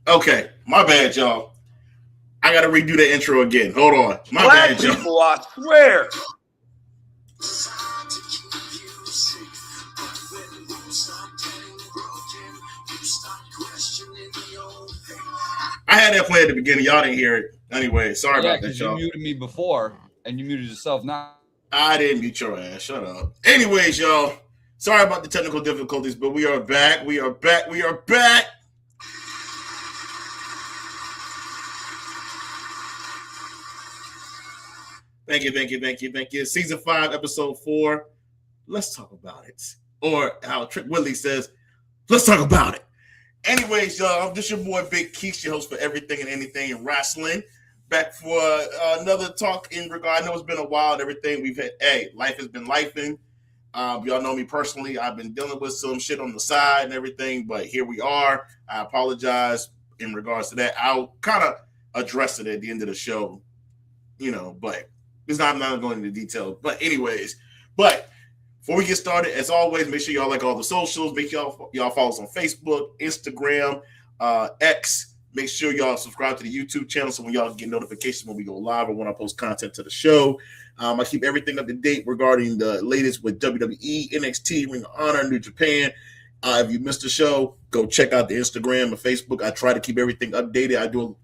Okay, my bad, y'all. I gotta redo the intro again. Hold on. My Black bad, y'all. people, I swear. I had that play at the beginning. Y'all didn't hear it. Anyway, sorry Yeah, about that, because you y'all. muted me before and you muted yourself now. I didn't mute your ass. Shut up. Anyways, y'all. Sorry about the technical difficulties, but we are back. We are back. We are back. Thank you, thank you, thank you, thank you. Season 5, episode 4. Let's talk about it. Or how Trick Willie says, let's talk about it. Anyways, y'all, this your boy Big Keeks, your host for everything and anything in wrestling. Back for another talk in regard. I know it's been a while and everything. We've had, life has been lifing. Y'all know me personally. I've been dealing with some shit on the side and everything, but here we are. I apologize in regards to that. I'll kind of address it at the end of the show, but I'm not going into detail. But anyways, before we get started, as always, make sure y'all like all the socials. Make y'all follow us on Facebook, Instagram, X. Make sure y'all subscribe to the YouTube channel so when y'all get notifications when we go live or when I post content to the show. I keep everything up to date regarding the latest with WWE, NXT, Ring of Honor, New Japan. If you missed the show, go check out the Instagram and Facebook. I try to keep everything updated. I do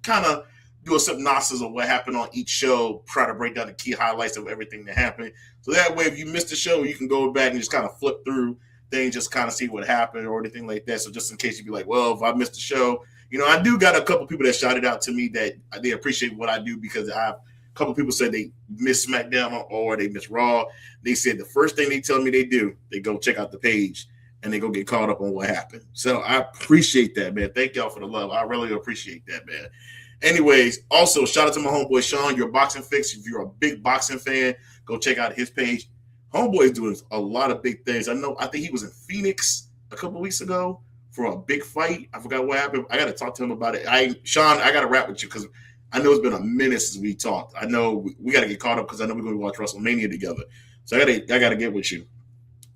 a synopsis of what happened on each show, try to break down the key highlights of everything that happened. So that way, if you missed the show, you can go back and just kind of flip through things, just kind of see what happened or anything like that. So just in case you be like, well, if I missed the show, I do got a couple people that shouted out to me that they appreciate what I do because a couple people said they miss SmackDown or they miss Raw. They said the first thing they tell me they do, they go check out the page and they go get caught up on what happened. So I appreciate that, man. Thank y'all for the love. I really appreciate that, man. Anyways, also shout out to my homeboy Sean, your boxing fix. If you're a big boxing fan, go check out his page. Homeboy is doing a lot of big things. I think he was in Phoenix a couple weeks ago for a big fight. I forgot what happened. I got to talk to him about it. Sean, I got to rap with you because I know it's been a minute since we talked. I know we got to get caught up because I know we're going to watch WrestleMania together. So I got to get with you.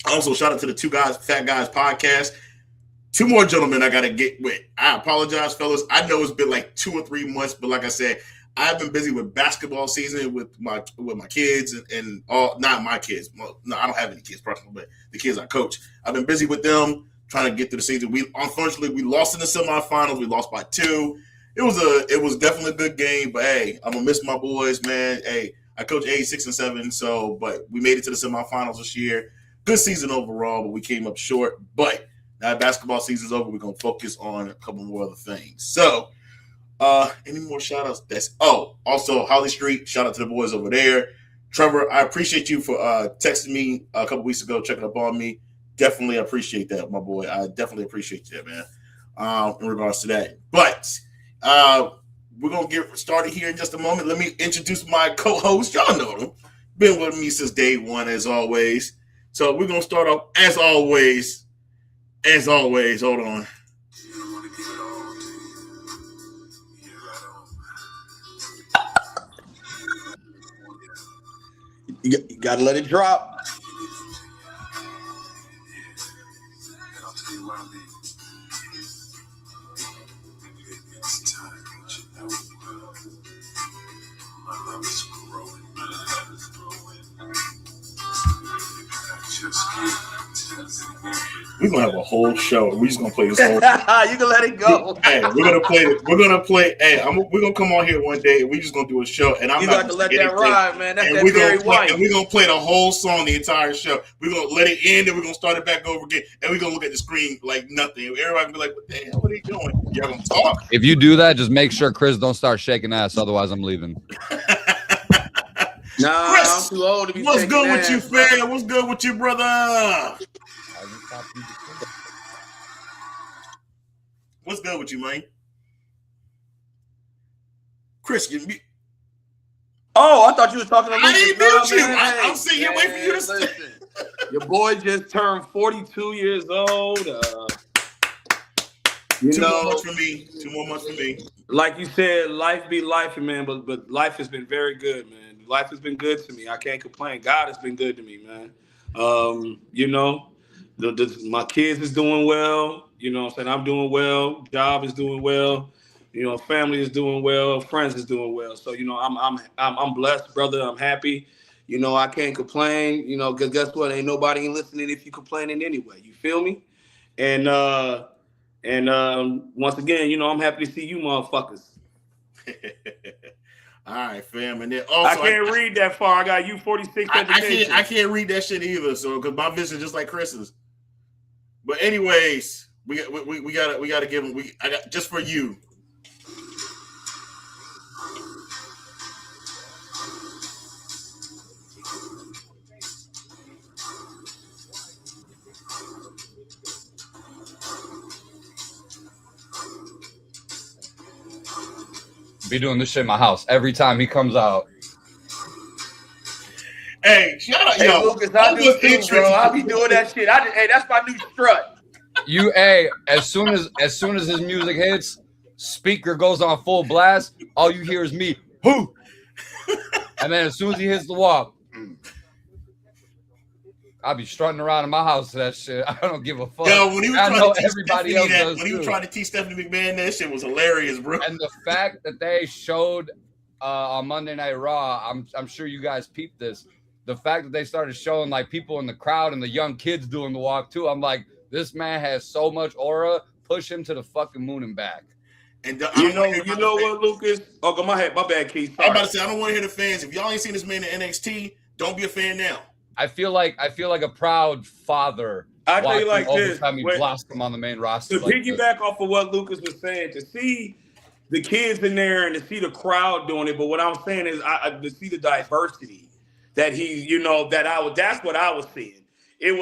Also, shout out to the Fat Guys podcast. 2 more gentlemen I got to get with. I apologize, fellas. I know it's been like 2 or 3 months, but like I said, I've been busy with basketball season with my kids and all. Not my kids. No, I don't have any kids personally, but the kids I coach. I've been busy with them trying to get through the season. Unfortunately, we lost in the semifinals. We lost by 2. It was definitely a good game, but hey, I'm gonna miss my boys, man. Hey, I coach age 6 and 7, but we made it to the semifinals this year. Good season overall, but we came up short. But now basketball season's over. We're gonna focus on a couple more other things. So, any more shout outs? Also Holly Street, shout out to the boys over there. Trevor, I appreciate you for texting me a couple weeks ago, checking up on me. Definitely appreciate that, my boy. I definitely appreciate that, man. In regards to that. But we're gonna get started here in just a moment. Let me introduce my co-host. Y'all know them. Been with me since day one, as always. So we're gonna start off as always. Hold on. You gotta let it drop. We're gonna have a whole show. We're just gonna play this whole. You can let it go. Hey, we're gonna play it. We're gonna play. Hey, we're gonna come on here one day. And we're just gonna do a show, and You got to let that ride, man. That's that Barry White. And we're gonna play the whole song, the entire show. We're gonna let it end, and we're gonna start it back over again, and we're gonna look at the screen like nothing. Everybody can be like, "What the hell? What are you doing?" Y'all gonna talk? If you do that, just make sure Chris don't start shaking ass. Otherwise, I'm leaving. Nah, Chris, I'm too old to be. What's good with you, fam? What's good with you, brother? What's good with you, man? Chris, you mute. Oh, I thought you was talking to me. I didn't mute you. I'm sitting here waiting for you to say. Your boy just turned 42 years old. 2 more months for me. 2 more months for me. Like you said, life be life, man. But life has been very good, man. Life has been good to me. I can't complain. God has been good to me, man. My kids is doing well. You know what I'm saying? I'm doing well. Job is doing well. You know, family is doing well, friends is doing well. So you know, I'm blessed, brother. I'm happy. You know, I can't complain. You know, because guess what? Ain't nobody listening if you complaining anyway. You feel me? And once again, you know, I'm happy to see you, motherfuckers. All right, fam. And then also, I can't read that far. I got U46 education. I can't read that shit either. So because my vision is just like Chris's. But anyways, we gotta give him. I got just for you. Be doing this shit in my house every time he comes out. Hey, shout out, yo, Lucas, I do too, bro. I be doing that shit. Hey, that's my new strut. As soon as his music hits, speaker goes on full blast. All you hear is me, who? And then as soon as he hits the wall, I'll be strutting around in my house to that shit. I don't give a fuck. Yo, when he was I trying know to teach everybody else does when he was too. trying to teach Stephanie McMahon, that shit was hilarious, bro. And the fact that they showed on Monday Night Raw, I'm sure you guys peeped this. The fact that they started showing like people in the crowd and the young kids doing the walk too. I'm like, this man has so much aura. Push him to the fucking moon and back. And you know what, Lucas? Oh, go my head. My bad, Keith. Sorry. I'm about to say I don't want to hear the fans. If y'all ain't seen this man in NXT, don't be a fan now. I feel like a proud father. I tell you like this: time he blossomed on the main roster. To piggyback off of what Lucas was saying, to see the kids in there and to see the crowd doing it, but what I'm saying is, to see the diversity that that's what I was seeing. It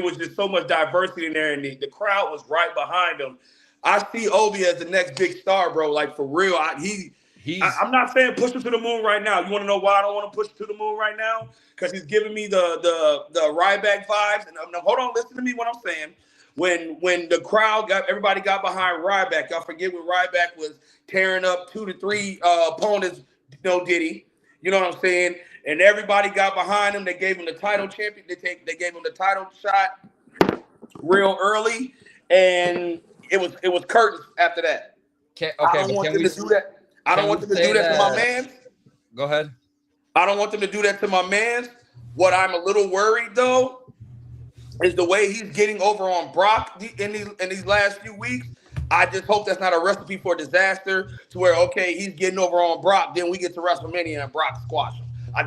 was just so much diversity in there, and the crowd was right behind him. I see Obi as the next big star, bro. Like for real, I'm not saying push him to the moon right now. You want to know why I don't want to push him to the moon right now? Because he's giving me the Ryback vibes. And hold on, listen to me what I'm saying. When the crowd everybody got behind Ryback, y'all forget when Ryback was tearing up 2 to 3 opponents, Diddy. You know what I'm saying? And everybody got behind him. They gave him the title champion. They gave him the title shot real early, and it was curtains after that. I don't want them to do that. I don't want them to do that to my man. Go ahead. I don't want them to do that to my man. What I'm a little worried though is the way he's getting over on Brock in these last few weeks. I just hope that's not a recipe for disaster to where, okay, he's getting over on Brock, then we get to WrestleMania and Brock squash him. I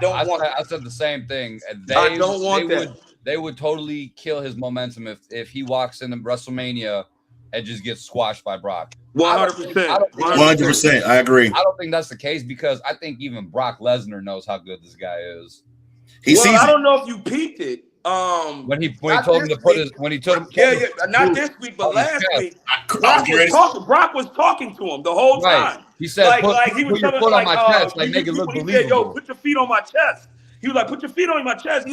said the same thing. I don't want that. They would totally kill his momentum if he walks into WrestleMania and just gets squashed by Brock. 100%. 100%. I agree. I don't think that's the case because I think even Brock Lesnar knows how good this guy is. I don't know if you peeped it. When he told him to put his not this week, but last week. Brock was talking to him the whole time. He said, he was put your foot on my chest, like make it look believable. Said, yo, put your feet on my chest. He was like, put your feet on my chest.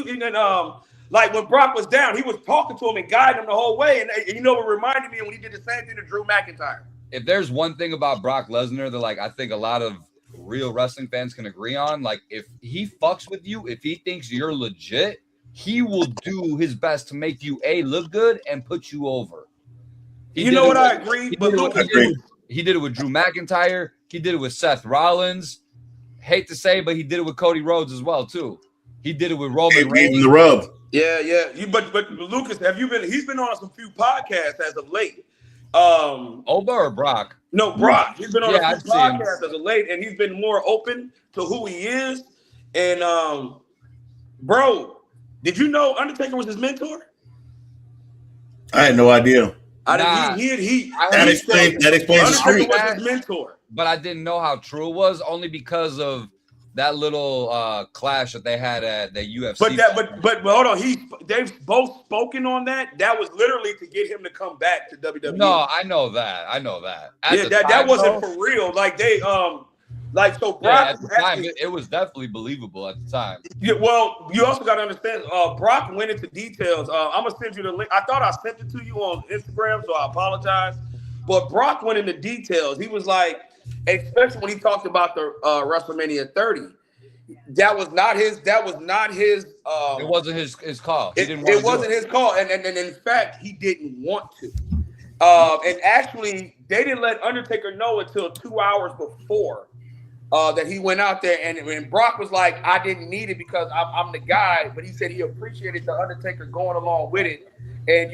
Like when Brock was down, he was talking to him and guiding him the whole way. And you know what reminded me when he did the same thing to Drew McIntyre. If there's one thing about Brock Lesnar that I think a lot of real wrestling fans can agree on, if he fucks with you, if he thinks you're legit, he will do his best to make you look good and put you over. I agree. He did it with Drew McIntyre. He did it with Seth Rollins. Hate to say, but he did it with Cody Rhodes as well too. He did it with Roman Reigns. The rub. Yeah. But Lucas, he's been on some few podcasts as of late. Oba or Brock? No, Brock. He's been on a few podcasts as of late, and he's been more open to who he is. And bro, did you know Undertaker was his mentor? I had no idea. That explains the street. Was his mentor. But I didn't know how true it was, only because of that little clash that they had at the UFC. But hold on, they've both spoken on that. That was literally to get him to come back to WWE. No, I know that. That wasn't for real. Brock. At the time, it was definitely believable at the time. Yeah, well, you also got to understand. Brock went into details. I'm gonna send you the link. I thought I sent it to you on Instagram, so I apologize. But Brock went into details. He was like, especially when he talked about the WrestleMania 30. That was not his. It wasn't his call. It wasn't his call, and in fact, he didn't want to. And actually, they didn't let Undertaker know until 2 hours before that he went out there. And Brock was like, I didn't need it because I'm the guy. But he said he appreciated the Undertaker going along with it. And,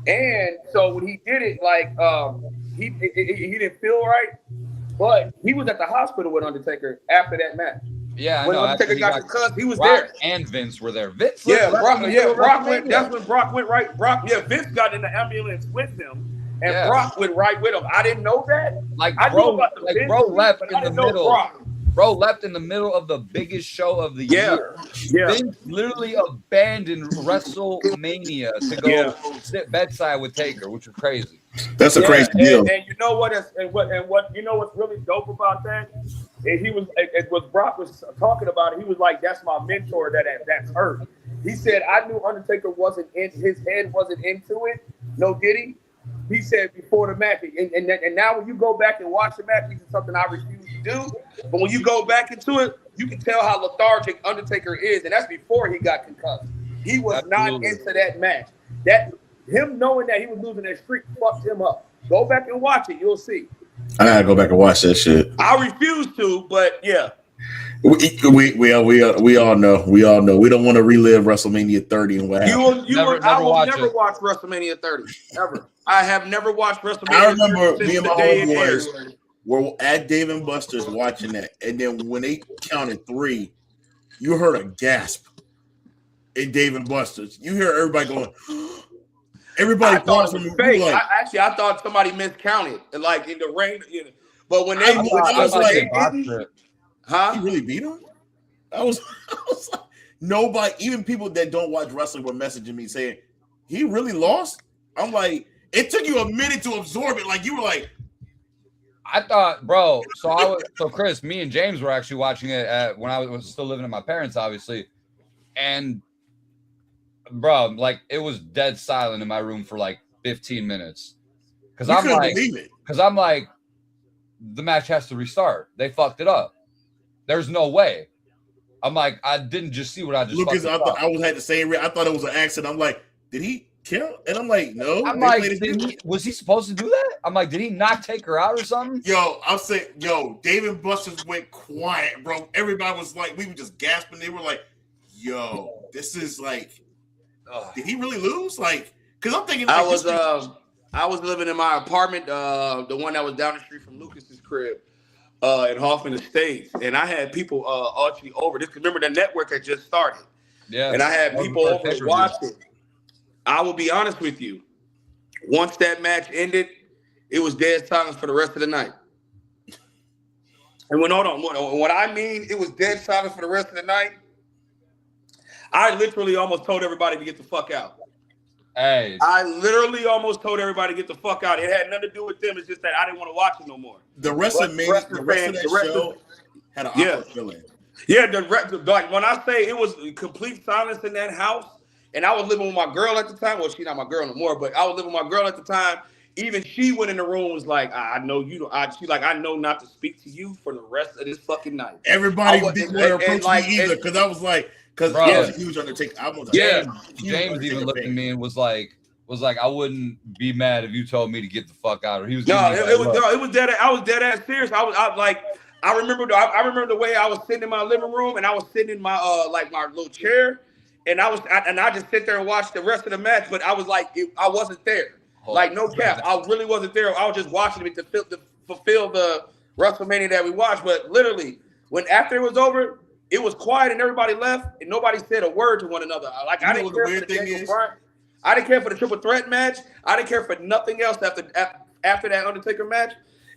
and so when he did it, like, he didn't feel right. But he was at the hospital with Undertaker after that match. Yeah, when Undertaker got concussed, he was there. And Vince were there. Vince, Brock went. That's when Brock went right. Vince got in the ambulance with him, and Brock went right with him. I didn't know that. Bro left in the middle. Bro left in the middle of the biggest show of the year. Yeah. Vince literally abandoned WrestleMania to go sit bedside with Taker, which was crazy. That's a crazy deal. And you know what? What you know what's really dope about that? And what Brock was talking about. He was like, "That's my mentor. That's hurt." He said, "I knew Undertaker wasn't in his head, wasn't into it. No, did he?" He said before the match, and now when you go back and watch the match, this is something I refuse to do. But when you go back into it, you can tell how lethargic Undertaker is, and that's before he got concussed. He was not into that match. That him knowing that he was losing that streak fucked him up. Go back and watch it, you'll see. I gotta go back and watch that shit. I refuse to, but yeah. We all know. We don't want to relive WrestleMania 30 and what happened. I will never watch WrestleMania 30 ever. I have never watched WrestleMania. I remember me and my homeboys were at Dave and Buster's watching that, and then when they counted 3, you heard a gasp in Dave and Buster's. You hear everybody going. Everybody paused from fake. Like, I thought somebody miscounted, like in the rain. You know. But when they, he really beat him? I was like, nobody, even people that don't watch wrestling, were messaging me saying he really lost. I'm like, it took you a minute to absorb it. Like you were like, I thought, bro. So Chris, me and James were actually watching it when I was still living at my parents', obviously, and bro, like it was dead silent in my room for like 15 minutes because I'm like, the match has to restart. They fucked it up. There's no way. I'm like, I didn't just see what I just. Lucas, I had the same. I thought it was an accident. I'm like, did he kill? And I'm like, no. I'm like, was he supposed to do that? I'm like, did he not take her out or something? Yo, I'll say, Dave and Buster's went quiet, bro. Everybody was like, we were just gasping. They were like, yo, this is like, did he really lose? Like, because I'm thinking, like, I was living in my apartment, the one that was down the street from Lucas's crib. In Hoffman Estates, and I had people actually over this. Remember, the network had just started, and I had people over watching. I will be honest with you. Once that match ended, it was dead silence for the rest of the night. And when I mean it was dead silence for the rest of the night, I literally almost told everybody to get the fuck out. Hey, I literally almost told everybody to get the fuck out. It had nothing to do with them. It's just that I didn't want to watch it no more. The rest of that show had an awkward feeling. Yeah, like when I say it was complete silence in that house, and I was living with my girl at the time. Well, she's not my girl no more, but I was living with my girl at the time. Even she went in the room, was like, I know you. She's like, I know not to speak to you for the rest of this fucking night. Everybody didn't want to approach me either because I was like. Because I was a huge Undertaker. James even looked at me and was like, I wouldn't be mad if you told me to get the fuck out. Or he was it was dead. I was dead ass serious. I remember the way I was sitting in my living room and I was sitting in my my little chair, and I just sit there and watch the rest of the match. But I was like, I wasn't there. Like no cap, I really wasn't there. I was just watching it to fulfill the WrestleMania that we watched. But literally, after it was over. It was quiet and everybody left and nobody said a word to one another. Like I didn't care for the thing I didn't care for the triple threat match. I didn't care for nothing else after that Undertaker match.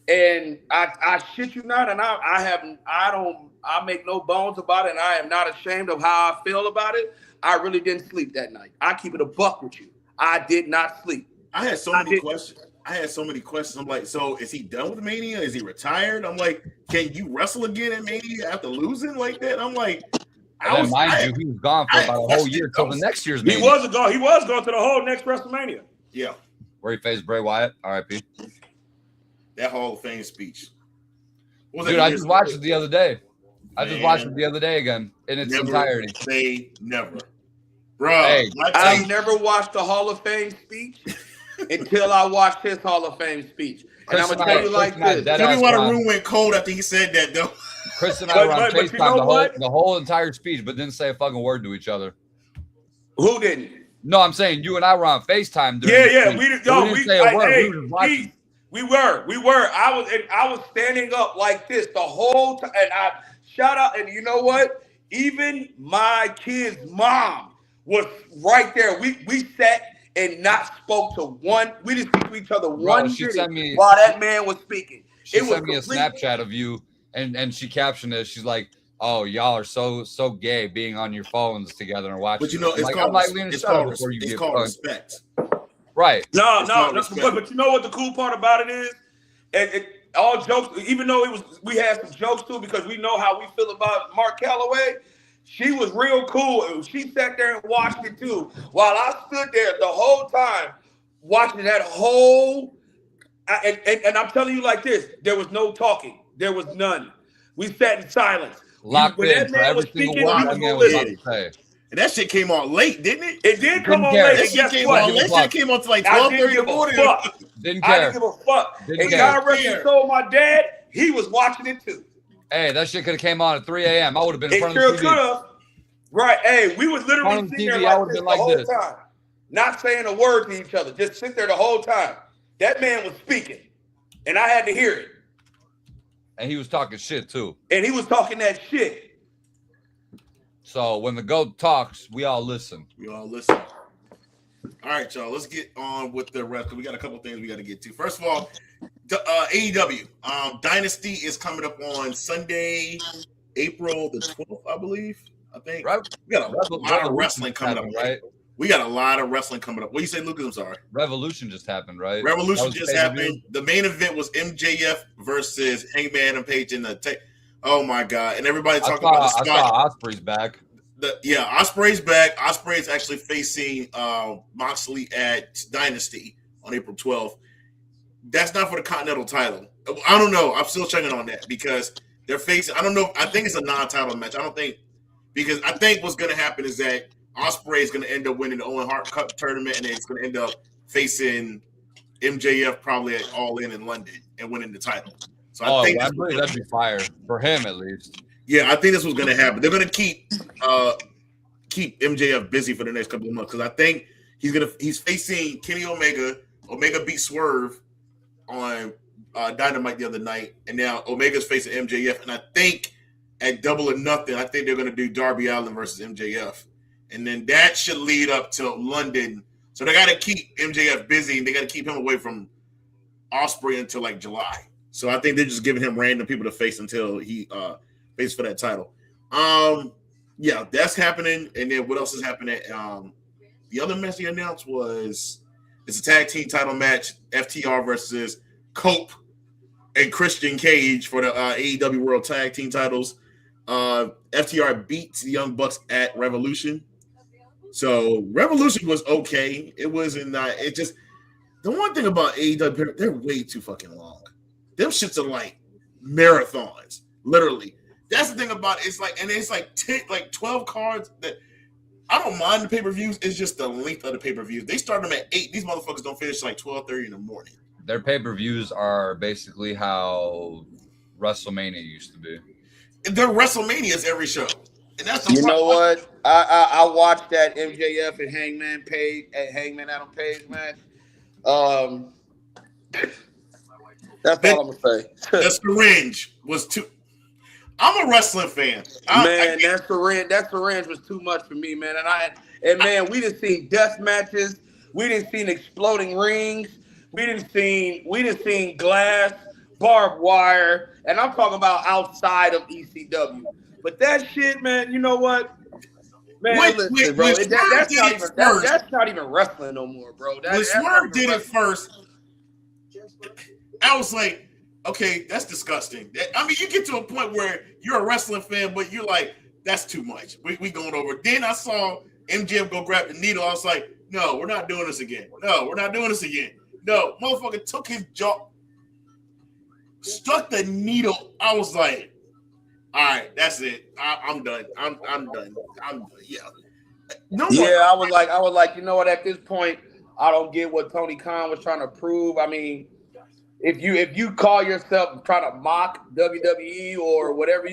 And I shit you not, and I make no bones about it, and I am not ashamed of how I feel about it. I really didn't sleep that night. I keep it a buck with you. I did not sleep. I had so many questions. I'm like, so is he done with Mania? Is he retired? I'm like, can you wrestle again at Mania after losing like that? I'm like, he was gone for about a whole year till the next year's Mania. He was going to the whole next WrestleMania. Yeah. Where he faced Bray Wyatt, R.I.P. That Hall of Fame speech. Dude, I just watched it the other day. I just watched it the other day again in its entirety. Say never. Bro, Hey, I never watched the Hall of Fame speech until I watched his Hall of Fame speech. And I'm going to tell you like this. Tell me why the room went cold after he said that, though. Chris and I were on but FaceTime you know the whole entire speech, but didn't say a fucking word to each other. Who didn't? No, I'm saying you and I were on FaceTime during we didn't say a word. We were. I was standing up like this the whole time, and I shout out. And you know what? Even my kid's mom was right there. We sat and not spoke to one. We didn't speak to each other one minute while that man was speaking. She sent me a Snapchat of you, and she captioned it. She's like, "Oh, y'all are so gay being on your phones together and watching." But you know, it's called respect. Right. No. But you know what the cool part about it is? All jokes, even though we had some jokes too, because we know how we feel about Mark Calloway. She was real cool. She sat there and watched it too, while I stood there the whole time watching that whole. And I'm telling you like this: there was no talking. There was none. We sat in silence. Locked in for every single word that man was about to say. And that shit came on late, didn't it? It did come on late. That shit came on late. That shit came on to like 12:30 in the morning. Didn't care. I didn't give a fuck. And God rest his soul, my dad, he was watching it too. Hey, that shit could have came on at 3 a.m. I would have been in front of the TV. It sure could have. Right. Hey, we was literally sitting there like this the whole time. Not saying a word to each other. Just sit there the whole time. That man was speaking. And I had to hear it. And he was talking shit too. And he was talking that shit. So when the GOAT talks, we all listen. All right, y'all. Let's get on with the rest. We got a couple things we got to get to. First of all, AEW Dynasty is coming up on Sunday, April the 12th, I believe. I think we got a lot of wrestling coming up, right? We got a lot of wrestling coming up. What do you say, Lucas? I'm sorry. Revolution just happened, right? Revolution just happened. The main event was MJF versus Hangman and Page in the oh my god! And everybody talking about the spot. I saw Ospreay's back. Ospreay's back. Ospreay's actually facing Moxley at Dynasty on April 12th. That's not for the Continental title. I don't know. I'm still checking on that because they're facing. I don't know. I think it's a non-title match. I don't think because I think what's going to happen is that Ospreay is going to end up winning the Owen Hart Cup tournament, and then it's going to end up facing MJF probably at All In London and winning the title. So I think that'd be fire for him at least. Yeah, I think this was going to happen. They're going to keep MJF busy for the next couple of months because I think he's facing Kenny Omega. Omega beat Swerve on Dynamite the other night, and now Omega's facing MJF. And I think at Double or Nothing, I think they're going to do Darby Allin versus MJF. And then that should lead up to London. So they got to keep MJF busy, and they got to keep him away from Ospreay until like July. So I think they're just giving him random people to face until he faces for that title. Yeah, that's happening. And then what else is happening? The other match they announced was it's a tag team title match, FTR versus Cope and Christian Cage for the AEW World Tag Team titles. FTR beats the Young Bucks at Revolution. So Revolution was okay. It wasn't not. It just the one thing about AEW, they're way too fucking long. Them shits are like marathons, literally. That's the thing about it. It's like, and it's like 12 cards that I don't mind the pay-per-views. It's just the length of the pay-per-views. They start them at 8. These motherfuckers don't finish like 12:30 in the morning. Their pay-per-views are basically how WrestleMania used to be. They're WrestleManias every show. And that's you know what? I watched that MJF and Hangman Adam Page match. That's all I'm gonna say. The syringe was too. I'm a wrestling fan. That syringe was too much for me, man. And man, we didn't see death matches. We didn't see exploding rings. We didn't see glass, barbed wire, and I'm talking about outside of ECW. But that shit, man, you know what? Man, listen, bro, that's not even wrestling no more, bro. When Swerve did it first, I was like, okay, that's disgusting. I mean, you get to a point where you're a wrestling fan, but you're like, that's too much. We going over. Then I saw MJF go grab the needle. I was like, no, we're not doing this again. No, we're not doing this again. No, motherfucker took his jaw, stuck the needle. I was like, all right, that's it. I'm done. I'm done. Yeah. No one. Yeah, I was like, you know what? At this point, I don't get what Tony Khan was trying to prove. I mean, if you call yourself trying to mock WWE or whatever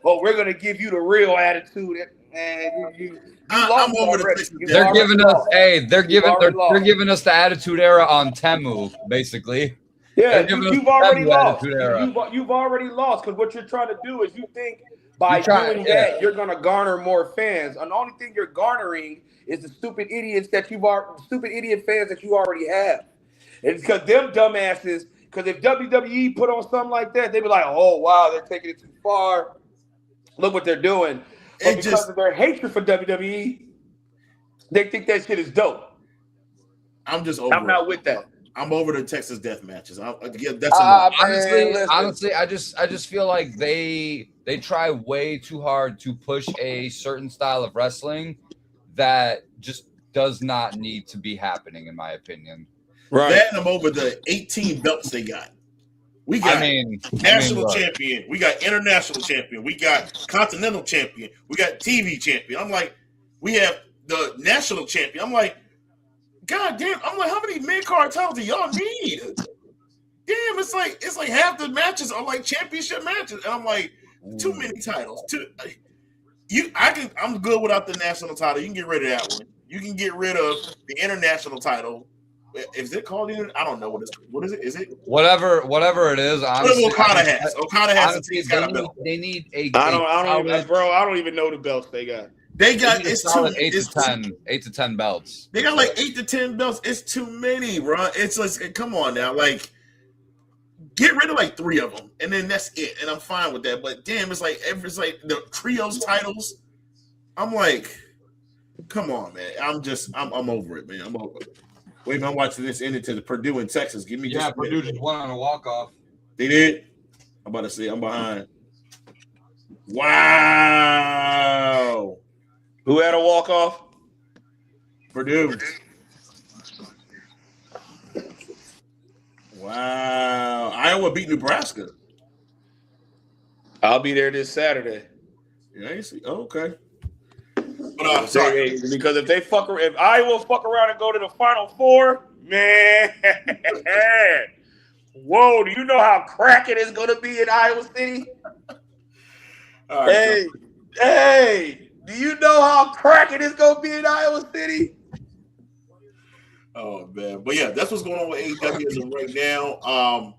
we're gonna give you the real attitude, man, you I'm lost over the already. Texas You've They're Death. already giving us lost. they're already they're lost. giving us the Attitude Era on Temu, basically. Yeah, They're giving us you've the already Temu lost. Attitude Era. You've already lost because what you're trying to do is you think by doing Yeah. that you're gonna garner more fans, and the only thing you're garnering is the stupid idiot fans that you already have. It's because them dumbasses. Because if WWE put on something like that, they'd be like, "Oh wow, they're taking it too far. Look what they're doing." But because of their hatred for WWE, they think that shit is dope. I'm just over. I'm not with that. I'm over the Texas death matches. That's enough. Honestly, I just feel like they try way too hard to push a certain style of wrestling that just does not need to be happening, in my opinion. Right. That I'm over the 18 belts they got. We got national champion. We got international champion. We got continental champion. We got TV champion. I'm like, we have the national champion. I'm like, God damn. I'm like, how many mid-card titles do y'all need? Damn, it's like half the matches are like championship matches. And I'm like, too many titles. I'm good without the national title. You can get rid of that one. You can get rid of the international title. Is it called? I don't know what is it. Is it whatever it is? Honestly, Okada has. Okada has. They need a. I don't even know the belts they got. They got it's 8 to 10 belts. They got like 8 to 10 belts. It's too many, bro. It's like, come on now, like get rid of like 3 of them, and then that's it. And I'm fine with that. But damn, it's like the trios titles. I'm like, come on, man. I'm over it, man. I'm over it. Wait, I'm watching this end into the Purdue in Texas. Give me Purdue just won on a walk-off. They did? I'm about to say I'm behind. Wow. Who had a walk-off? Purdue. Wow. Iowa beat Nebraska. I'll be there this Saturday. Yeah, you see. Oh, okay. But sorry. Because if Iowa fuck around and go to the Final Four, man, whoa, do you know how cracking it's gonna be in Iowa City? Right, hey, do you know how cracking it's gonna be in Iowa City? Oh man, but yeah, that's what's going on with AEW as of right now.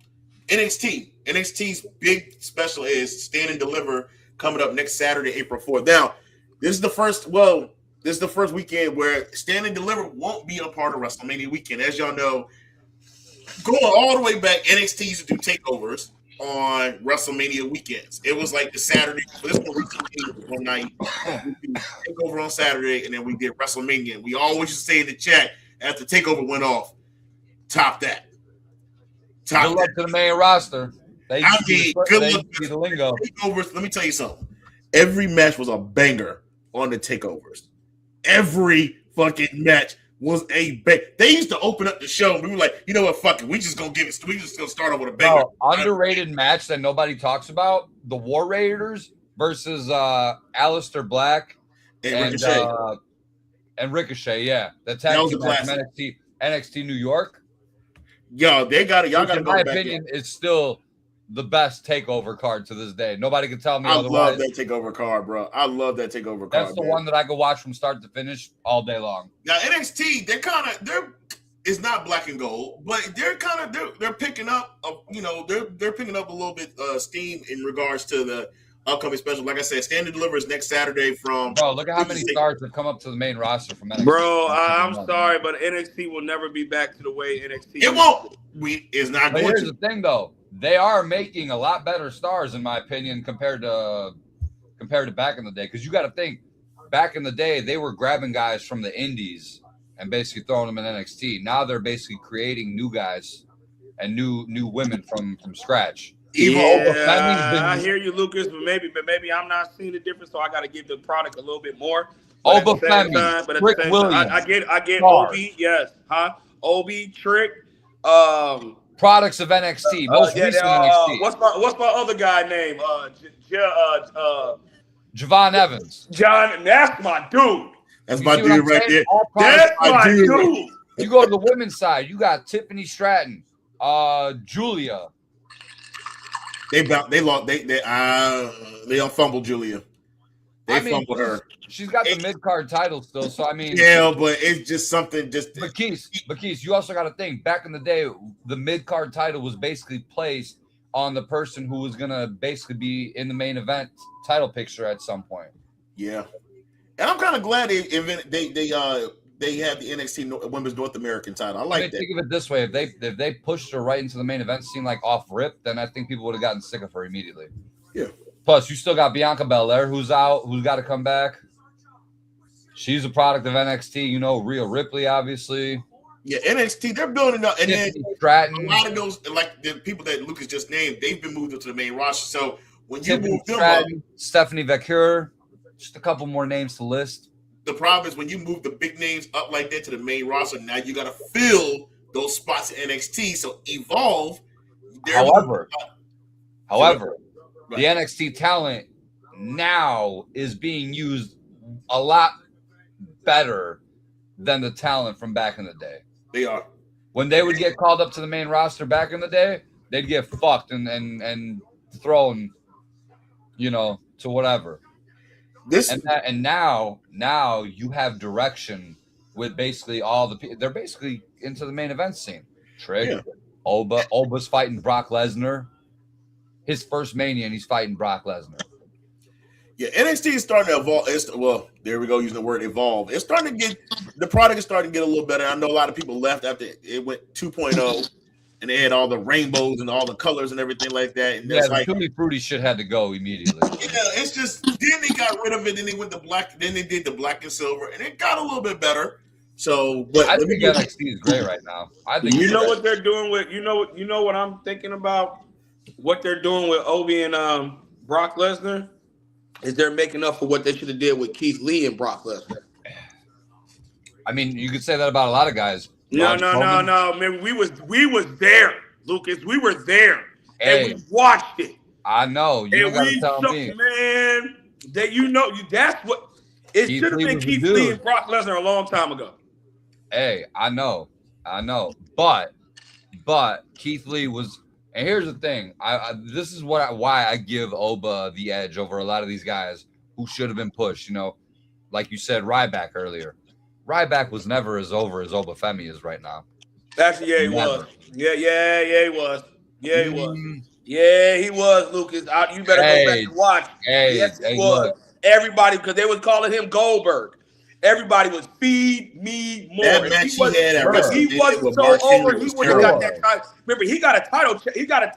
NXT's big special is Stand and Deliver coming up next Saturday, April 4th. Now, this is the first weekend where Stand and Deliver won't be a part of WrestleMania weekend. As y'all know, going all the way back, NXT used to do takeovers on WrestleMania weekends. It was like the Saturday. This one night. We did takeover on Saturday, and then we did WrestleMania. We always used to say in the chat after takeover went off, top that. Good luck to the main roster. Good luck to the lingo. Takeovers. Let me tell you something. Every match was a banger on the takeovers. Every fucking match was a bang. They used to open up the show and we were like, you know what, fuck it. We just gonna start off with a banger. Underrated match that nobody talks about: the War Raiders versus Aleister Black and Ricochet. Yeah, the tag team match from NXT New York. Yo, y'all got to go back. In my opinion, it's still the best takeover card to this day. Nobody can tell me otherwise. I love that takeover card, bro. I love that takeover card. That's the one that I could watch from start to finish all day long. Now NXT, it's not black and gold, but they're picking up, they're picking up a little bit steam in regards to the upcoming special. Like I said, Stand and Deliver is next Saturday from. Bro, look at how many stars have come up to the main roster from NXT. Bro, I'm sorry, but NXT will never be back to the way NXT. It won't. It's not going to. Here's the thing, though. They are making a lot better stars, in my opinion, compared to back in the day. Because you got to think, back in the day, they were grabbing guys from the indies and basically throwing them in NXT. Now they're basically creating new guys and new women from scratch. I hear you, Lucas, but maybe I'm not seeing the difference, so I got to give the product a little bit more. Oba Femi, Rick Williams, I get Obi, yes, Obi, Trick, products of NXT, most recent NXT. What's my other guy name? Javon Evans. John, that's my dude. That's You my see what dude I'm right saying? there. All That's products- my dude. dude. You go to the women's side, you got Tiffany Stratton, Julia. They lost. They fumbled Julia. They fumbled her. She's got the mid card title still. So I mean, Yeah, but it's just something. But Keith, you also got to think. Back in the day, the mid card title was basically placed on the person who was gonna basically be in the main event title picture at some point. Yeah, and I'm kind of glad they have the NXT Women's North American title. I like that. Think of it this way: if they pushed her right into the main event scene like off rip, then I think people would have gotten sick of her immediately. Yeah. Plus, you still got Bianca Belair, who's out, who's got to come back. She's a product of NXT. You know, Rhea Ripley, obviously. Yeah, NXT, they're building up, and then Stratton. A lot of those, like the people that Lucas just named, they've been moved up to the main roster. So when you Tiffany move them Stratton, up, Stephanie Vacure, just a couple more names to list. the problem is when you move the big names up like that to the main roster, now you got to fill those spots in NXT. So Evolve. However, right. the NXT talent now is being used a lot better than the talent from back in the day. They are. When they would get called up to the main roster back in the day, they'd get fucked and thrown, to whatever. And now you have direction with basically all the people. They're basically into the main event scene. Trick, Oba's fighting Brock Lesnar. His first Mania, and he's fighting Brock Lesnar. Yeah, NXT is starting to evolve. There we go, using the word evolve. It's starting to the product is starting to get a little better. I know a lot of people left after it went 2.0, and they had all the rainbows and all the colors and everything like that. And the Tutti Frutti shit had to go immediately. Yeah, it's just then they got rid of it, then they went to black, then they did the black and silver, and it got a little bit better. So, but I think NXT is great right now. I think what they're doing with you know what I'm thinking about. What they're doing with Obi and Brock Lesnar is they're making up for what they should have did with Keith Lee and Brock Lesnar. I mean, you could say that about a lot of guys. No. Man, we was there, Lucas. We were there, and we watched it. I know. You and gotta tell me, man. That that's what it should have been. Keith Lee and Brock Lesnar a long time ago. Hey, I know, but Keith Lee was. And here's the thing. This is why I give Oba the edge over a lot of these guys who should have been pushed. Like you said, Ryback earlier. Ryback was never as over as Oba Femi is right now. Actually, yeah, he was. Yeah, he was. Yeah, he was. Yeah, he was, Lucas. You better go back and watch. Yes, he was. Look. Everybody, because they was calling him Goldberg. Everybody was feed me more. That he wasn't so over. He would have got that title. Remember, he got a title. He got a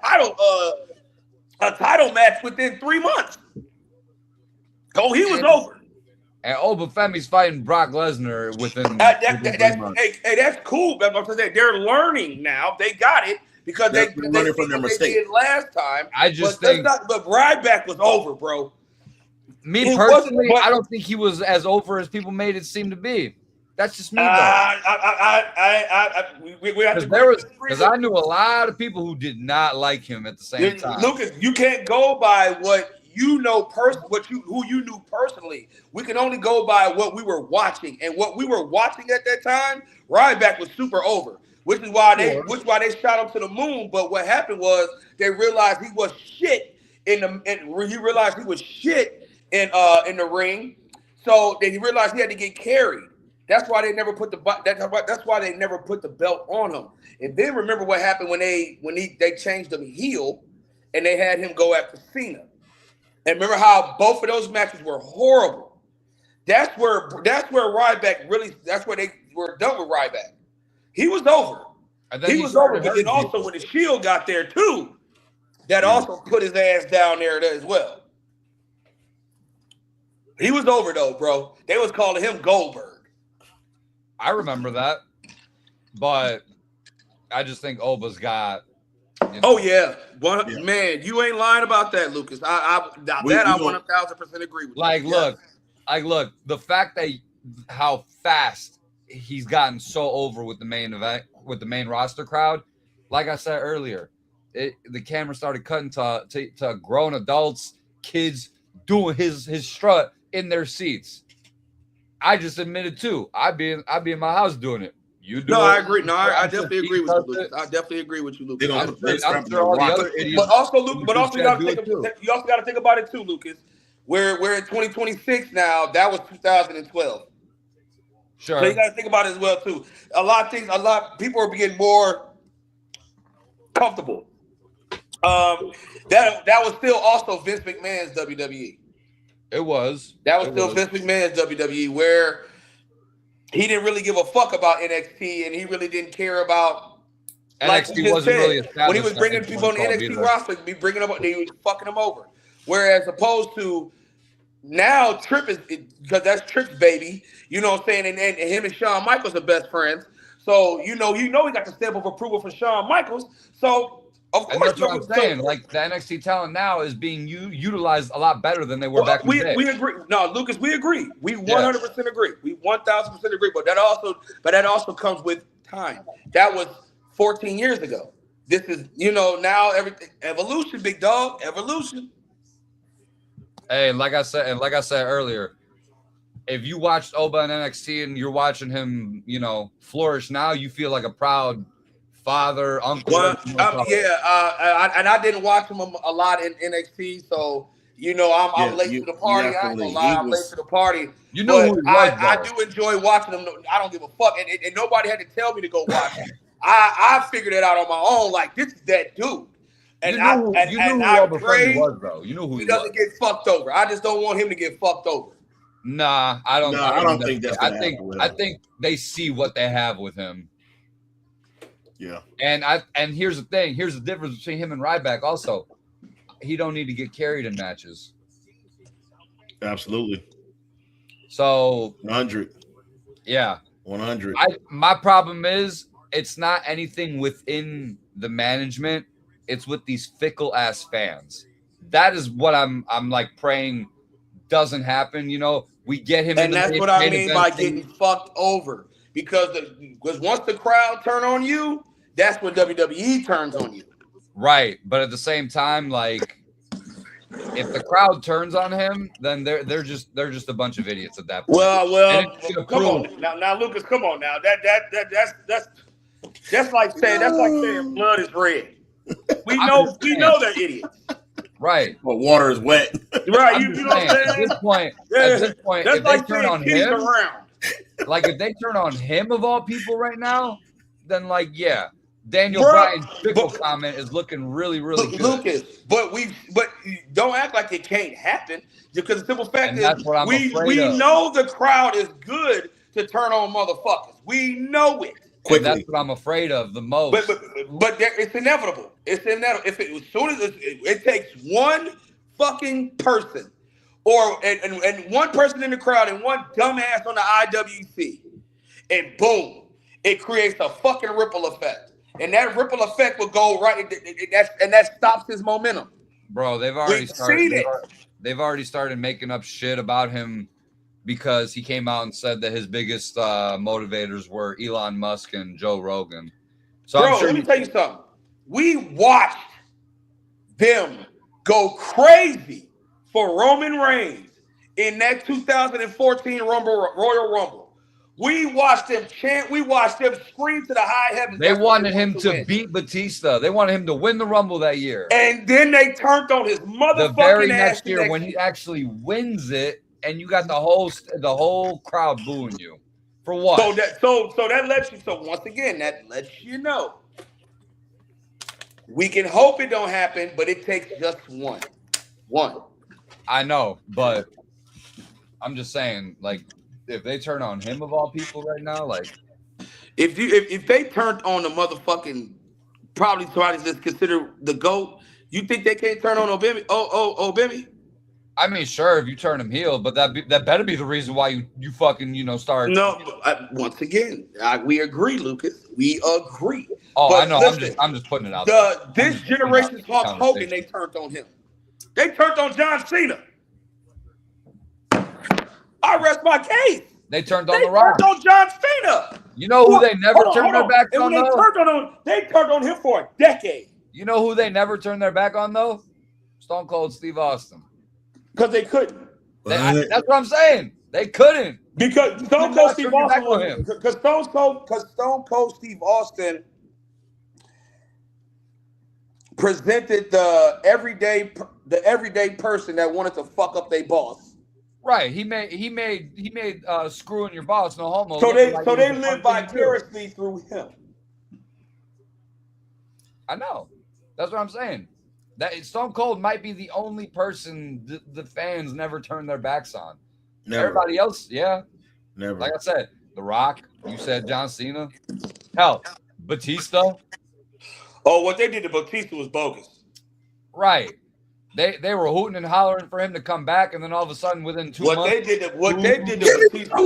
title match within 3 months. Oh, he was over. And Oba Femi's fighting Brock Lesnar within 3 months. Hey, that's cool. They're learning now. They got it because they learning from their mistake. They did last time. I just think, but Ryback was over, bro. Me personally, I don't think he was as over as people made it seem to be. That's just me, though. Because I knew a lot of people who did not like him at the same time. Lucas, you can't go by what you know who you knew personally. We can only go by what we were watching, and what we were watching at that time, Ryback was super over, which is why they shot him to the moon. But what happened was they realized he was shit in the ring, so then he realized he had to get carried. That's why they never put the belt on him. And then remember what happened when they changed him heel, and they had him go after Cena. And remember how both of those matches were horrible. That's where Ryback really. That's where they were done with Ryback. He was over. He was over. But then also when the Shield got there too, that also put his ass down there as well. He was over though, bro. They was calling him Goldberg. I remember that, but I just think Oba's got. Oh yeah, man, you ain't lying about that, Lucas. I 1000% agree with you. Look, the fact that how fast he's gotten so over with the main event, with the main roster crowd. Like I said earlier, the camera started cutting to grown adults, kids doing his strut in their seats. I just admitted too. I'd be in my house doing it. You do No, it. I agree. No, I definitely agree with you, Lucas. I definitely agree with you, Lucas. I'm sure all the other idiots. But also, Luke. But also, you got do to it too. you also got to think about it too, Lucas. We're in 2026 now. That was 2012. Sure. So you got to think about it as well too. A lot of people are getting more comfortable. That was still also Vince McMahon's WWE. It was. That was still Vince McMahon's WWE, where he didn't really give a fuck about NXT, and he really didn't care about. NXT wasn't really established when he was bringing people on the NXT roster, he bringing them up, he was fucking them over. Whereas opposed to now, Tripp is because that's Tripp's baby. You know what I'm saying? And him and Shawn Michaels are best friends. So he got the stamp of approval for Shawn Michaels. So of course, and that's what I'm saying. Like the NXT talent now is being utilized a lot better than they were back in the day. We agree. No, Lucas, we agree. We 100% agree. We 1,000% agree. But that also comes with time. That was 14 years ago. This is now everything evolution, big dog, evolution. Hey, like I said earlier, if you watched Oba in NXT and you're watching him, flourish now, you feel like a proud father, uncle. Well, and I didn't watch him a lot in NXT, so I'm late to the party. I ain't gonna lie, I'm late to the party. You know who he was, I do enjoy watching him. I don't give a fuck, and nobody had to tell me to go watch him. I figured it out on my own. Like, this is that dude. And you know who he was, though. You know who he doesn't get fucked over. I just don't want him to get fucked over. Nah, I don't. I don't think that's. I think they see what they have with him. Yeah. And here's the thing. Here's the difference between him and Ryback. Also, he don't need to get carried in matches. Absolutely. So 100. Yeah. 100. My problem is it's not anything within the management. It's with these fickle ass fans. That is what I'm like praying doesn't happen. We get him, and that's what I mean by getting fucked over. Because once the crowd turn on you, that's when WWE turns on you. Right, but at the same time, like if the crowd turns on him, then they're just a bunch of idiots at that point. Well, come on now, Lucas, come on now. That's like saying blood is red. We know they're idiots. Right. Well, water is wet. Right. You know what I'm saying? At this point, that's if like they turn on him, around. Like if they turn on him of all people right now, then Daniel Bryan's fickle comment is looking really, really good. Lucas, but don't act like it can't happen because the simple fact is we know the crowd is good to turn on motherfuckers. We know it. And that's what I'm afraid of the most. But it's inevitable. It's inevitable. As soon as it takes one fucking person, and one person in the crowd, and one dumbass on the IWC, and boom, it creates a fucking ripple effect, and that ripple effect will go right, and that stops his momentum. Bro, they've already started making up shit about him. Because he came out and said that his biggest motivators were Elon Musk and Joe Rogan. So bro, let me tell you something. We watched them go crazy for Roman Reigns in that 2014 Royal Rumble. We watched them chant. We watched them scream to the high heavens. They wanted him to beat Batista. They wanted him to win the Rumble that year. And then they turned on his motherfucking ass. The very next year when he actually wins it, and you got the whole crowd booing you for what? So that lets you. So once again, that lets you know we can hope it don't happen, but it takes just one. I know, but I'm just saying, like, if they turn on him of all people right now, like, if they turned on the motherfucking probably that's considered the GOAT, you think they can't turn on Obimi? Obimi? I mean, sure, if you turn him heel, but that better be the reason why you fucking start. No, once again, we agree, Lucas. We agree. Oh, but I know. Listen, I'm just putting it out there. This generation's Hulk Hogan, they turned on him. They turned on John Cena. I rest my case. They turned on The Rock. They turned on John Cena. You know who they never turned their back on, though? They turned on him for a decade. You know who they never turned their back on, though? Stone Cold Steve Austin. Because they couldn't. That's what I'm saying. They couldn't. Because Stone You're Cold not Steve turning your back Austin on him. because Stone Cold Steve Austin presented the everyday person that wanted to fuck up their boss. Right. He made screwing your boss no homo. So look they like so it was they a live fun thing to do. vicariously through him. I know. That's what I'm saying. That Stone Cold might be the only person the fans never turn their backs on. Never. Everybody else, yeah. Never. Like I said, The Rock. You said John Cena. Hell, Batista. Oh, what they did to Batista was bogus. Right. They were hooting and hollering for him to come back, and then all of a sudden, within 2 months, They did to Batista.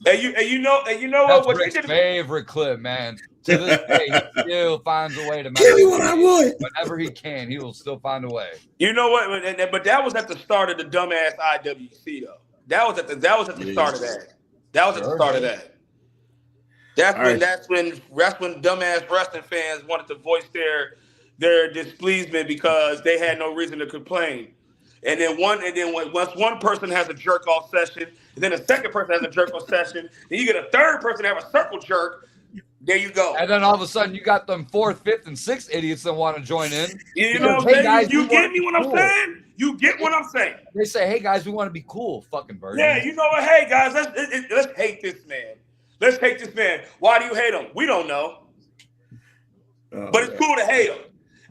And you know that's what Rick's they did. favorite clip, man. To this day, he still finds a way to Give me what I want. whenever he can. He will still find a way. You know what? But that was at the start of the dumbass IWC though. That was at the start of that. That was at the start of that. That's when dumbass wrestling fans wanted to voice their displeasement because they had no reason to complain. And then once one person has a jerk off session, and then a second person has a jerk off session, then you get a third person to have a circle jerk. There you go. And then all of a sudden, you got them 4th, 5th, and 6th idiots that want to join in. You know what I'm saying? Guys, you get me what I'm saying? You get what I'm saying? They say, "Hey guys, we want to be cool." Fucking bird. Yeah, you know what? Hey guys, let's hate this man. Let's hate this man. Why do you hate him? We don't know. But it's cool to hate him.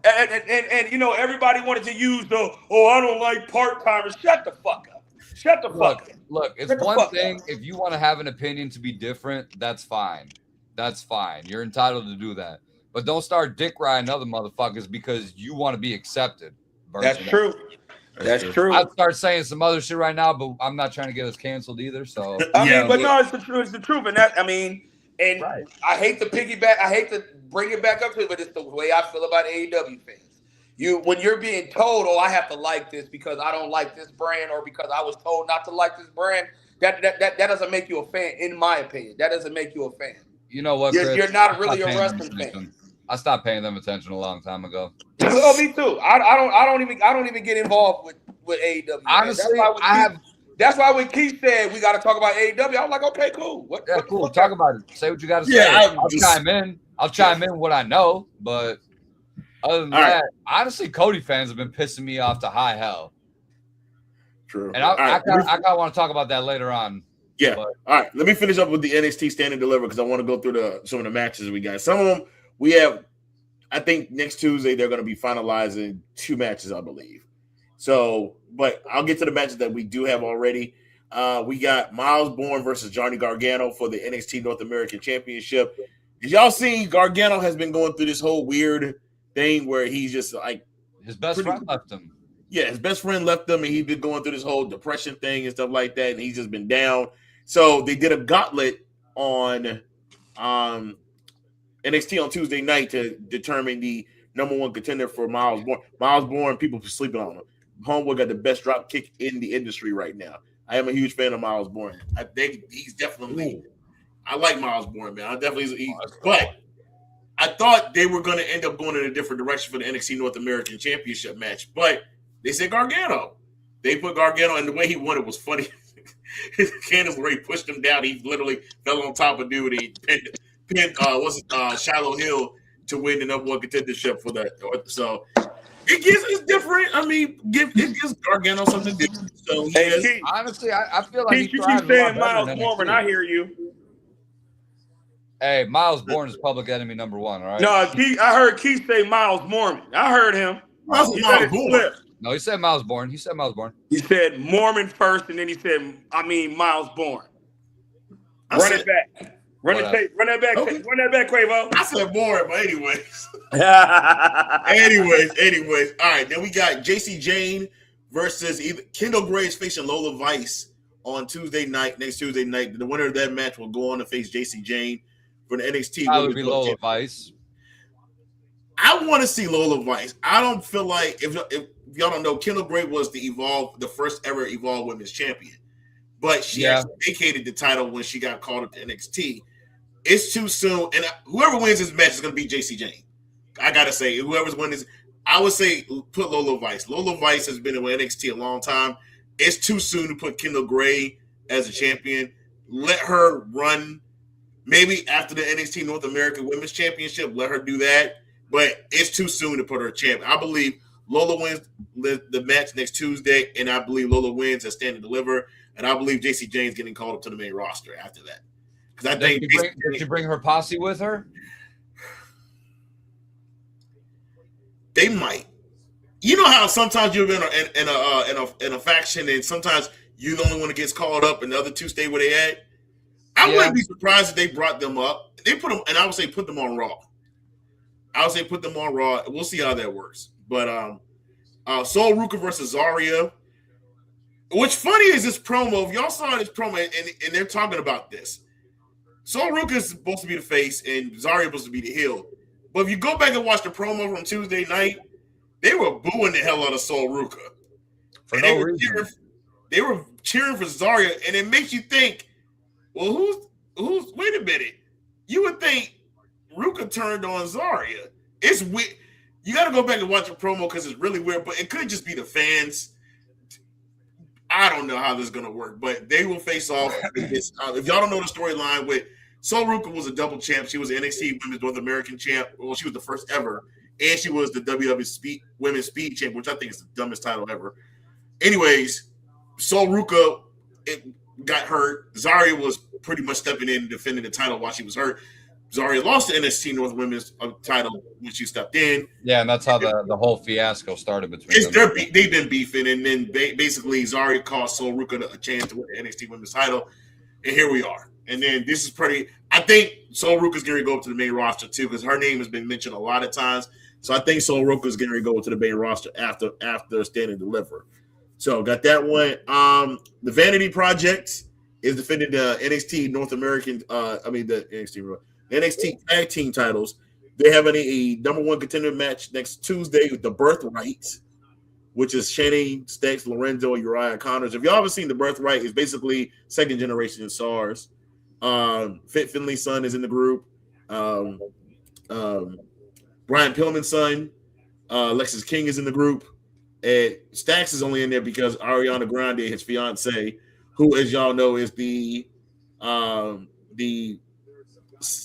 And you know, everybody wanted to use I don't like part-timers. Shut the fuck up. Shut the fuck up. Look, it's one thing if you want to have an opinion to be different, that's fine. That's fine. You're entitled to do that. But don't start dick riding other motherfuckers because you want to be accepted. That's true. That's true. I'd start saying some other shit right now, but I'm not trying to get us canceled either. So I mean, but no, it's the truth. It's the truth. And I hate to piggyback. I hate to bring it back up to it, but it's the way I feel about AEW fans. When you're being told, I have to like this because I don't like this brand, or because I was told not to like this brand, that doesn't make you a fan, in my opinion. That doesn't make you a fan. You know what, Chris? You're not really a wrestling fan. I stopped paying them attention a long time ago. Oh, me too. I don't even get involved with AEW. Honestly, that's why when Keith said we got to talk about AEW, I was like, okay, cool. Cool. Talk about it. Say what you got to say. I'll chime in. I'll chime in what I know, but other than that, honestly, Cody fans have been pissing me off to high hell. True. And I kind of want to talk about that later on. Yeah. All right. Let me finish up with the NXT Stand and Deliver because I want to go through some of the matches we got. Some of them we have. I think next Tuesday they're going to be finalizing 2 matches, I believe. So, but I'll get to the matches that we do have already. We got Miles Bourne versus Johnny Gargano for the NXT North American Championship. Did y'all see Gargano has been going through this whole weird thing where he's just like his best friend left him. Yeah, his best friend left him, and he's been going through this whole depression thing and stuff like that, and he's just been down. So they did a gauntlet on NXT on Tuesday night to determine the number 1 contender for Miles Bourne. Miles Bourne, people sleeping on him. Homeboy got the best drop kick in the industry right now. I am a huge fan of Miles Bourne. I think he's definitely. I like Miles Bourne, man. But I thought they were going to end up going in a different direction for the NXT North American Championship match, but they said Gargano. They put Gargano, and the way he won it was funny. Candice LeRae pushed him down. He literally fell on top of dude. He pinned Shiloh Hill to win the number 1 contendership for that. So it's different. I mean, it gives Gargano something different. So honestly, I feel like you keep saying Miles Bourne. I hear you. Hey, Miles Bourne is public enemy number 1. All right. No, I heard Keith say Miles Mormon. I heard him. Miles Bourne. No, he said Miles Bourne. He said Miles Bourne. He said Mormon first, and then he said, Miles Bourne. Run it back. Run that back. Okay. Run that back, Quavo. I said Bourne, but anyways. anyways. All right, then we got JC Jane versus Kendall Graves facing Lola Vice on next Tuesday night. The winner of that match will go on to face JC Jane for the NXT. That would be Lola Vice. I want to see Lola Vice. I don't feel like if y'all don't know, Kendall Graves was the first ever Evolve Women's Champion, but she actually vacated the title when she got called up to NXT. It's too soon, and whoever wins this match is going to be JC Jane. I gotta say, whoever's winning this, I would say put Lola Vice. Lola Vice has been in NXT a long time. It's too soon to put Kendall Gray as a champion. Let her run. Maybe after the NXT North American Women's Championship, let her do that. But it's too soon to put her champ. I believe Lola wins the match next Tuesday, and I believe Lola wins at Stand and Deliver, and I believe JC Jane's getting called up to the main roster after that. Because I think did she bring her posse with her? They might. You know how sometimes you're in a faction, and sometimes you're the only one that gets called up, and the other two stay where they at. I wouldn't be surprised if they brought them up. They put them, and I would say put them on Raw. I would say put them on Raw. We'll see how that works. But Sol Ruka versus Zarya. What's funny is this promo. If y'all saw this promo, and they're talking about this, Sol Ruka is supposed to be the face, and Zarya is supposed to be the heel. But if you go back and watch the promo from Tuesday night, they were booing the hell out of Sol Ruka. For no reason. They were cheering for Zarya, and it makes you think, well, who's? Wait a minute. You would think Ruka turned on Zarya. It's weird. You got to go back and watch the promo because it's really weird, but it could just be the fans. I don't know how this is going to work, but they will face off. If y'all don't know the storyline with Sol Ruka was a double champ. She was the NXT Women's North American champ. Well, she was the first ever. And she was the WWE Women's Speed champ, which I think is the dumbest title ever. Anyways, Sol Ruka got hurt. Zarya was pretty much stepping in and defending the title while she was hurt. Zarya lost the NXT North Women's title when she stepped in. Yeah, and that's how the whole fiasco started between them. They've been beefing, and then basically Zarya cost Sol Ruka a chance to win the NXT Women's title, and here we are. And then this is pretty. I think Sol Ruka's going to go up to the main roster too, because her name has been mentioned a lot of times. So I think Sol Ruka's going to go to the main roster after Stand and Deliver. So got that one. The Vanity Project is defending the NXT North American. The NXT Tag Team titles. They have a number one contender match next Tuesday with the Birthright, which is Shane, Stacks, Lorenzo, Uriah Connors. If y'all haven't seen the Birthright, it's basically second generation SARS. Fit Finley's son is in the group. Brian Pillman's son, Lexus King is in the group. And Stacks is only in there because Ariana Grande, his fiance, who, as y'all know, is the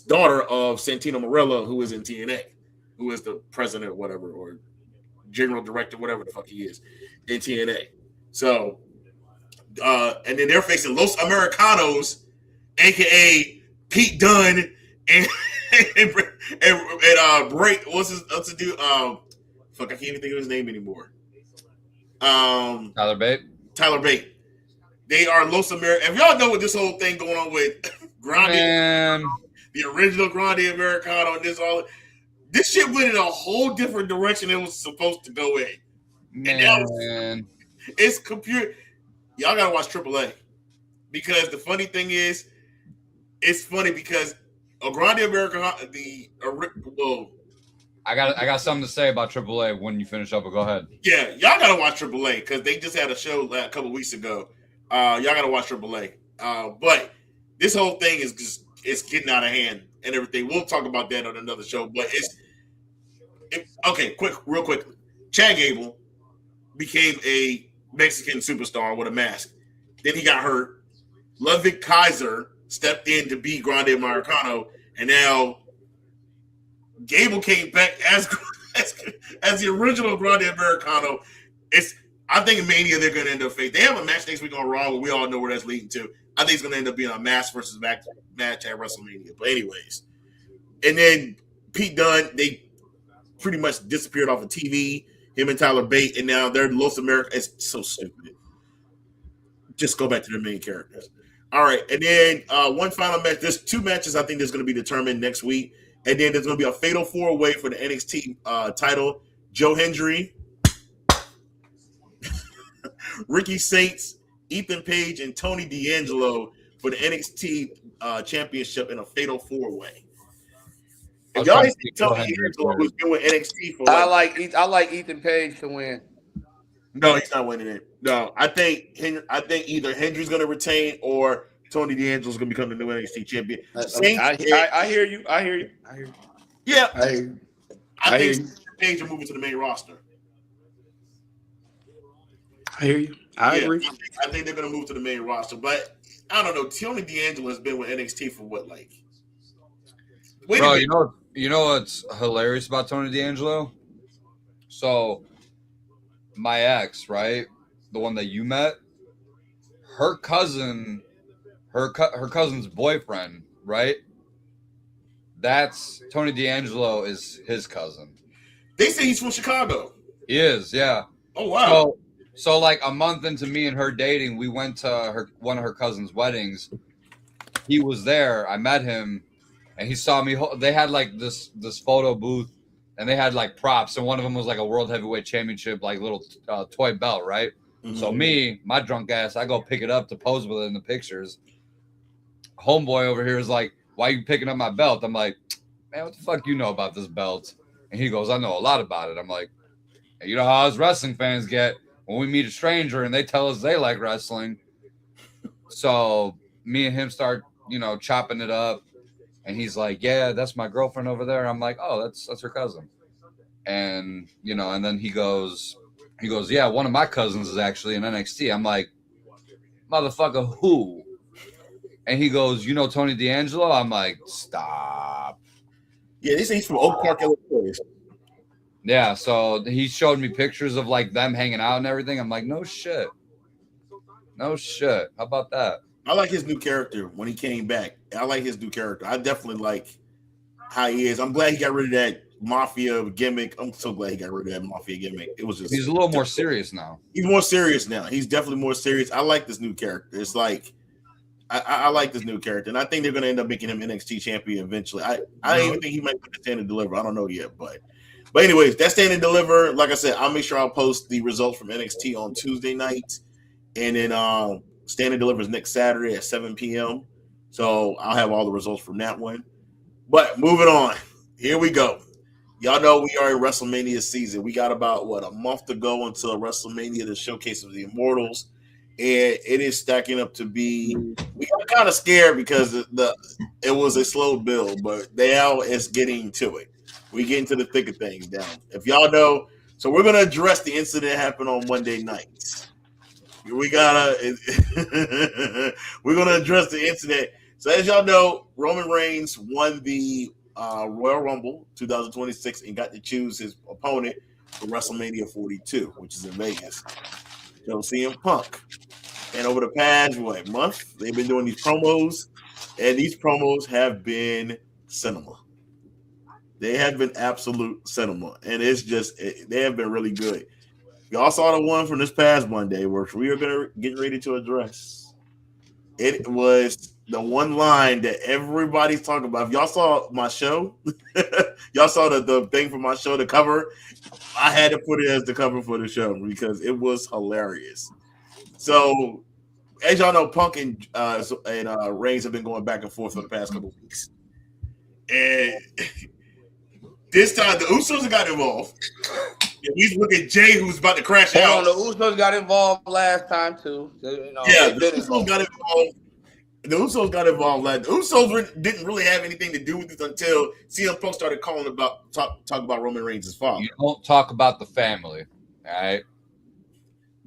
daughter of Santino Marella, who is in TNA, who is the president, whatever, or general director, whatever the fuck he is, in TNA. So, and then they're facing Los Americanos, aka Pete Dunne and Bray. What's the dude? Fuck, I can't even think of his name anymore. Tyler Bate. They are Los Americanos. If y'all know what this whole thing going on with Grande, the original Grande Americano, and this shit went in a whole different direction it was supposed to go in. And it's computer. Y'all gotta watch AAA because the funny thing is, it's funny because a Grande Americano, I got something to say about AAA when you finish up, but go ahead. Yeah, y'all gotta watch AAA because they just had a show a couple weeks ago. Y'all gotta watch AAA. But this whole thing is just it's getting out of hand and everything. We'll talk about that on another show. But okay. Real quick. Chad Gable became a Mexican superstar with a mask. Then he got hurt. Ludwig Kaiser stepped in to be Grande Americano, and now Gable came back as the original Grande Americano. I think in Mania they're going to end up facing. They have a match next week on Raw, but we all know where that's leading to. I think it's going to end up being a mask versus match at WrestleMania. But anyways, and then Pete Dunne, they pretty much disappeared off of TV. Him and Tyler Bate, and now they're Los America. It's so stupid. Just go back to their main characters. All right, and then one final match. There's two matches I think that's going to be determined next week, and then there's going to be a fatal four-way for the NXT title. Joe Hendry, Ricky Saints, Ethan Page, and Tony D'Angelo for the NXT championship in a fatal four-way. If y'all see Tony D'Angelo who's been with NXT for I like Ethan Page to win. No, he's not winning it. No, I think either Hendry's going to retain or Tony D'Angelo's going to become the new NXT champion. I hear you. Yeah, I think Page are moving to the main roster. I hear you. I agree. I think they're going to move to the main roster, but I don't know. Tony D'Angelo has been with NXT for what, like? Wait Bro, a minute. you know what's hilarious about Tony D'Angelo? So my ex, right, the one that you met, her cousin, her cousin's boyfriend, right? That's Tony D'Angelo is his cousin. They say he's from Chicago. He is, yeah. Oh wow. So like a month into me and her dating, we went to one of her cousin's weddings. He was there. I met him, and he saw me. They had like this photo booth, and they had like props, and one of them was like a world heavyweight championship, like little toy belt, right? Mm-hmm. So me, my drunk ass, I go pick it up to pose with it in the pictures. Homeboy over here is like, "Why are you picking up my belt?" I'm like, "Man, what the fuck you know about this belt?" And he goes, "I know a lot about it." I'm like, hey, "You know how us wrestling fans get when we meet a stranger and they tell us they like wrestling." So me and him start, chopping it up. And he's like, "Yeah, that's my girlfriend over there." I'm like, "Oh, that's her cousin." And, and then he goes, "Yeah, one of my cousins is actually in NXT." I'm like, "Motherfucker, who?" And he goes, "You know Tony D'Angelo?" I'm like, "Stop." Yeah, they say he's from Oak Park, Illinois. Yeah, so he showed me pictures of like them hanging out and everything. I'm like, no shit. How about that? I like his new character when he came back. I like his new character. I definitely like how he is. I'm glad he got rid of that mafia gimmick. I'm so glad he got rid of that mafia gimmick. It was just he's a little more serious now. He's more serious now. He's definitely more serious. I like this new character. It's like I like this new character, and I think they're going to end up making him NXT champion eventually. I even think he might stand and deliver. I don't know yet, but anyways, that stand and deliver. Like I said, I'll make sure I'll post the results from NXT on Tuesday night, and then stand and deliver is next Saturday at 7 p.m. So I'll have all the results from that one. But moving on, here we go. Y'all know we are in WrestleMania season. We got about a month to go until WrestleMania, the showcase of the Immortals, and it is stacking up to be. We got kind of scared because it was a slow build, but now it's getting to it. We get into the thick of things now. If y'all know, so we're gonna address the incident that happened on Monday night. We're gonna address the incident. So as y'all know, Roman Reigns won the Royal Rumble 2026 and got to choose his opponent for WrestleMania 42, which is in Vegas. So CM Punk. And over the past month, they've been doing these promos, and these promos have been cinema. They have been absolute cinema, and they have been really good. Y'all saw the one from this past Monday, which we are going to get ready to address. It was the one line that everybody's talking about. If y'all saw my show, y'all saw the thing for my show, the cover. I had to put it as the cover for the show because it was hilarious. So, as y'all know, Punk and Reigns have been going back and forth for the past couple of weeks. And this time, the Usos got involved. And we look at Jay, who's about to crash out. The Usos got involved last time too. The Usos got involved. The Usos got involved. The Usos didn't really have anything to do with this until CM Punk started talk about Roman Reigns' father. You don't talk about the family, all right?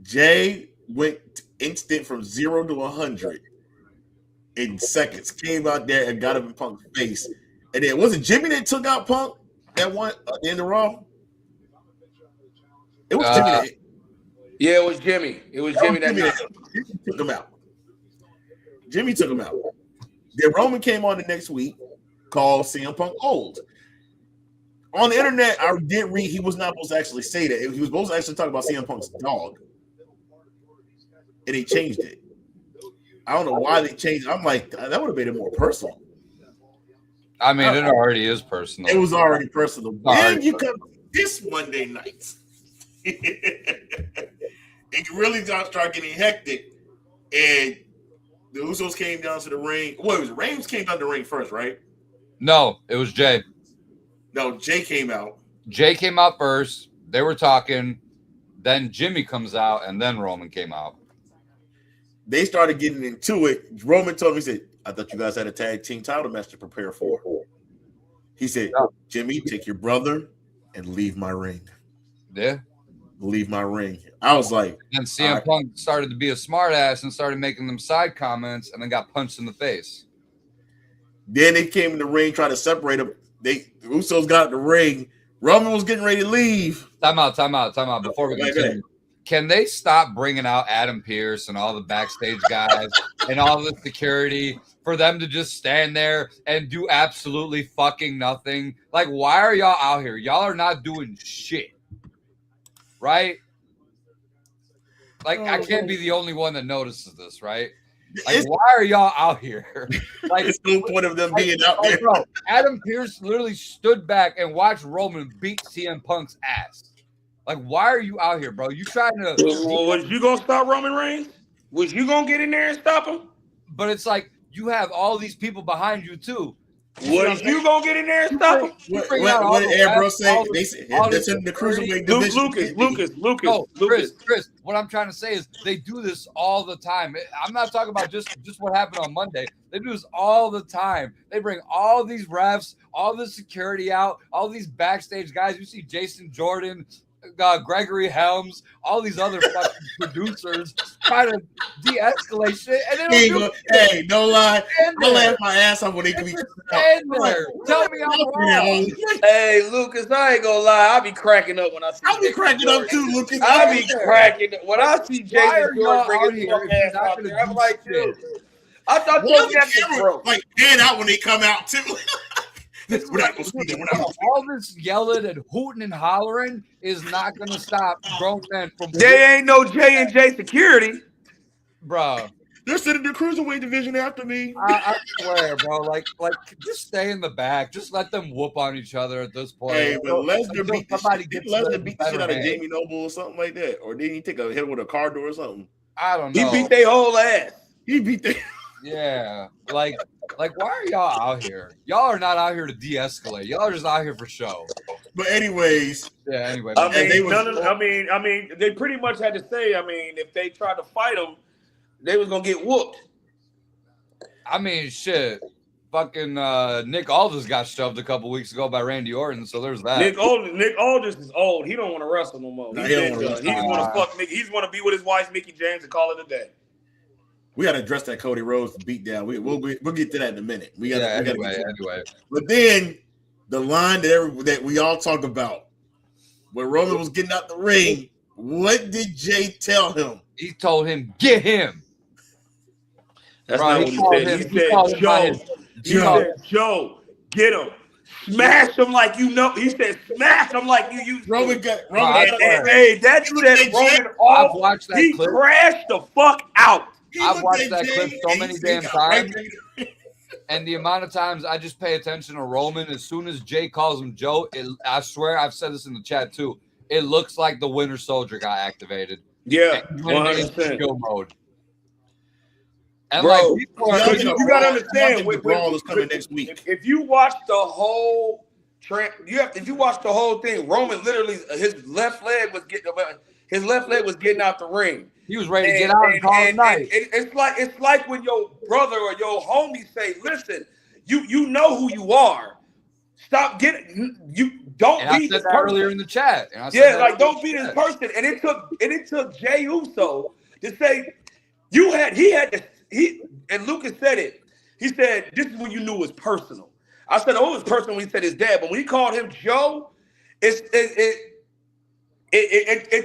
Jay went instant from 0 to 100 in seconds. Came out there and got him in Punk's face. And then was it Jimmy that took out Punk that one at the end of Raw? It was Jimmy. Yeah, it was Jimmy. It was Jimmy that took him out. Jimmy took him out. Then Roman came on the next week, called CM Punk old. On the internet, I did read he was not supposed to actually say that. He was supposed to actually talk about CM Punk's dog. And they changed it. I don't know why they changed it. I'm like, that would have made it more personal. I mean, it already is personal. It was already personal. Then you come this Monday night. It really start getting hectic. And the Usos came down to the ring. Well, it was Reigns came down to the ring first, right? No, it was Jay. No, Jay came out. Jay came out first. They were talking. Then Jimmy comes out, and then Roman came out. They started getting into it. Roman told me, he said, I thought you guys had a tag team title match to prepare for. He said, Jimmy, take your brother and leave my ring. Yeah. leave my ring. I was like, and CM Punk started to be a smartass and started making them side comments, and then got punched in the face. Then they came in the ring, tried to separate them. The Usos got in the ring. Roman was getting ready to leave. Time out. Before we continue, can they stop bringing out Adam Pearce and all the backstage guys and all the security for them to just stand there and do absolutely fucking nothing? Like, why are y'all out here? Y'all are not doing shit, right? Like, I can't be the only one that notices this, right? Like, why are y'all out here? Like, it's no point of them being out there. Bro, Adam Pearce literally stood back and watched Roman beat CM Punk's ass. Like, why are you out here, bro? You trying to? Well, was you gonna stop Roman Reigns? Was you gonna get in there and stop him? But it's like you have all these people behind you too. Was you gonna get in there and stop him? What did Ambrose say? They said that's in the cruiserweight division. Lucas. Chris, what I'm trying to say is they do this all the time. I'm not talking about just what happened on Monday. They do this all the time. They bring all these refs, all the security out, all these backstage guys. You see Jason Jordan, Gregory Helms, all these other fucking producers trying to de-escalate shit, and they don't do hey, no lie, I laugh my ass off when they can be stand there. Tell me I'm wrong. Hey, Lucas, I ain't gonna lie, I be cracking up when I see. I'll be cracking up too, Lucas. I be cracking up when I see Jason Jordan bring his fuck ass out there. I'm like, dude, I thought you had broke. Like, pan out when they come out too. We're not gonna see them. All this yelling and hooting and hollering is not gonna stop grown men from. They ain't no J&J security, bro. They're sitting in the cruiserweight division after me. I swear, bro. Like, just stay in the back. Just let them whoop on each other at this point. Hey, but Lesnar beat the shit out of hand. Jamie Noble or something like that, or did he take a hit with a car door or something? I don't know. He beat their whole ass. He beat their. Yeah, like, why are y'all out here? Y'all are not out here to de-escalate. Y'all are just out here for show. But anyways, yeah. Anyway, I mean, they pretty much had to say. I mean, if they tried to fight them, they was gonna get whooped. I mean, shit. Fucking Nick Aldis got shoved a couple weeks ago by Randy Orton, so there's that. Nick Aldis is old. He don't want to wrestle no more. He just want to fuck Mickey. He's want to be with his wife, Mickey James, and call it a day. We got to address that Cody Rhodes beat down. We'll get to that in a minute. Anyway. But then the line that we all talk about, when Roman was getting out the ring, what did Jay tell him? He told him, "Get him." That's not what he said. He said, Joe, get him. Smash him like you know. He said, smash him like you used to. Roman. Hey, that said Roman off. I've watched that he clip. crashed the fuck out. I've watched that clip so many damn times. And the amount of times I just pay attention to Roman, as soon as Jay calls him Joe, I swear I've said this in the chat too. It looks like the Winter Soldier got activated. Yeah, 100%. Skill mode. And bro, like, you gotta understand. Brawl is coming next week. If you watch the whole if you watch the whole thing, Roman literally his left leg was getting out the ring. He was ready to get out and call it night. It's like when your brother or your homie say, "Listen, you know who you are. Stop getting you don't be this person." Earlier in the chat. Don't be this person. And it took Jey Uso to say and Lucas said it. He said, "This is when you knew it was personal." I said, "Oh, it was personal." When he said his dad, but when he called him Joe, it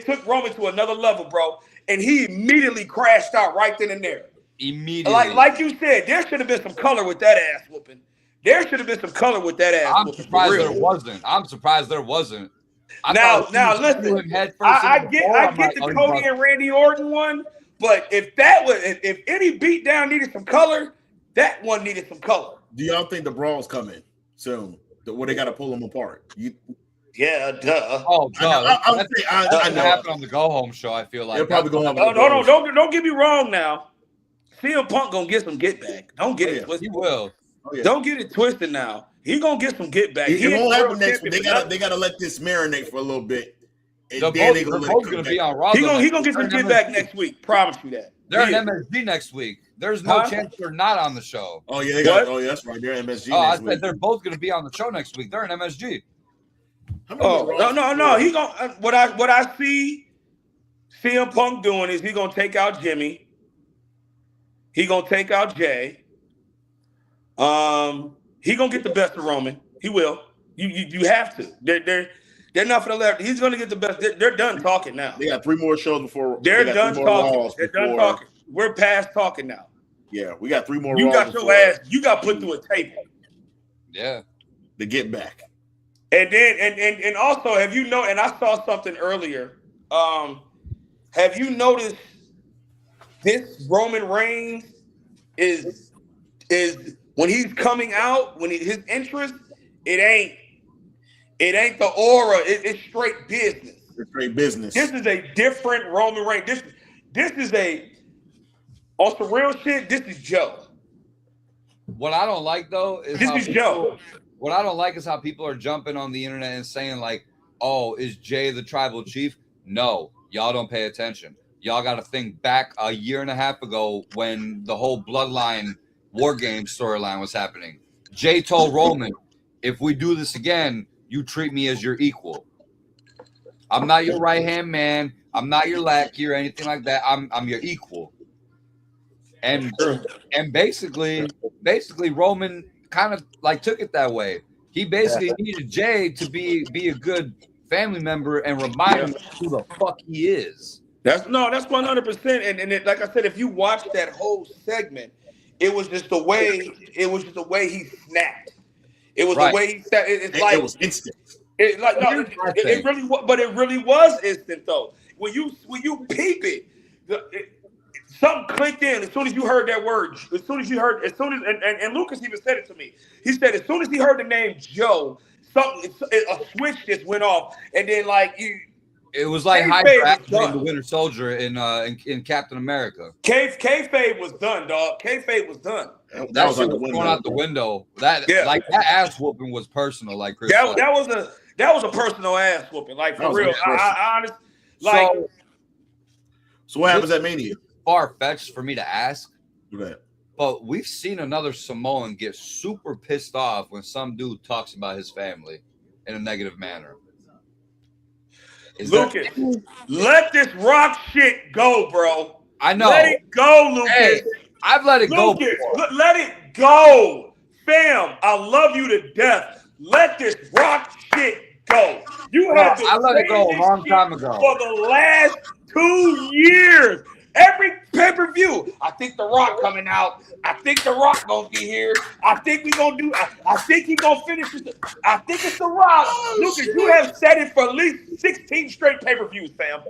took Roman to another level, bro. And he immediately crashed out right then and there. Immediately. Like you said, there should have been some color with that ass whooping. I'm surprised there wasn't. Now listen. I get the Cody and Randy Orton one, but if any beatdown needed some color, that one needed some color. Do y'all think the brawl's coming soon? Where they got to pull them apart? Yeah, duh. Oh, duh. I know. Happened on the Go Home show. I feel like they're probably going to have. No, don't get me wrong. Now, CM Punk gonna get some get back. Don't get it twisted. He will. Oh, yeah. Don't get it twisted. Now he gonna get some get back. It won't happen next week. They gotta let this marinate for a little bit. And they're both gonna be on Raw. He gonna get some get back next week. Promise you that. They're in MSG next week. There's no chance they're not on the show. Oh yeah, that's right. They're in MSG. I said they're both gonna be on the show next week. They're in MSG. Oh no! He gonna what I see CM Punk doing is he gonna take out Jimmy. He gonna take out Jay. He gonna get the best of Roman. He will. You have to. They're not gonna let. He's gonna get the best. They're done talking now. They got 3 more shows before. They're done talking. They're before, done talking. We're past talking now. Yeah, we got 3 more. You got your ass. You got put through a table. Yeah. To get back. And then and also, have you know? And I saw something earlier. Have you noticed this Roman Reigns is when he's coming out, when his entrance, it ain't the aura. It's straight business. It's straight business. This is a different Roman Reigns. This is on some real shit. This is Joe. What I don't like though is Joe. What I don't like is how people are jumping on the internet and saying like, "Oh, is Jay the tribal chief?" No, y'all don't pay attention. Y'all got to think back a year and a half ago when the whole Bloodline War Games storyline was happening. Jay told Roman, "If we do this again, you treat me as your equal. I'm not your right hand man. I'm not your lackey or anything like that. I'm your equal." And basically Roman kind of like took it that way. He basically needed Jay to be a good family member and remind him who the fuck he is. That's 100%. And like I said, if you watch that whole segment, it was just the way he snapped. It was the way he said it was instant. It really was instant though. When you peep it, something clicked in as soon as you heard that word. And Lucas even said it to me. He said as soon as he heard the name Joe, a switch just went off, and then it was like Hydra the Winter Soldier in Captain America. Kayfabe was done, dog. Kayfabe was done. That was going out the window. That ass whooping was personal. Like Chris that was a personal ass whooping. Like for real. I honestly like. So what happens at Mania? Far-fetched for me to ask. Right. But we've seen another Samoan get super pissed off when some dude talks about his family in a negative manner. Lucas, let this Rock shit go, bro. I know. Let it go, Lucas. Hey, I've let it go before. Let it go. Fam, I love you to death. Let this Rock shit go. I let it go a long time ago. For the last 2 years. Every pay-per-view, I think The Rock coming out. I think The Rock gonna be here. I think we gonna do. I think he gonna finish this. I think it's The Rock. Lucas, you have said it for at least 16 straight pay-per-views, fam.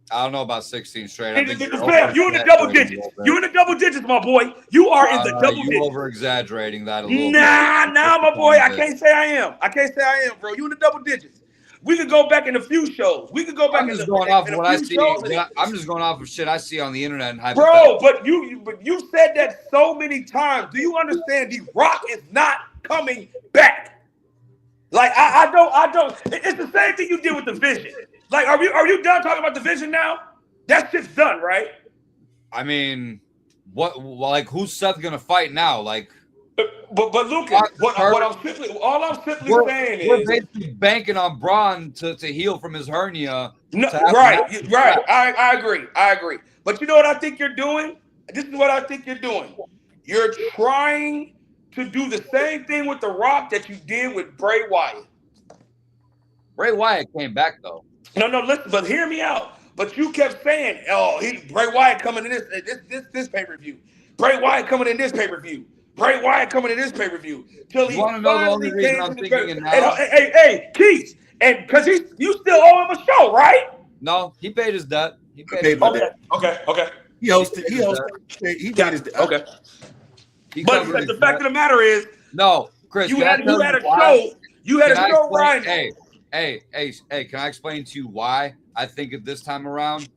I don't know about 16 straight. Fam, you in the double digits. You in the double digits, my boy. You are in the double digits. You over-exaggerating that a little bit. Nah, my boy. I can't say I am. Bro. You in the double digits. We could go back in a few shows. We could go back. I'm just going off what I see. I'm just going off of shit I see on the internet. And bro, but you said that so many times. Do you understand? The Rock is not coming back. Like I don't. It's the same thing you did with the Vision. Like, are you done talking about the Vision now? That shit's done, right? I mean, what? Like, who's Seth gonna fight now? Like. But Lucas, all I'm simply saying is we're basically banking on Braun to heal from his hernia. No, right. I agree. But you know what I think you're doing? This is what I think you're doing. You're trying to do the same thing with The Rock that you did with Bray Wyatt. Bray Wyatt came back though. No, listen, but hear me out. But you kept saying, "Oh, Bray Wyatt coming in this pay-per-view. Bray Wyatt coming in this pay-per-view. Bray Wyatt coming in this pay-per-view." Till he want to know the only reason I'm thinking it now? Hey, Keith, and because you still owe him a show, right? No, he paid his debt. He paid my debt. Okay. He hosted. He got his debt. Okay. But the fact of the matter is, no, Chris, you had a show. You had a show, right? Hey, can I explain to you why I think it this time around?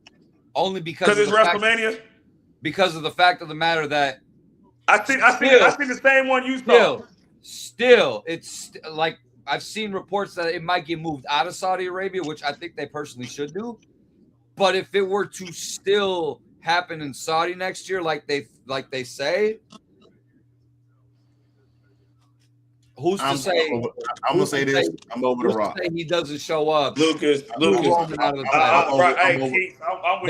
Only because it's Wrestlemania. Because of the fact of the matter that I see the same one you saw. Still, it's like I've seen reports that it might get moved out of Saudi Arabia, which I think they personally should do. But if it were to still happen in Saudi next year, like they say, Who's to say? I'm gonna say this. I'm over the Rock. Say he doesn't show up. Lucas. Roman out of the title. I'm with you. I'm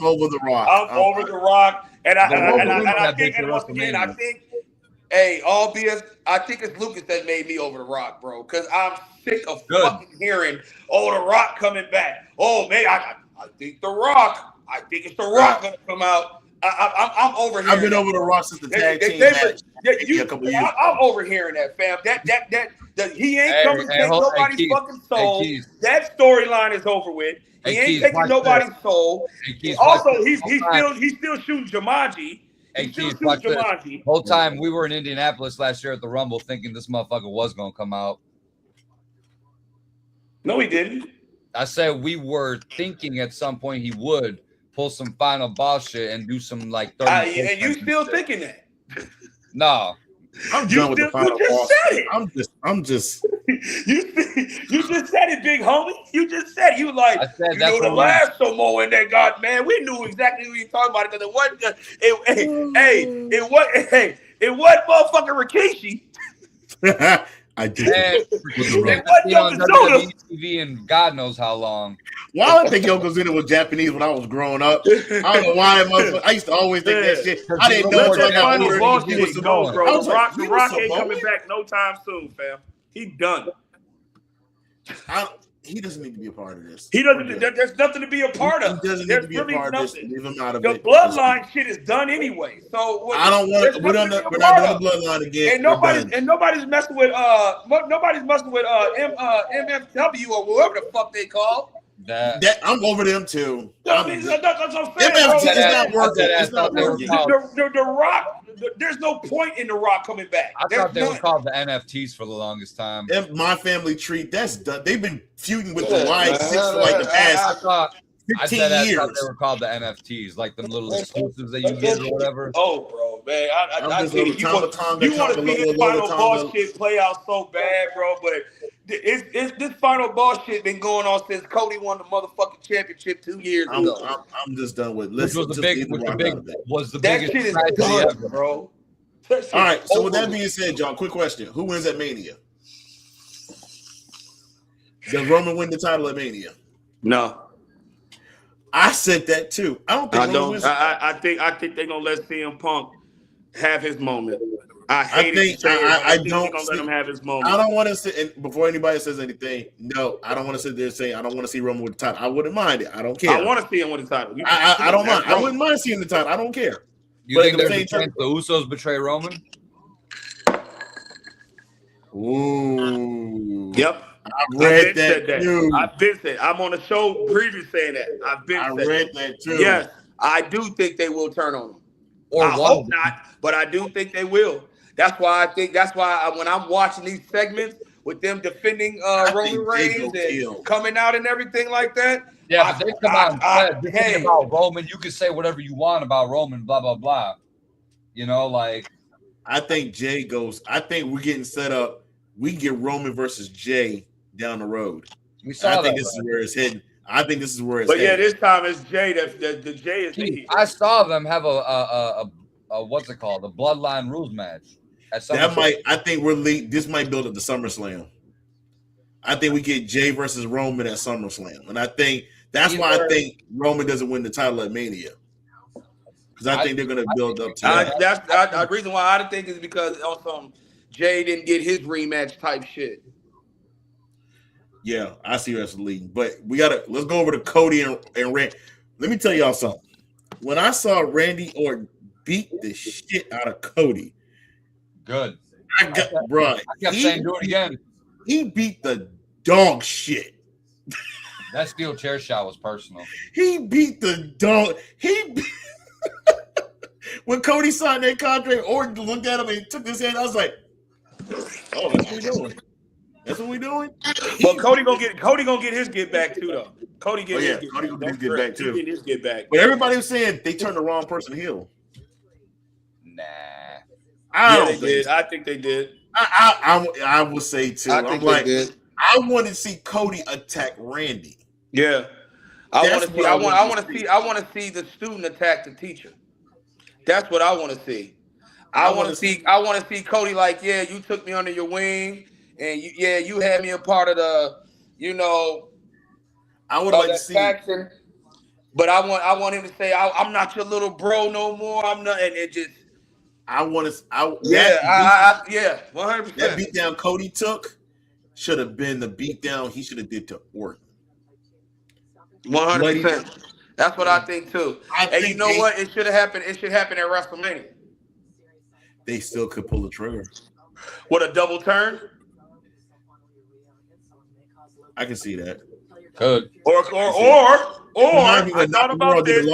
over the Rock. I'm over the Rock, and I think, and once again, I think, I think it's Lucas that made me over the Rock, bro, because I'm sick of fucking hearing, the Rock coming back. Oh man, I think the Rock. I think it's the Rock gonna come out. I'm over here. I've been over the Rock since the tag team match. I'm overhearing that, fam. That he ain't coming to take nobody's fucking soul. That storyline is over with. He ain't taking nobody's soul. Also, he's still shooting Jumanji. Whole time we were in Indianapolis last year at the Rumble, thinking this motherfucker was gonna come out. No, he didn't. I said we were thinking at some point he would pull some final boss shit and do some like 30. And you still thinking that? No. I'm done with the final boss. I'm just you just said it, big homie. You just said it. You like the last Samoan that got, man. We knew exactly who you talking about because it wasn't it wasn't motherfucking Rikishi. I did. It wasn't on WWE TV and God knows how long. Well, I didn't think Yokozuna was Japanese when I was growing up. I don't know why. I used to always think that shit. I didn't know until I got older. The Rock ain't coming back no time soon, fam. He done. He doesn't need to be a part of this. He doesn't. There's nothing to be a part of. He doesn't need to be a part of this. Leave him out of it. The bloodline shit is done anyway. So I don't want. We're not doing the bloodline again. And nobody's messing with MFW or whoever the fuck they call. That I'm over them too. That's what I'm saying. MFT is not working. It's not working. The Rock. There's no point in the Rock coming back. I thought they were called the NFTs for the longest time. My family tree, that's done. They've been feuding with the Y6 for like the past 15 years. I thought they were called the NFTs, like them little exclusives that you get or whatever. Oh, bro, man, I think you want to see this final boss shit play out so bad, bro. But it's this final boss shit been going on since Cody won the motherfucking championship 2 years ago. I'm just done with. Which was the biggest that shit is done, ever, bro. All right. So with that being said, John, quick question: who wins at Mania? Does Roman win the title at Mania? No. I said that too. I don't think. I think they're gonna let CM Punk have his moment. I don't gonna let him have his moment. I don't want to sit and before anybody says anything. No, I don't want to sit there saying I don't want to see Roman with the title. I wouldn't mind it. I don't care. I want to see him with the title. I don't mind. I wouldn't mind seeing the title. I don't care. You think there's a chance the Usos betray Roman? Ooh. Yep. I read that too. I've been saying. I'm on the show previous saying that. I read that too. Yes, I do think they will turn on him. I hope not, but I do think they will. That's why when I'm watching these segments with them defending Roman Reigns and coming out and everything like that. Yeah, but they come out and said about Roman. You can say whatever you want about Roman, blah blah blah. You know, like I think Jay goes. I think we're getting set up. We can get Roman versus Jay down the road. I think this is where it's heading. But yeah, this time it's Jay. The Jay is the. I saw them have a what's it called? The Bloodline Rules match. I think this might build up to SummerSlam. I think we get Jay versus Roman at SummerSlam, and I think that's why I think Roman doesn't win the title at Mania, because I think they're going to build up to that. The reason why I think is because also Jay didn't get his rematch type shit. Yeah, I see that's leading, but let's go over to Cody and Randy. Let me tell y'all something. When I saw Randy Orton beat the shit out of Cody, good. I kept saying do it again. He beat the dog shit. That steel chair shot was personal. He beat the dog. When Cody signed that contract, Orton looked at him and took his hand. I was like, "Oh, that's what we doing. That's what we doing." But Cody gonna get his get back too, though. Cody gonna get his back too. Get his get back. But everybody was saying they turned the wrong person heel. Nah, I think they did. I would say too. They did. I want to see Cody attack Randy. Yeah, I want to see the student attack the teacher. That's what I want to see. I want to see. I want to see Cody like, yeah, you took me under your wing, and you had me a part of the, I would like to that see. faction. But I want him to say, I'm not your little bro no more. I'm not, and it just. I want to. Yeah, 100%. That beatdown Cody took should have been the beatdown he should have did to Orton. 100%. That's what I think too. And you know what? It should have happened. It should happen at WrestleMania. They still could pull the trigger. What, a double turn? I can see that. Could. Or I thought about this.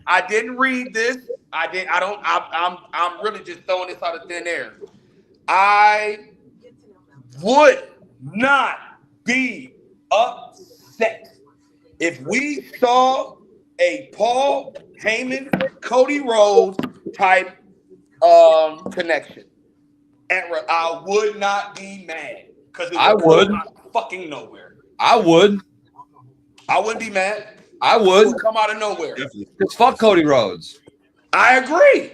I didn't read this. I'm really just throwing this out of thin air. I would not be upset if we saw a Paul Heyman, Cody Rhodes type connection. I would not be mad because I would fucking nowhere. I wouldn't be mad. I would. It would come out of nowhere. Because fuck Cody Rhodes. I agree.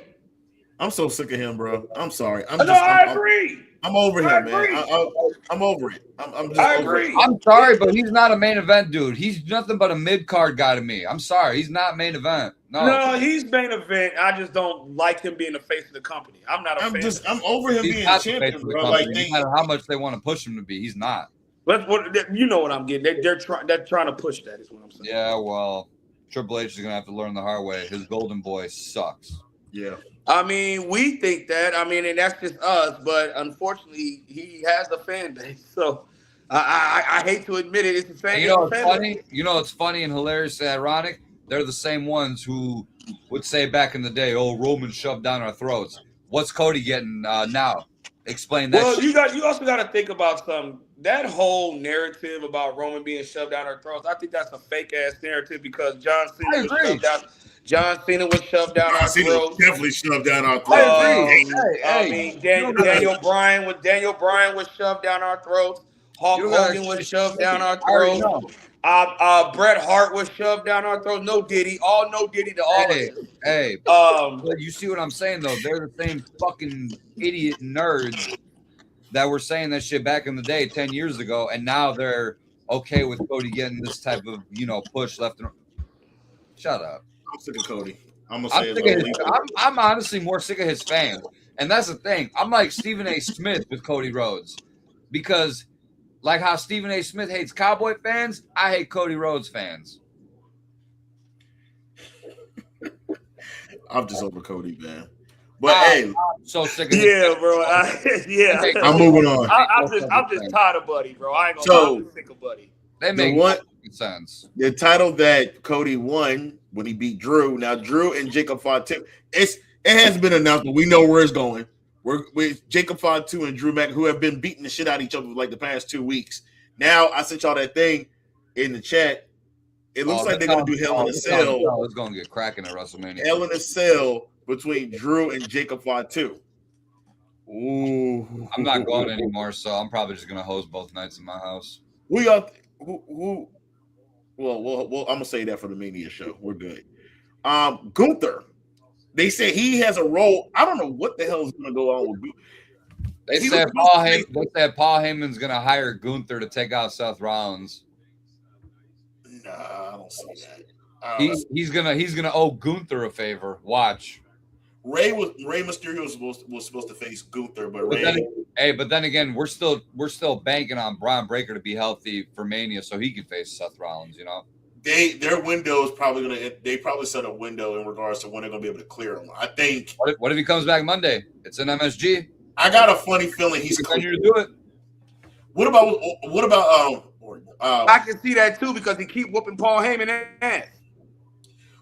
I'm so sick of him, bro. I'm sorry. I agree. I'm over him, man. I'm over it. I agree. I'm sorry, but he's not a main event dude. He's nothing but a mid-card guy to me. I'm sorry. He's not main event. No, he's main event. I just don't like him being the face of the company. I'm not a fan. I'm over him being a champion, bro. Like, no matter how much they want to push him to be, he's not. You know what I'm getting. They're trying to push that is what I'm saying. Yeah, well, Triple H is going to have to learn the hard way. His golden boy sucks. Yeah. I mean, we think that. I mean, and that's just us. But unfortunately, he has a fan base. So I hate to admit it. It's a fan base. Funny? You know, it's funny and hilarious and ironic. They're the same ones who would say back in the day, "Oh, Roman shoved down our throats." What's Cody getting now? Explain that. Well, you also got to think about something. That whole narrative about Roman being shoved down our throats, I think that's a fake ass narrative because John Cena was shoved down. John Cena was shoved down our throats. Definitely shoved down our throats. I mean, Daniel Bryan was shoved down our throats. Hulk Hogan was shoved down our throats. Bret Hart was shoved down our throats. No Diddy to all of this. Hey, you see what I'm saying though? They're the same fucking idiot nerds that were saying that shit back in the day 10 years ago, and now they're okay with Cody getting this type of push left and right. Shut up. I'm sick of Cody. I'm honestly more sick of his fans, and that's the thing. I'm like Stephen A. Smith with Cody Rhodes, because like how Stephen A. Smith hates Cowboy fans, I hate Cody Rhodes fans. I'm just over Cody, man. But hey, I'm so sick of bro. I'm moving on. I'm just tired of Buddy, bro. I ain't gonna lie, I'm sick of Buddy. They make sense. The title that Cody won when he beat Drew. Now Drew and Jacob Fatu. It has been announced, but we know where it's going. We're with Jacob Fatu and Drew Mack, who have been beating the shit out of each other for like the past 2 weeks. Now I sent y'all that thing in the chat. It looks like they're gonna do Hell in a Cell. It's gonna get cracking at WrestleMania. Hell in a Cell between Drew and Jacob Fatu. Ooh. I'm not going anymore, so I'm probably just gonna host both nights in my house. Well, I'm gonna say that for the Mania show. We're good. Gunther. They say he has a role. I don't know what the hell is gonna go on with Gunther. They said Paul Heyman's gonna hire Gunther to take out Seth Rollins. Nah, I don't see that. He's gonna owe Gunther a favor. Watch. Rey Mysterio was supposed to face Gunther, but then again, we're still banking on Braun Breaker to be healthy for Mania so he can face Seth Rollins. Their window is they probably set a window in regards to when they're gonna be able to clear him. I think. What if he comes back Monday? It's an MSG. I got a funny feeling he's clear to do it. What about I can see that too because he keep whooping Paul Heyman ass.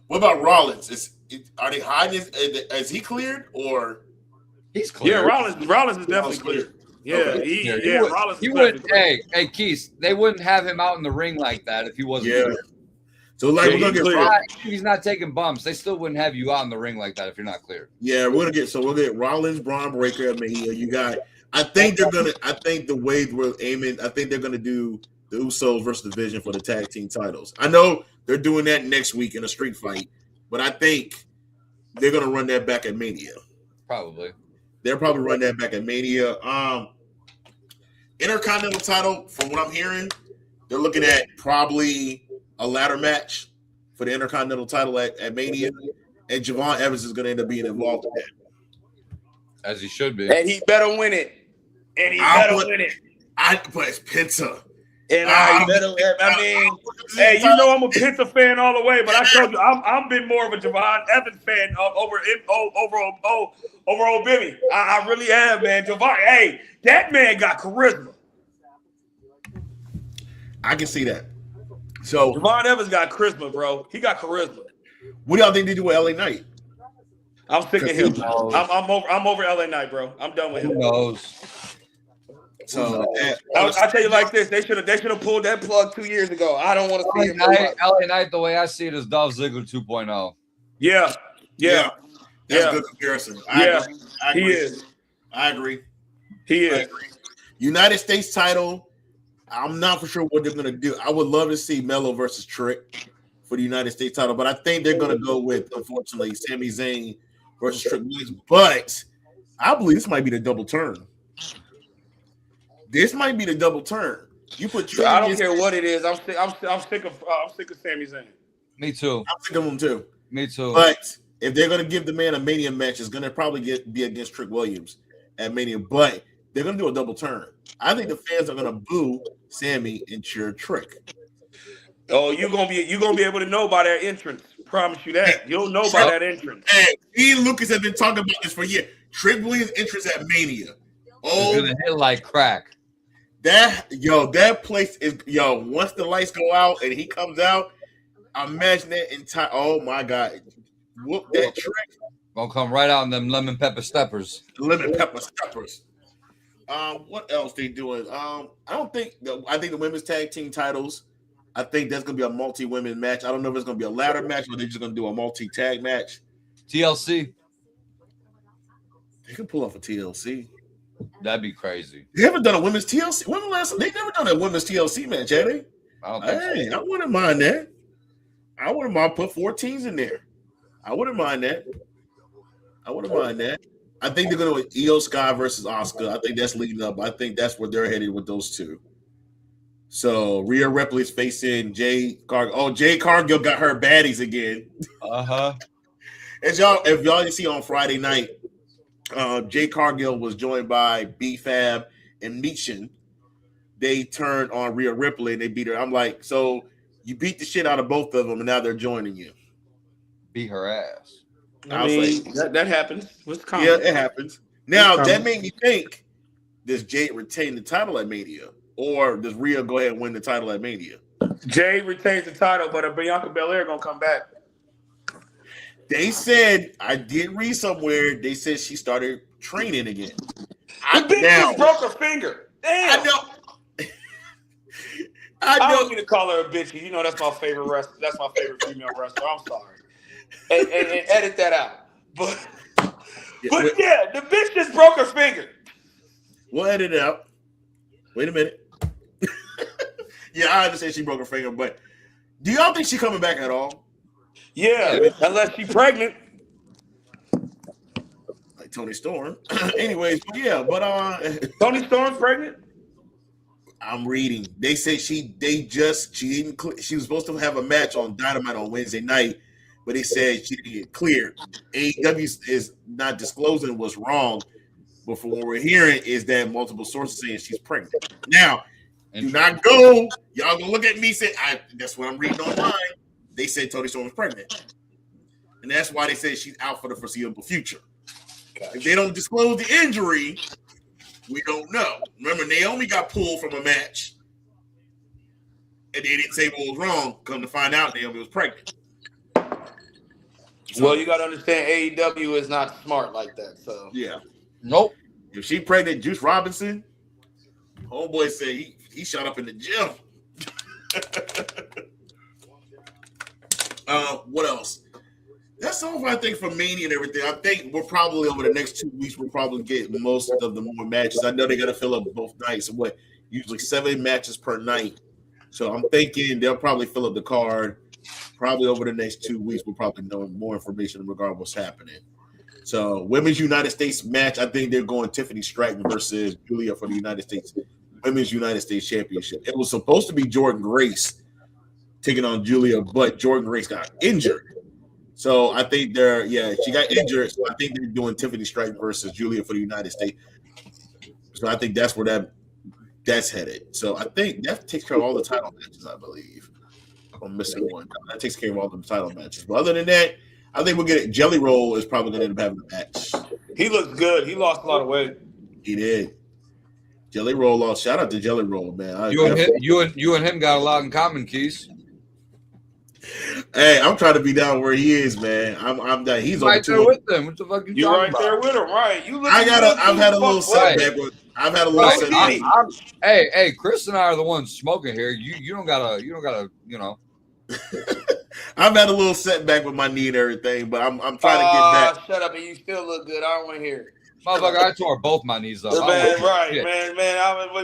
What about Rollins? Are they hiding? Is he cleared or? He's clear. Yeah, Rollins is definitely cleared. Yeah, okay. Rollins. He wouldn't. Hey, Keith, they wouldn't have him out in the ring like that if he wasn't. Yeah. Clear. So we're gonna get. He's not taking bumps. They still wouldn't have you out in the ring like that if you're not clear. Yeah, we'll get Rollins, Braun Breaker. I mean, you got. I think the way we're aiming. I think they're gonna do the Usos versus the Vision for the tag team titles. I know they're doing that next week in a street fight, but I think they're gonna run that back at Mania. Probably. They'll probably run that back at Mania. Intercontinental title, from what I'm hearing, they're looking at probably a ladder match for the Intercontinental title at Mania, and Javon Evans is going to end up being involved in that. As he should be. And he better win it. But it's Penta. And hey, you know I'm a Penta fan all the way, but I told you I'm been more of a Javon Evans fan over old Billy. I really am, man. Javon, hey, that man got charisma. I can see that. So Javon Evans got charisma, bro. He got charisma. What do y'all think they do with LA Knight? I'm sick of him. I'm over LA Knight, bro. I'm done with him. Who knows? So I'll tell you like this: they should have pulled that plug 2 years ago. I don't want to see him. LA Knight, the way I see it, is Dolph Ziggler 2.0. Yeah. That's a good comparison. I agree. He is. United States title. I'm not for sure what they're going to do. I would love to see Melo versus Trick for the United States title, but I think they're going to go with, unfortunately, Sami Zayn versus Trick Williams. But I believe this might be the double turn. This might be the double turn. You put Trick. I don't care what it is. I'm sick of Sami Zayn. Me too. I'm sick of him too. Me too. But if they're going to give the man a Mania match, it's going to probably be against Trick Williams at Mania. But they're going to do a double turn. I think the fans are going to boo Sammy and cheer Trick. Oh, you're gonna be able to know by that entrance. Promise you that. You'll know by that entrance. Hey, me and Lucas have been talking about this for years. Trick Williams' entrance at Mania. Oh, it's gonna hit like crack. That place is once the lights go out and he comes out, imagine that entire. Oh my God, whoop that Trick. Gonna come right out in them lemon pepper steppers. What else they doing? I think the women's tag team titles. I think that's gonna be a multi-women match. I don't know if it's gonna be a ladder match or they're just gonna do a multi-tag match. TLC. They can pull off a TLC. That'd be crazy. They haven't done a women's TLC. They've never done a women's TLC match, have they? I don't think so. I wouldn't mind that. I wouldn't mind put 4 teams in there. I wouldn't mind that. I think they're going to do Io Sky versus Asuka. I think that's leading up. I think that's where they're headed with those two. So Rhea Ripley's facing Jade Cargill. Oh, Jade Cargill got her baddies again. If y'all see on Friday night, Jade Cargill was joined by B-Fab and Michin. They turned on Rhea Ripley and they beat her. I'm like, so you beat the shit out of both of them and now they're joining you. Beat her ass. I mean, that happens. Yeah, it happens. Now, that made me think, does Jade retain the title at Mania? Or does Rhea go ahead and win the title at Mania? Jade retains the title, but Bianca Belair going to come back. They said, I did read somewhere, they said she started training again. The bitch just broke her finger. Damn. I know. I don't mean to call her a bitch. You know that's my favorite wrestler. That's my favorite female wrestler. I'm sorry. And edit that out. But yeah, the bitch just broke her finger. We'll edit it out. Wait a minute. Yeah, I understand she broke her finger, but do y'all think she's coming back at all? Yeah, unless she's pregnant. Like Tony Storm. Anyways, Tony Storm's pregnant? I'm reading. They said she was supposed to have a match on Dynamite on Wednesday night, but they said she didn't get cleared. AEW is not disclosing what's wrong, but from what we're hearing is that multiple sources saying she's pregnant. Now, do not go. Y'all gonna look at me say that's what I'm reading online. They said Tony Storm was pregnant, and that's why they said she's out for the foreseeable future. If they don't disclose the injury, we don't know. Remember, Naomi got pulled from a match, and they didn't say what was wrong. Come to find out, Naomi was pregnant. So, well, you got to understand, AEW is not smart like that. So yeah, nope. If she pregnant, Juice Robinson, homeboy said he shot up in the gym. What else? That's all I think for Mania and everything. I think we're probably over the next 2 weeks, we'll probably get most of the more matches. I know they got to fill up both nights. Usually 7 matches per night. So I'm thinking they'll probably fill up the card. Probably over the next 2 weeks, we'll probably know more information in regard to what's happening. So Women's United States match, I think they're going Tiffany Stratton versus Julia for the United States Women's United States Championship. It was supposed to be Jordan Grace taking on Julia, but Jordan Grace got injured. So I think she got injured. So I think they're doing Tiffany Stratton versus Julia for the United States. So I think that's where that's headed. So I think that takes care of all the title matches, I believe. I'm missing one. That takes care of all the title matches. But other than that, I think we'll get it. Jelly Roll is probably going to end up having a match. He looks good. He lost a lot of weight. He did. Jelly Roll lost. Shout out to Jelly Roll, man. You and him got a lot in common, Keys. Hey, I'm trying to be down where he is, man. I'm that he's right there with them. What the fuck you talking about? There with him, right? I've had a little setback. I've had a little setback. Hey, Chris and I are the ones smoking here. You don't gotta, you know. I've had a little setback with my knee and everything, but I'm trying to get back. Shut up, and you still look good. I don't want to hear it. Motherfucker, I tore both my knees up. Man,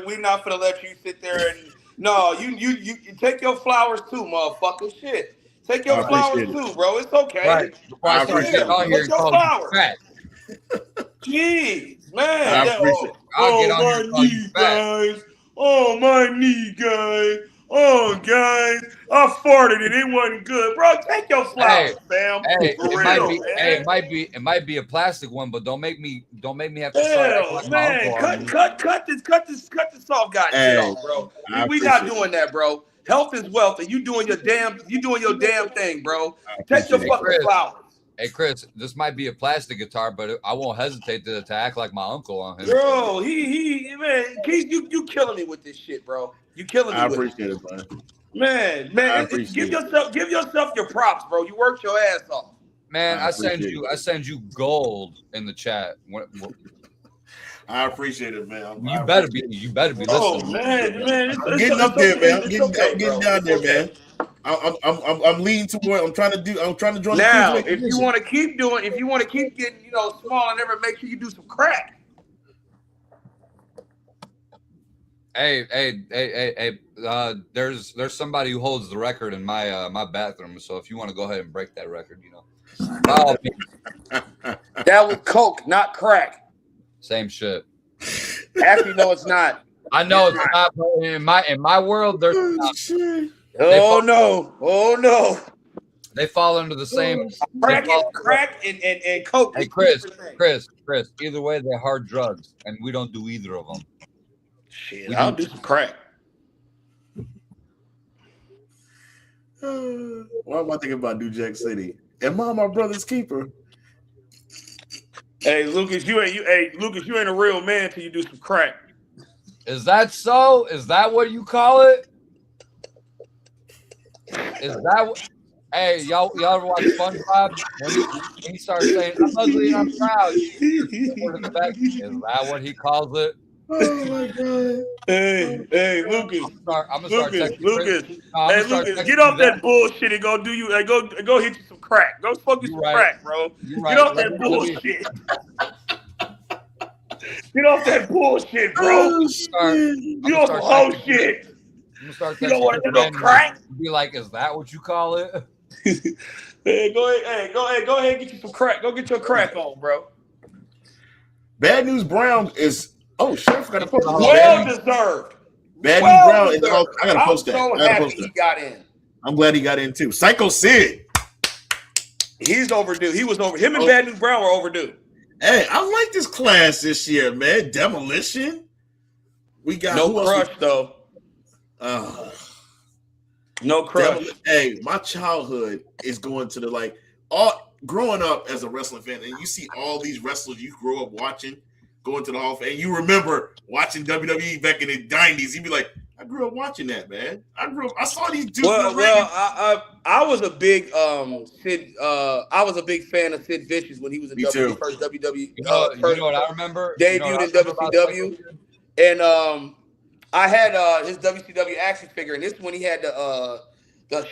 we're not gonna let you sit there and no, you take your flowers too, motherfucker. Shit. Take your flowers too, bro. It's okay. Right. I appreciate it. Take your flowers. Jeez, man. My knee, guys. Oh, my knee, guys. Oh, guys. I farted and it wasn't good. Bro, take your flowers, fam. Hey, it might be a plastic one, but don't make me have to start man. Cut this off, guys. Off, bro. We not doing that, bro. Health is wealth, and you doing your damn thing, bro. Take your fucking flowers. Hey, Chris, this might be a plastic guitar, but I won't hesitate to act like my uncle on him. Bro, man, Keith, you killing me with this shit, bro. You killing me. I appreciate it, bro. Man, give yourself your props, bro. You worked your ass off. Man, I send you gold in the chat. I appreciate it, man. You better be listening. Oh man, I'm getting up there, man. I'm getting down there, man. I'm leaning toward. I'm trying to join. Now, if you want to keep getting small and never, make sure you do some crack. Hey, there's somebody who holds the record in my bathroom. So if you want to go ahead and break that record, follow me. That was coke, not crack. Same shit. Actually, no, it's not. I know it's not. But in my world, there's. Oh no! They fall under the same. Crack and coke. Hey, Chris. Either way, they're hard drugs, and we don't do either of them. Shit, I'll do some crack. Why am I thinking about New Jack City? Am I my brother's keeper? Hey, Lucas, you ain't a real man till you do some crack. Is that so? Is that what you call it? Is that what? Hey, y'all ever watch SpongeBob? When he starts saying, "I'm ugly and I'm proud," is that what he calls it? Oh my god! Hey, Lucas. I'm gonna start Lucas. Hey, Lucas, get off that bullshit and go hit you some crack. Go smoke you some crack, bro. Get off that bullshit. Get off that bullshit, bro. You on some whole shit. I'm gonna start you don't want to no crack? Be like, is that what you call it? Hey, go ahead, get you some crack. Go get your crack on, bro. Bad News Brown is. Oh, shit, I forgot to post that. Well deserved. Bad News Brown. I gotta post that. I'm so happy he got in. I'm glad he got in too. Psycho Sid. He's overdue. He was over. Him and Bad News Brown were overdue. Hey, I like this class this year, man. Demolition. We got no crush though. No crush. Hey, my childhood is going to the growing up as a wrestling fan, and you see all these wrestlers you grew up watching going to the Hall of Fame. You remember watching WWE back in the 90s. You'd be like, I grew up watching that, man. I saw these dudes. I was a big Sid. I was a big fan of Sid Vicious when he was in first WWE. You know what I remember? Debuted in WCW, and I had his WCW action figure, and this is when he had the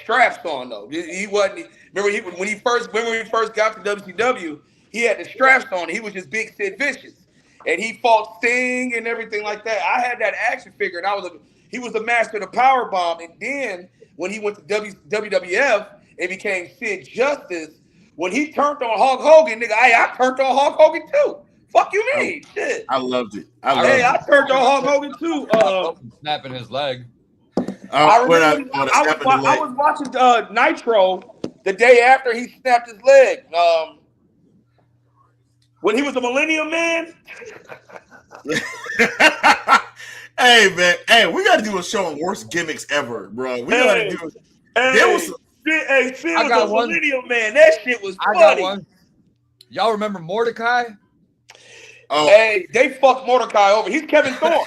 straps on though. He wasn't. Remember when he first got to WCW, he had the straps on. He was just big Sid Vicious. And he fought Sting and everything like that. I had that action figure, and he was the master of the power bomb. And then when he went to WWF, it became Sid Justice, when he turned on Hulk Hogan, nigga, I turned on Hulk Hogan too. Fuck you mean? Shit. I loved it. I turned on Hulk Hogan too. Snapping his leg. I remember I was watching Nitro the day after he snapped his leg. When he was a Millennium Man. Hey man, hey, we gotta do a show on worst gimmicks ever, bro. We gotta do. There was Phil was a Millennium Man. That shit was funny. I got one. Y'all remember Mordecai? Oh, hey, they fucked Mordecai over. He's Kevin Thorne.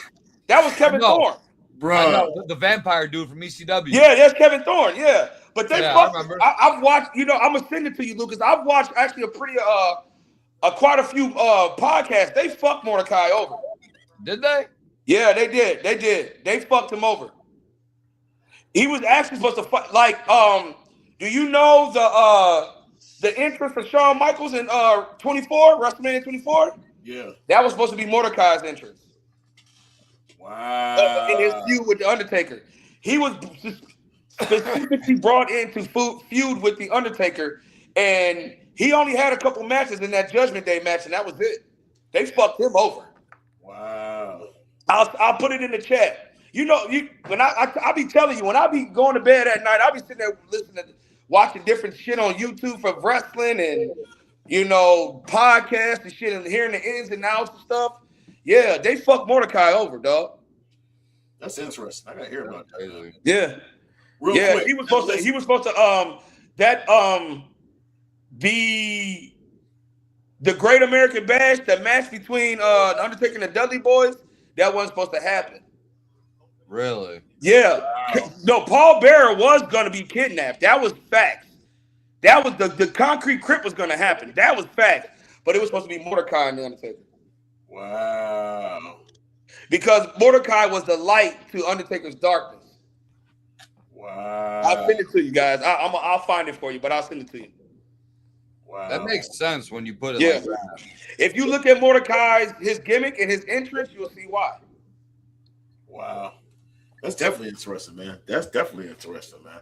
That was Kevin Thorne, bro. The vampire dude from ECW. Yeah, that's Kevin Thorne. Yeah, but they fucked. I've watched. You know, I'm gonna send it to you, Lucas. I've watched actually quite a few podcasts. They fucked Mordecai over. Did they? Yeah, they did. They fucked him over. He was actually supposed to fight. Like, do you know the entrance for Shawn Michaels in 24 WrestleMania 24? Yeah, that was supposed to be Mordecai's entrance. Wow. In his feud with the Undertaker, he was specifically brought in to feud with the Undertaker, and he only had a couple matches in that Judgment Day match, and that was it. They fucked him over. Wow. I'll put it in the chat. You know, when I be telling you, when I be going to bed at night, I'll be sitting there watching different shit on YouTube for wrestling and, you know, podcasts and shit and hearing the ins and outs and stuff. Yeah, they fucked Mordecai over, dog. That's interesting. I gotta hear about that. Yeah. Real quick. He was supposed to the Great American Bash, the match between the Undertaker and the Dudley Boys, that wasn't supposed to happen. Really? Yeah. Wow. No, Paul Bearer was gonna be kidnapped. That was facts. That was the concrete crip was gonna happen. That was facts. But it was supposed to be Mordecai and the Undertaker. Wow. Because Mordecai was the light to Undertaker's darkness. Wow. I'll send it to you guys. I'll find it for you, but I'll send it to you. Wow. That makes sense when you put it like that. If you look at Mordecai's his gimmick and his entrance, you'll see why. Wow. That's definitely interesting, man. That's definitely interesting, man.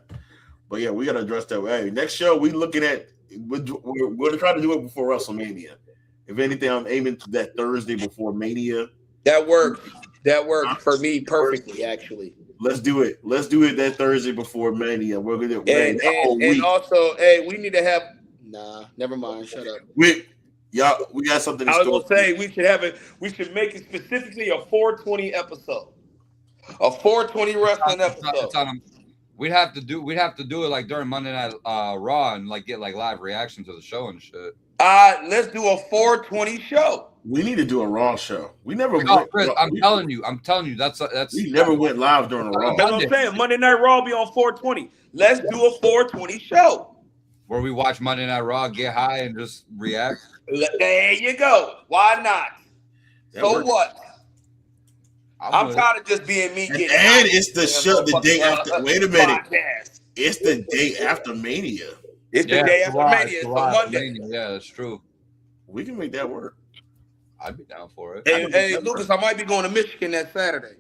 But yeah, we gotta address that. Hey, next show we're gonna try to do it before WrestleMania. If anything, I'm aiming to that Thursday before Mania. That worked for me perfectly, actually. Let's do it. Let's do it that Thursday before Mania. We're gonna and also, hey, we need to have. Nah, never mind. Shut up. We got something. I was gonna say we should have it. We should make it specifically a 420 episode, a 420 wrestling episode. We'd have to do it like during Monday Night Raw and like get like live reaction to the show and shit. Let's do a 420 show. We need to do a Raw show. We never. No, Chris, I'm telling you, that's. We never went live during a Raw. That's what I'm saying. Monday Night Raw be on 420. Let's do a 420 show where we watch Monday Night Raw, get high, and just react. There you go. Why not? So what? I'm tired of just being me. And it's the show the day after. Wait a minute. Podcast. It's the day after Mania. It's the day after Mania. It's Monday. Yeah, that's true. We can make that work. I'd be down for it. Hey, Lucas, I might be going to Michigan that Saturday.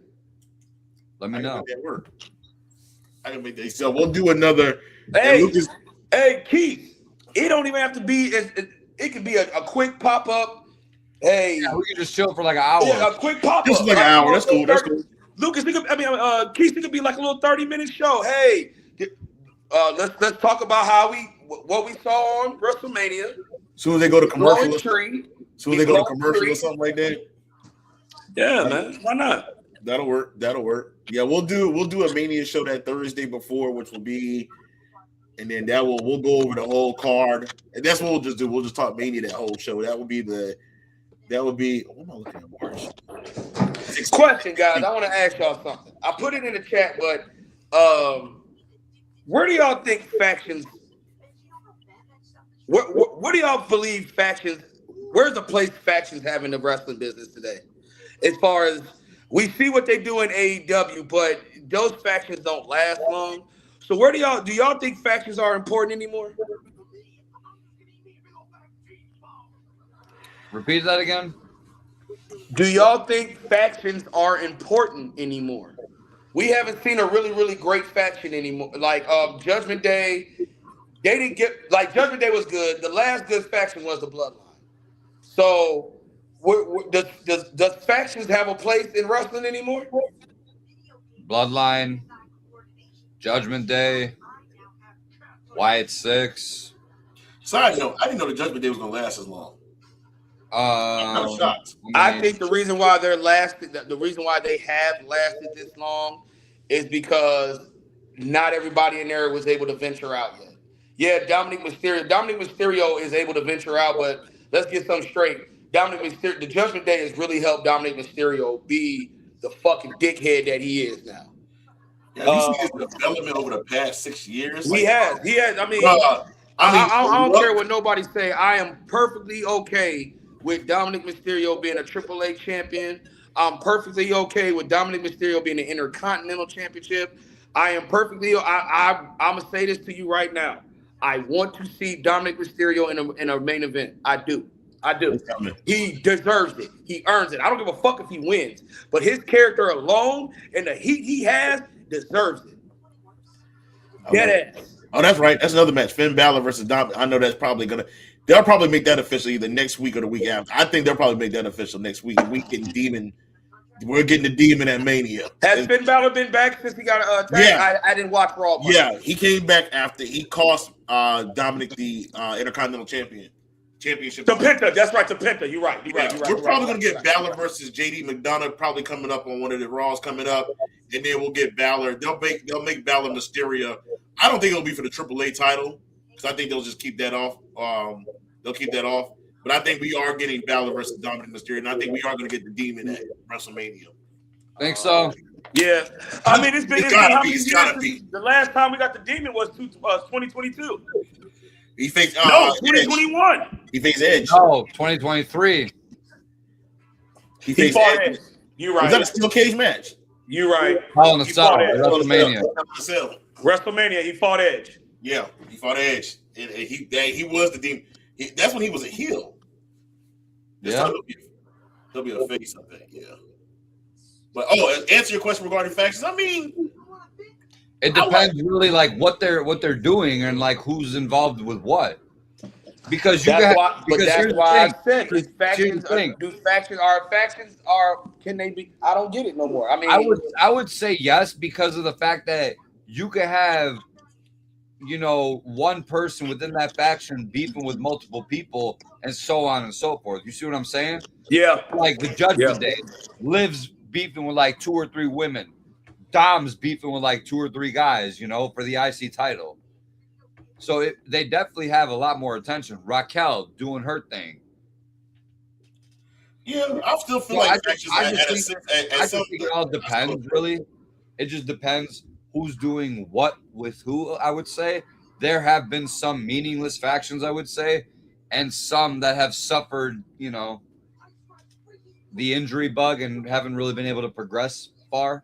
Let me know. Make that work. I can make that. So we'll do another. Hey, Lucas. Hey, Keith. It don't even have to be. It could be a quick pop up. Hey, we can just chill for like an hour. Yeah, a quick pop up. Just like an hour. That's cool. That's cool. Lucas, Keith, it could be like a little 30-minute show. Hey, let's talk about what we saw on WrestleMania. Soon as they go to commercial. Soon as they go to commercial or something like that. Yeah, man. Why not? That'll work. Yeah, we'll do a Mania show that Thursday before, which will be, and then we'll go over the whole card, and that's what we'll just do. We'll just talk Mania that whole show. What am I looking at March? Question, guys. I want to ask y'all something. I put it in the chat, but where do y'all think factions? What do y'all believe factions? Where's the place factions have in the wrestling business today? As far as we see what they do in AEW, but those factions don't last long. So where do y'all think factions are important anymore? Repeat that again. Do y'all think factions are important anymore? We haven't seen a really, really great faction anymore. Like Judgment Day, They didn't get like Judgment Day was good. The last good faction was the Bloodline. So, does factions have a place in wrestling anymore? Bloodline, Judgment Day, Wyatt Six. Side note, I didn't know the Judgment Day was gonna last as long. I'm kind of shocked. I think the reason why the reason why they have lasted this long is because not everybody in there was able to venture out yet. Yeah, Dominic Mysterio is able to venture out, but let's get something straight. The Judgment Day has really helped Dominic Mysterio be the fucking dickhead that he is now. Yeah, you see his development over the past 6 years. He has. I mean, I don't care what nobody say. I am perfectly okay with Dominic Mysterio being a AAA champion. I'm perfectly okay with Dominic Mysterio being an Intercontinental Championship. I am perfectly. I'm gonna say this to you right now. I want to see Dominic Mysterio in a main event. I do. He deserves it. He earns it. I don't give a fuck if he wins, but his character alone and the heat he has deserves it. Dead ass. Oh, that's right. That's another match. Finn Balor versus Dom. I know that's probably gonna. They'll probably make that official either next week or the week after. I think they'll probably make that official next week. We're getting the Demon at Mania. Has Finn Balor been back since he got attacked? Yeah, I didn't watch Raw. Yeah, he came back after he cost Dominic the Intercontinental Championship. To Penta, that's right. To Penta, you're right. We're probably gonna get Balor versus JD McDonough probably coming up on one of the Raws coming up, and then we'll get Balor. They'll make Balor Mysterio. I don't think it'll be for the AAA title because I think they'll just keep that off. They'll keep that off. But I think we are getting Balor versus Dominic Mysterio, and I think we are going to get the Demon at WrestleMania. Think so? Yeah. I mean, it's been how many years? The last time we got the Demon was 2022. He faced 2021. Edge. He faced Edge. No, 2023. He faced Edge. You're right. Was that a steel cage match? You're right. Hell in a Cell, WrestleMania. WrestleMania, he fought Edge. Yeah, he fought Edge. And he was the Demon. That's when he was a heel. Yeah. He'll be a face, I think. Yeah. But answer your question regarding factions. I mean, it depends really like what they're doing and like who's involved with what. Because that's why I said his factions. Factions can they be? I don't get it no more. I mean, I would say yes because of the fact that you could have, one person within that faction beefing with multiple people and so on and so forth. You see what I'm saying? Yeah. Like the Judgment Day, Liv's beefing with like 2 or 3 women. Dom's beefing with like 2 or 3 guys, for the IC title. So they definitely have a lot more attention. Raquel doing her thing. Yeah, I still feel I think it all depends, really. It just depends who's doing what with who, I would say. There have been some meaningless factions, I would say, and some that have suffered, the injury bug and haven't really been able to progress far.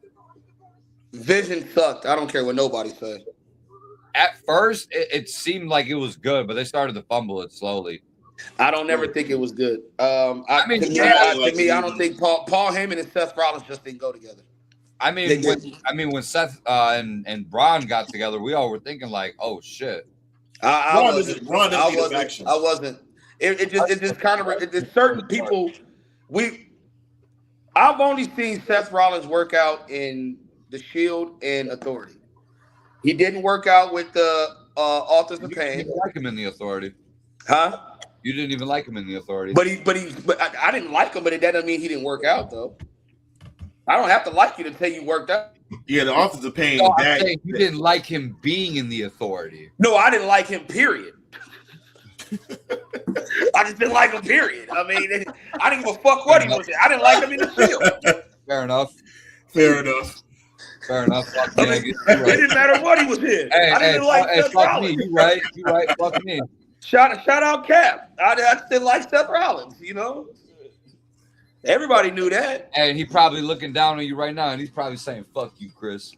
Vision sucked. I don't care what nobody says. At first, it seemed like it was good, but they started to fumble it slowly. I don't ever think it was good. To me, I don't think Paul Heyman and Seth Rollins just didn't go together. When Seth and Braun got together, we all were thinking like, "Oh shit." I wasn't. It just kind of certain people. I've only seen Seth Rollins work out in the Shield and Authority. He didn't work out with the Authors of Pain. You didn't like him in the Authority, huh? You didn't even like him in the Authority. But I didn't like him. But that doesn't mean he didn't work out, though. I don't have to like you to tell you worked out. Yeah, the Authors of Pain. No, I'm saying you didn't like him being in the Authority. No, I didn't like him. Period. I just didn't like him. Period. I mean, I didn't give a fuck what he was in. I didn't like him in the Shield. Fair enough. It didn't matter what he was in. I didn't like Seth Rollins. You right. Fuck me. Shout out Cap. I still like Seth Rollins. Everybody knew that. And he probably looking down on you right now, and he's probably saying, "Fuck you, Chris."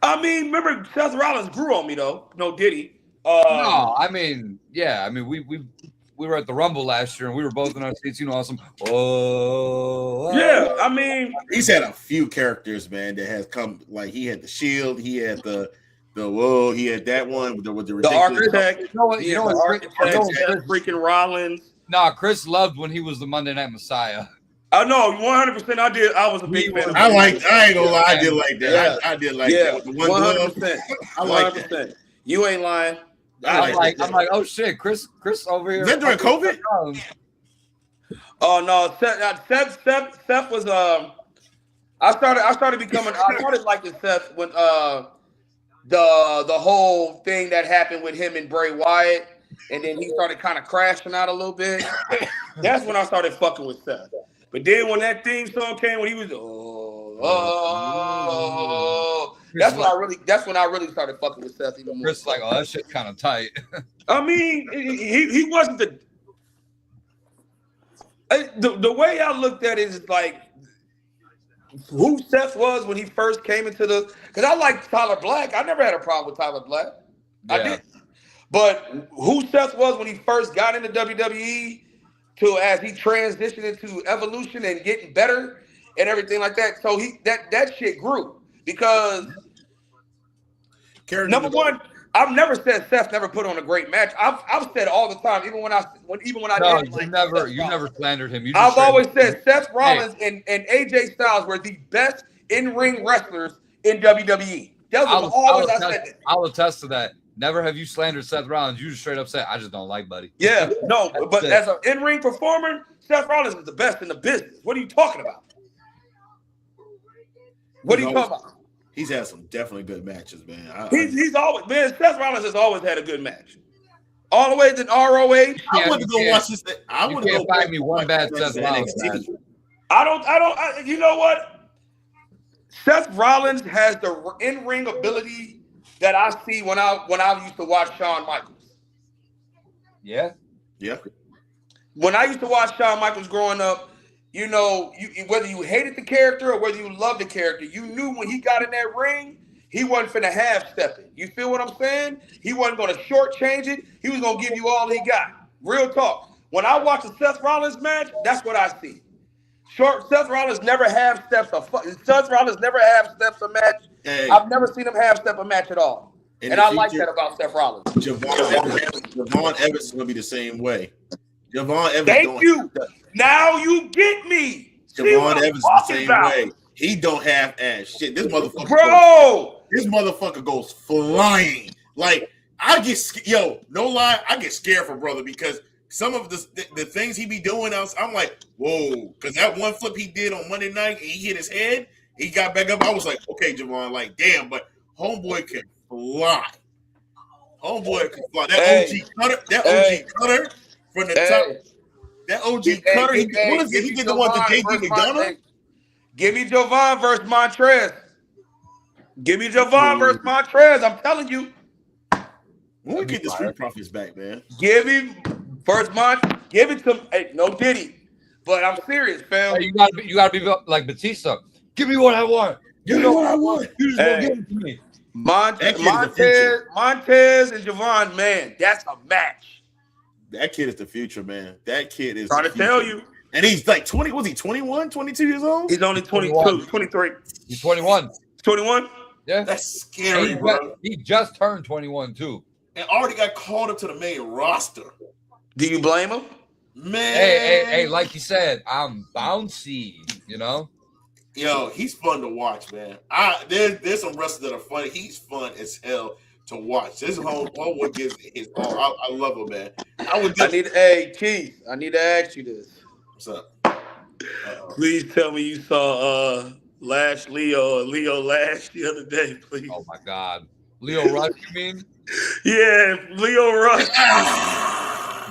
I mean, remember Seth Rollins grew on me though. No, did he? No, I mean, yeah. I mean, we were at the Rumble last year, and we were both in our seats. Awesome. Yeah, I mean, he's had a few characters, man, that has come. Like he had the Shield, he had the He had that one with the The ridiculous. architect. You know what? He You know had the what? architect. You know what Seth Chris- freaking Rollins. Nah, Chris loved when he was the Monday Night Messiah. I know 100%. I did. I was a big fan of I it. ain't gonna lie, I did like that. Yeah. I did like that with the one glove. 100%. I like that. 100%. You ain't lying. I'm like, oh shit, Chris over here. Is that during COVID? Oh no, Seth was I started liking Seth when the whole thing that happened with him and Bray Wyatt, and then he started kind of crashing out a little bit. That's when I started fucking with Seth. But then when that theme song came, when he was that's when I really started fucking with Seth even more. Chris like, oh, that shit kind of tight. I mean, he wasn't the way I looked at it is like who Seth was when he first came into the, because I like Tyler Black. I never had a problem with Tyler Black. Yeah. I did. But who Seth was when he first got into WWE to as he transitioned into Evolution and getting better and everything like that. So that shit grew because number one, I've never said Seth never put on a great match. I've said all the time, even when I No, didn't like you never slandered him. I've always said Seth Rollins and AJ Styles were the best in-ring wrestlers in WWE. That was always I said that. I'll attest to that. Never have you slandered Seth Rollins. You just straight up said, I just don't like Buddy. Yeah, no, but as an in-ring performer, Seth Rollins is the best in the business. What are you talking about? What are you talking about? He's had some definitely good matches, man. He's always, man, Seth Rollins has always had a good match. All the way to ROH. I want to go watch this. I want to go find me one bad Seth Rollins match. You know what? Seth Rollins has the in-ring ability that I see when I used to watch Shawn Michaels. Yeah. Yeah. When I used to watch Shawn Michaels growing up, you know, whether you hated the character or whether you loved the character, you knew when he got in that ring, he wasn't finna half-step it. You feel what I'm saying? He wasn't going to shortchange it. He was going to give you all he got. Real talk. When I watch a Seth Rollins match, that's what I see. Seth Rollins never half-steps a match. Hey. I've never seen him half-step a match at all. And I like that about Seth Rollins. Javon Evans is going to be the same way. Javon Evans. Thank you. Now you get me. Javon Evans is the same way. He don't have ass shit. This motherfucker. Bro. This motherfucker goes flying. Like, no lie, I get scared for brother because some of the things he be doing else, I'm like, whoa. Because that one flip he did on Monday night, and he hit his head, he got back up. I was like, okay, Javon, like, damn, but homeboy can fly. Homeboy can fly. That OG cutter from the top. That OG cutter. What is it? He did the one to JD McDonough? Give me Jovan versus Montrez. Give me Jovan versus Montrez. I'm telling you. When we get the Street Profits back, man. Give him first Give it to hey, no Diddy. But I'm serious, fam. Hey, you gotta be like Batista. Give me what I want. Give me what I want. You just gonna give it to me. Montez and Javon, man, that's a match. That kid is the future, man. That kid is trying to tell you. And he's like 20, was he 21, 22 years old? He's only 22, 23. He's 21. 21? Yeah. That's scary, bro. He just turned 21, too. And already got called up to the main roster. Do you blame him? Man. Hey, like you said, I'm bouncy, you know? Yo, he's fun to watch, man. There's some wrestlers that are funny. He's fun as hell to watch. This homeboy gives his all. I love him, man. Keith, I need to ask you this. What's up? Please tell me you saw Leo Lash the other day, please. Oh my God. Leo Rush, you mean? Yeah, Leo Rush.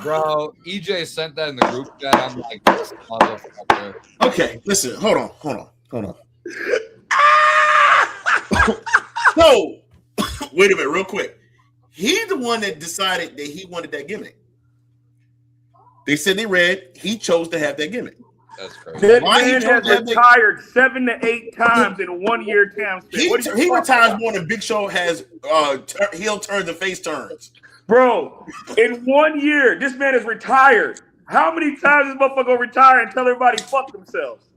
Bro, EJ sent that in the group chat. I'm like, this motherfucker. Okay, listen, hold on. So, wait a minute, real quick. He's the one that decided that he wanted that gimmick. They said they read. He chose to have that gimmick. That's crazy. That man has retired 7 to 8 times in 1 year time span. He retires more than Big Show has heel turns and face turns. Bro, in 1 year, this man is retired. How many times this motherfucker gonna retire and tell everybody fuck themselves?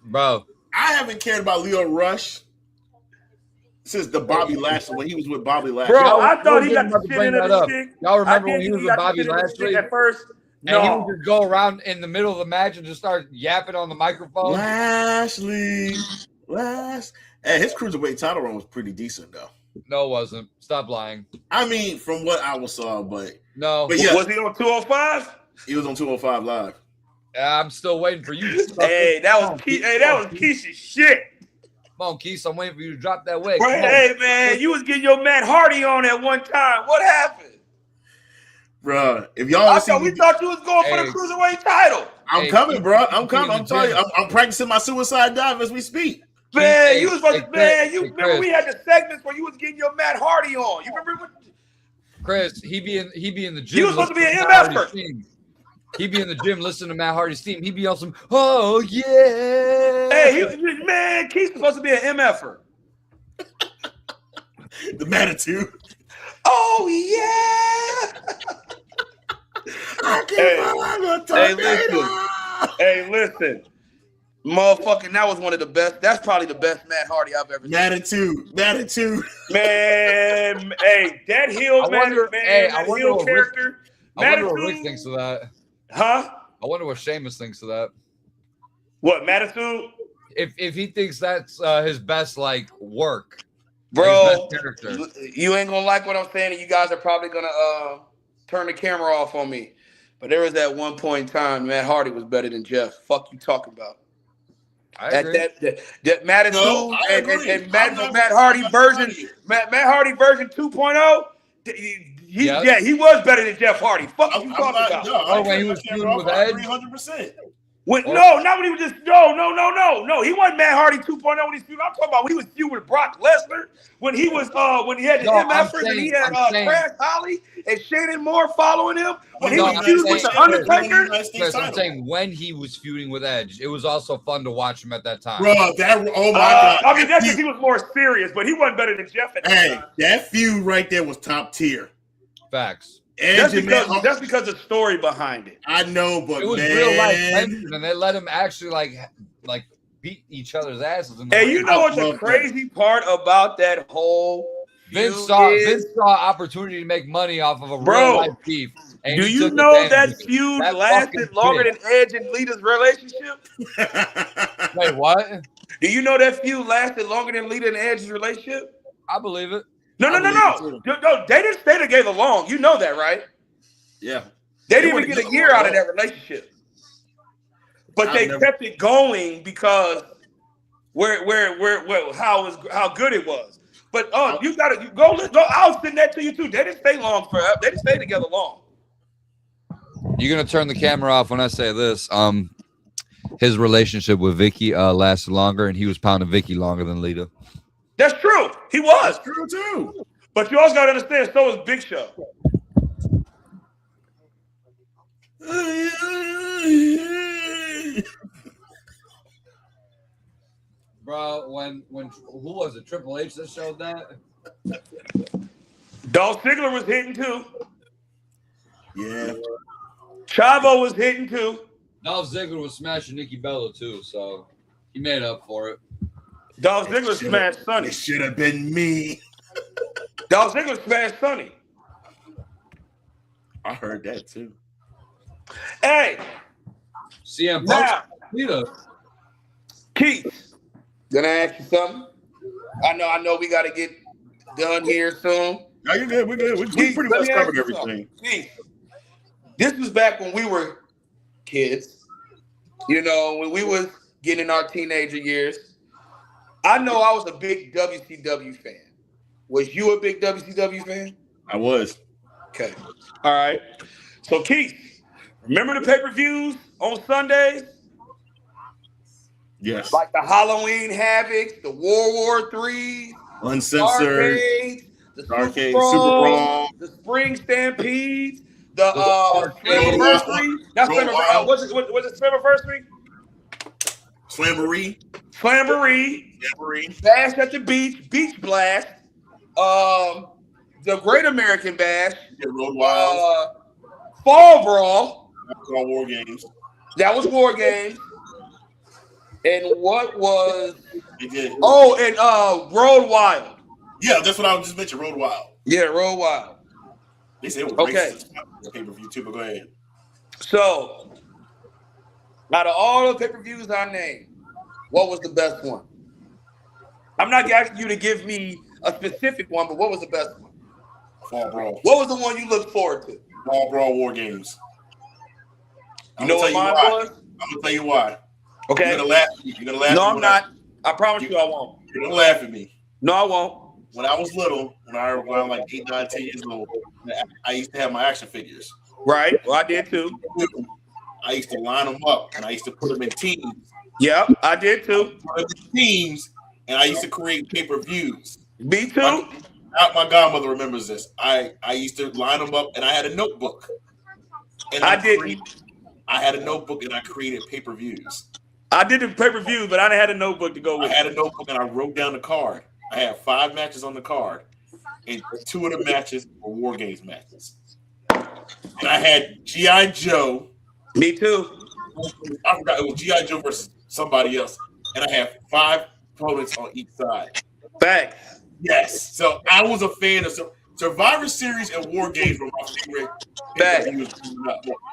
Bro. I haven't cared about Leo Rush since the Bobby Lashley when he was with Bobby Lashley. Bro, I thought he got about the to shit bring in that the up. chick. Y'all remember when he was with Bobby Lashley at first? And he No. would just go around in the middle of the match and just start yapping on the microphone. Lashley. Hey, his cruiserweight title run was pretty decent though. No, it wasn't. Stop lying. I mean, from what I saw, but yeah. Was he on 205? He was on 205 Live. I'm still waiting for you. Hey, that was Keisha's shit. Come on, Keith. I'm waiting for you to drop that wig. Hey, man, you was getting your Matt Hardy on at one time. What happened? Bro, if y'all we thought you was going for the cruiserweight title. I'm coming, bro. I'm coming. I'm telling you, I'm practicing my suicide dive as we speak. Man, you was supposed to, man. You remember we had the segments where you was getting your Matt Hardy on. You remember? Chris, he be in the gym. He was supposed to be an MFer. He be in the gym listening to Matt Hardy's theme. He be on some, oh yeah. Hey, man, Keith's supposed to be an MFer. The Manitou. Oh yeah. Hey, listen. Motherfucking, that was one of the best. That's probably the best Matt Hardy I've ever seen. Manitou. Man, hey, that heel character. I wonder what Rick thinks of that. Huh? I wonder what Sheamus thinks of that. What, Manitou? If he thinks that's his best work. Bro, you ain't gonna like what I'm saying, and you guys are probably gonna turn the camera off on me. But there was that one point in time, Matt Hardy was better than Jeff. Fuck you talking about? I agree. That Manitou and Matt Hardy version, Matt Hardy version 2.0. He was better than Jeff Hardy. Fuck you talking about? No, when he was feuding with Edge. 300%. No, not when he was just no. He wasn't Matt Hardy 2.0 when he was feuding. I'm talking about when he was feuding with Brock Lesnar, when he was when he had the MFers and he had Crash Holly and Shannon Moore following him. When he was feuding with the Undertaker. Chris, I'm saying when he was feuding with Edge, it was also fun to watch him at that time. Bro, oh my God. I mean, that's because he was more serious, but he wasn't better than Jeff at that time. That feud right there was top tier. Facts. That's because the story behind it. I know, but it was real life tension, and they let him actually like beat each other's asses. And you know what the crazy part about that whole Vince saw opportunity to make money off of a real life beef. Do you know that feud lasted longer than Edge and Lita's relationship? Wait, what? Do you know that feud lasted longer than Lita and Edge's relationship? I believe it. No. They didn't stay together long. You know that, right? Yeah. They didn't even get a year out of that relationship. But they kept it going because how good it was. But you gotta go. I'll send that to you too. They didn't stay long forever. They didn't stay together long. You're gonna turn the camera off when I say this. His relationship with Vicky lasted longer, and he was pounding Vicky longer than Lita. That's true. He was. That's true too. But you also gotta understand, so was Big Show. Bro, when who was it? Triple H that showed that? Dolph Ziggler was hitting too. Yeah. Chavo was hitting too. Dolph Ziggler was smashing Nikki Bella too, so he made up for it. Dolph Ziggler smashed Sonny. It should have been me. Dolph Ziggler smashed Sonny. I heard that too. Hey, CM now, Punk. Keith, gonna ask you something. I know. We gotta get done here soon. No, you're good. We're good. We pretty much covered everything. Keith, this was back when we were kids. You know, when we was getting in our teenager years. I know I was a big WCW fan. Was you a big WCW fan? I was. Okay. All right. So, Keith, remember the pay-per-views on Sundays? Yes. Like the Halloween Havocs, the World War III, Uncensored, the Super Brawl, the Spring Stampedes, the Slammiversary. That's Slammiversary. Was it Slammiversary? Slamboree, Bash at the Beach, Beach Blast, the Great American Bash, Road Wild, Fall Brawl. War Games. That was War Games. And what was? It did. Oh, and Road Wild. Yeah, that's what I just mentioned. Road Wild. Yeah, Road Wild. They said it was Okay. racist pay-per-view too, but go ahead. So, out of all the pay-per-views I named, what was the best one? I'm not asking you to give me a specific one, but what was the best one? Fall Brawl. What was the one you looked forward to? Fall Brawl War Games. You know what mine was? I'm gonna tell you why. Okay. You're gonna laugh at me. You're gonna laugh. No, I'm not. I promise you I won't. You're gonna laugh at me. No, I won't. When I was little, when I was like 8, 9, 10 years old, I used to have my action figures. Right. Well, I did too. I used to line them up and I used to put them in teams. Yep, I did too. Teams, and I used to create pay-per-views. Me too. My godmother remembers this. I used to line them up and I had a notebook. And I had a notebook and I created pay-per-views. I did the pay-per-views, but I didn't have a notebook to go with. I had a notebook and I wrote down the card. I had 5 matches on the card, and 2 of the matches were War Games matches. And I had G.I. Joe. Me too. I forgot, it was G.I. Joe versus somebody else. And I had 5 opponents on each side. Facts. Yes. So I was a fan of Survivor Series and War Games were my favorite.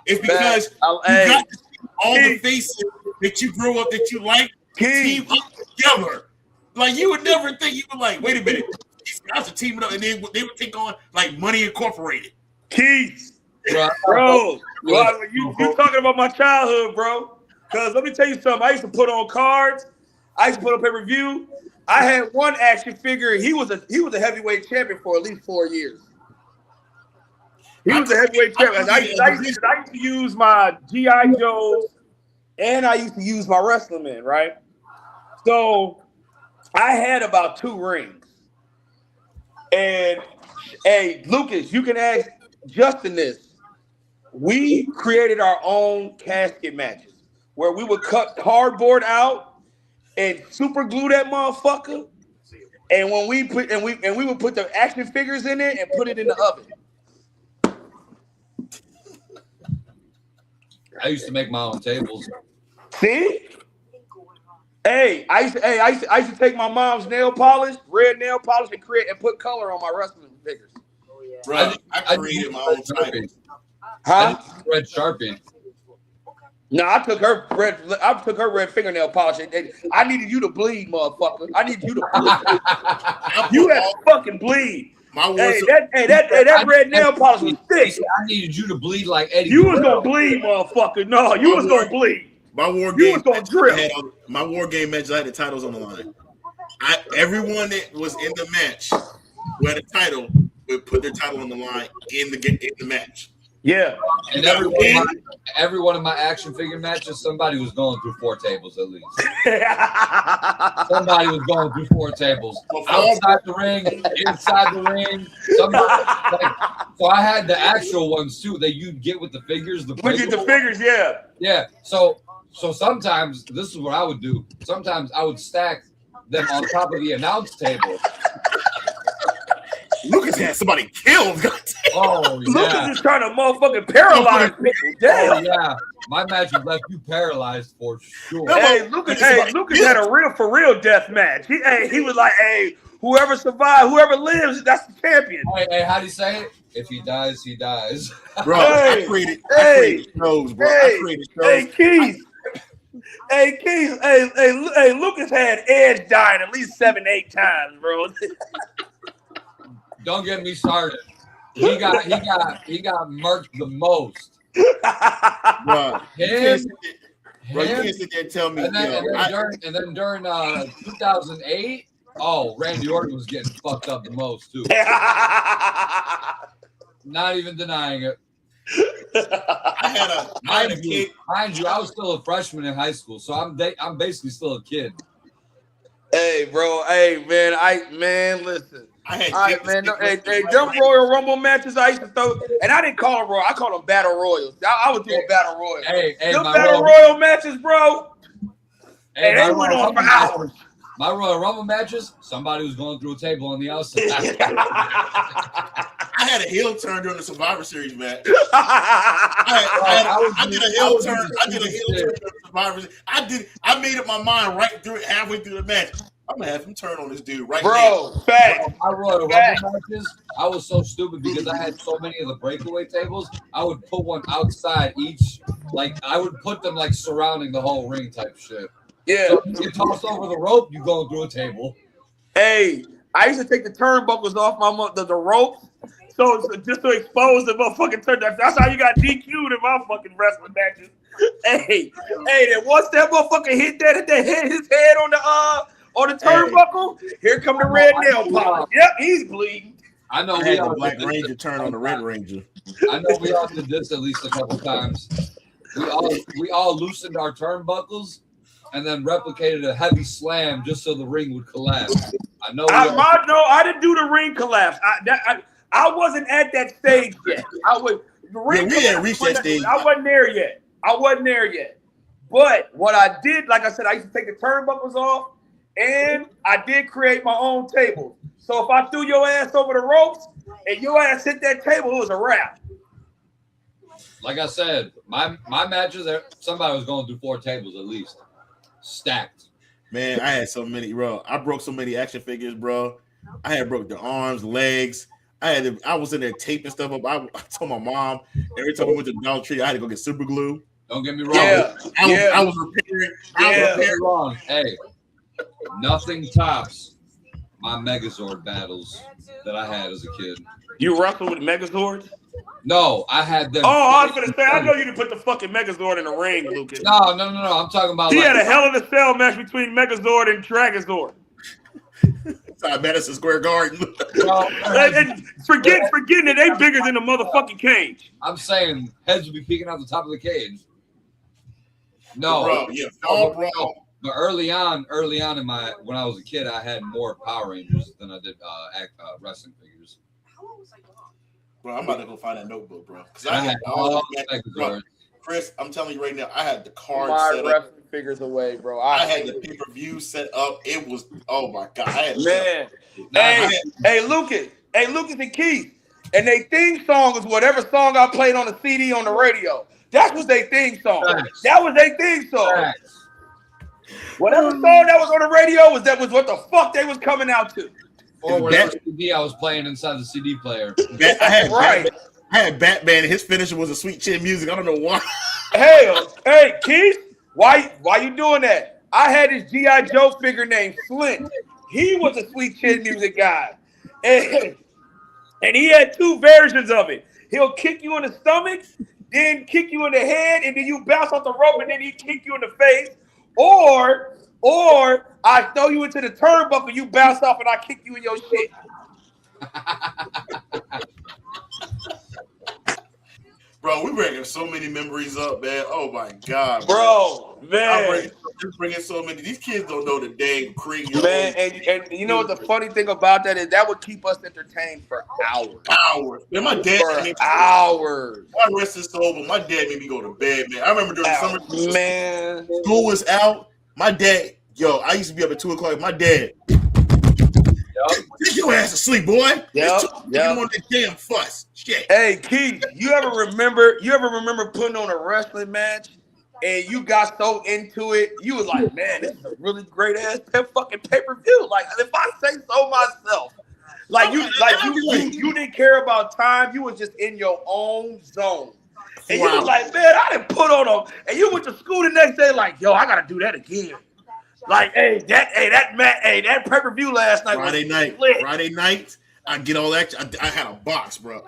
It's because you got to see all the faces that you grew up that you like team up together. Like you would never think you were like, wait a minute, these guys are teaming up, and they would take on like Money Incorporated. Keith, bro, you talking about my childhood, bro? Because let me tell you something. I used to put on cards. I used to put on pay-per-view. I had one action figure. He was a heavyweight champion for at least 4 years. He was a heavyweight champion. I used to use my G.I. Joes, and I used to use my Wrestlemania, right? So I had about 2 rings. And, hey, Lucas, you can ask Justin this. We created our own casket matches where we would cut cardboard out and super glue that motherfucker. And when we would put the action figures in it and put it in the oven. I used to make my own tables. See? Hey, I used to take my mom's nail polish, red nail polish, and put color on my wrestling figures. Bro, I created my own type. Huh? Red Sharpie. No, I took her red fingernail polish. I needed you to bleed, motherfucker. I needed you to bleed. You had to fucking bleed. That red nail polish was thick. I needed you to bleed like Eddie. You was gonna bleed, motherfucker. No, you was gonna bleed. My war game matches, I had the titles on the line. Everyone that was in the match who had a title would put their title on the line in the match. Yeah. And every one of my action figure matches, somebody was going through 4 tables at least. Somebody was going through 4 tables. Outside the ring, inside the ring. So I had the actual ones too that you'd get with the figures. We get the figures, yeah. Yeah. So sometimes this is what I would do. Sometimes I would stack them on top of the announce table. Lucas had somebody killed. Oh, yeah. Lucas is trying to motherfucking paralyze people. Damn. Oh, yeah. My match would left you paralyzed for sure. Hey, Lucas had a real death match. He was like, hey, whoever survives, whoever lives, that's the champion. Hey, how do you say it? If he dies, he dies. Bro, I created shows, bro. I created shows. Hey, Keith. Hey, Lucas had Edge dying at least 7-8 times, bro. Don't get me started. He got murked the most. Bro, you can't sit there and tell me. And then during 2008, Randy Orton was getting fucked up the most too. Not even denying it. I had a kid. Mind you, I was still a freshman in high school, so I'm basically still a kid. Hey, bro. Hey, man. Listen. I had them Royal Rumble matches I used to throw, and I didn't call them Royal. I called them Battle Royals. I was doing Battle Royals. Hey, them Battle Royal matches, bro. Hey, they went on for hours. My Royal Rumble matches, somebody was going through a table on the outside. I had a heel turn during the Survivor Series match. I did a heel turn during the Survivor Series. I made up my mind halfway through the match. I'm gonna have him turn on this dude right Bro, fact. I run rubber matches. I was so stupid because I had so many of the breakaway tables. I would put one outside each. Like I would put them like surrounding the whole ring type shit. Yeah. So if you get tossed over the rope, you going through a table. Hey, I used to take the turnbuckles off the ropes, so just to expose the motherfucking turn. That's how you got DQ'd in my fucking wrestling matches. Hey, then once that motherfucker hit his head on the turnbuckle, here come the red nail polish. Yep, he's bleeding. I know I we had all the Black did Ranger this turn on the Red Ranger. I know we all did this at least a couple times. We all loosened our turnbuckles and then replicated a heavy slam just so the ring would collapse. I know. I didn't do the ring collapse. I wasn't at that stage yet. We didn't reach that stage. I wasn't there yet. But what I did, like I said, I used to take the turnbuckles off, and I did create my own table. So if I threw your ass over the ropes and your ass hit that table, it was a wrap. Like I said, my matches, somebody was going through 4 tables at least, stacked. Man, I had so many, bro. I broke so many action figures, bro. I had broke their arms, legs. I was in there taping stuff up. I told my mom every time we went to the Dollar Tree, I had to go get super glue. Don't get me wrong. I was repairing. Don't get me wrong. Hey, nothing tops my Megazord battles that I had as a kid. You wrestled with Megazords? No, I had them. Oh, I was gonna say, I know you didn't put the fucking Megazord in the ring, Lucas. No. I'm talking about. He had a Hell in a Cell match between Megazord and Dragazord. Inside Madison Square Garden. and forgetting that they bigger than the motherfucking cage. I'm saying heads would be peeking out the top of the cage. No, bro, yeah, bro. But early on when I was a kid, I had more Power Rangers than I did wrestling figures. Bro, I'm about to go find that notebook, bro. Because I had all bro, Chris, I'm telling you right now, I had the card my set wrestling up. Figures away, bro. I had the pay-per-view set up. It was, oh my God. Hey, Lucas and Keith. And their theme song was whatever song I played on the CD on the radio. That was their theme song. Thanks. That was their theme song. Thanks. Whatever song that was on the radio was what the fuck they was coming out to. Or whatever CD I was playing inside the CD player. I had Batman, and his finisher was a Sweet Chin Music. I don't know why. Hey, Keith, why you doing that? I had this G.I. Joe figure named Flint. He was a Sweet Chin Music guy. And he had 2 versions of it. He'll kick you in the stomach, then kick you in the head, and then you bounce off the rope, and then he kick you in the face. Or I throw you into the turnbuckle, you bounce off, and I kick you in your shit. Bro, we bringing so many memories up, man. Oh my God, bro, man. You're bringing so many. These kids don't know the day of creating. Man, and you know what the funny thing about that is that would keep us entertained for hours. Man, my dad hours. My rest is soul, but my dad made me go to bed, man. I remember during the summer, man, school was out. My dad, I used to be up at 2:00. My dad, take your ass to sleep, boy. You on that damn fuss. Shit. Hey, Keith, you ever remember putting on a wrestling match and you got so into it, you was like, man, this is a really great ass fucking pay-per-view. Like, if I say so myself. You didn't care about time, you was just in your own zone. And you was like, man, I didn't put on them. And you went to school the next day like, yo, I gotta do that again. Like, that pay-per-view last night. Friday night, I get all that. I had a box, bro.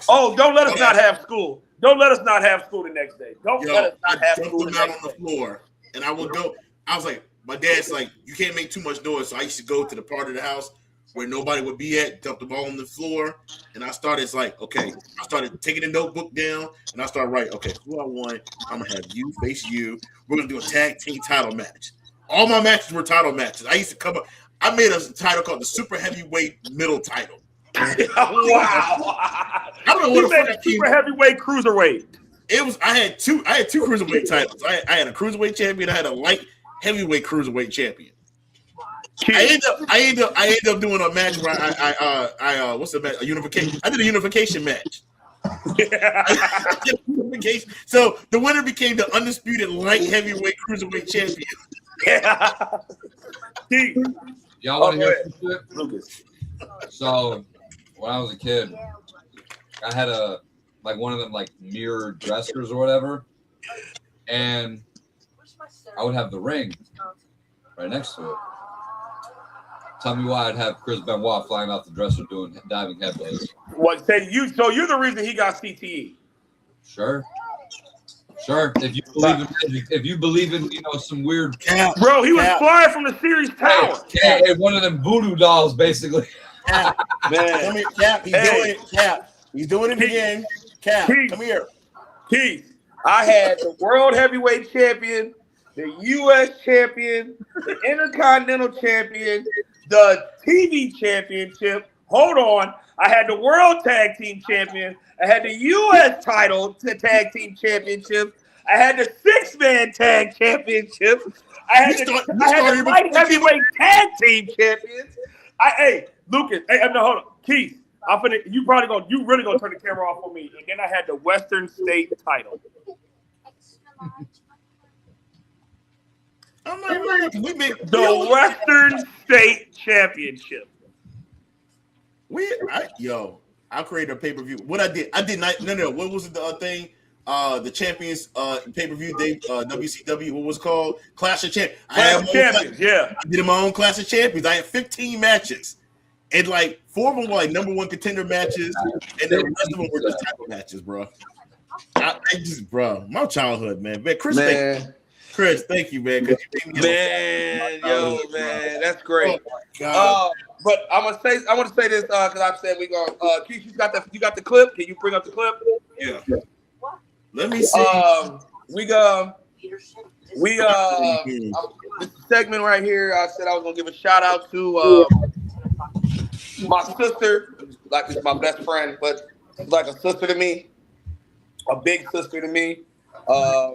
Oh, don't let us not have school. Don't let us not have school the next day. Let us not have school the next day. On the floor, and I would go. I was like, my dad's like, you can't make too much noise. So I used to go to the part of the house where nobody would be at, dump the ball on the floor, and I started taking the notebook down, and I started writing, okay, who I want, I'm going to have you face you. We're going to do a tag team title match. All my matches were title matches. I used to come up. I made a title called the Super Heavyweight Middle Title. Wow. I don't know what the fuck Super Heavyweight Cruiserweight. I had two cruiserweight titles. I had a cruiserweight champion. I had a light heavyweight cruiserweight champion. I ended up doing a match where I what's the match? A unification. I did a unification match. So the winner became the undisputed light heavyweight cruiserweight champion. Keith. Y'all want to go hear ahead. some shit? Lucas. So when I was a kid, I had one of them like mirror dressers or whatever, and I would have the ring right next to it. Tell me why I'd have Chris Benoit flying off the dresser doing diving headbutts. What say you? So you're the reason he got CTE. Sure. If you believe in magic, if you believe in some weird, bro, he was flying from the Series Tower. Hey, one of them voodoo dolls, basically. Cap, man, come here, Cap. He's doing it, Cap. He's doing it Keith, again. Cap, Keith, come here. Keith, I had the world heavyweight champion, the U.S. champion, the Intercontinental champion, the TV championship. Hold on. I had the world tag team champion. I had the U.S. title tag team championship. I had the 6-man tag championship. I had the light heavyweight tag team champions. Hey, Lucas. Hey, no, hold on. Keith, you really gonna turn the camera off on me. And then I had the Western State title. I'm like, the Western State Championship. I created a pay-per-view. What I did not. No. What was it? The thing? The Champions pay-per-view. WCW. What was it called? Clash of Champions. Clash of Champions. Yeah. I did my own Clash of Champions. I had 15 matches, and like 4 of them were like number 1 contender matches, and the rest of them were just title matches, bro. My childhood, man. Chris, thank you, man. Man, that's great. But I want to say this because I said we going. Keith, you got the clip? Can you bring up the clip? Yeah. Let me see. This segment right here. I said I was gonna give a shout out to my sister. Like it's my best friend, but she's like a sister to me, a big sister to me.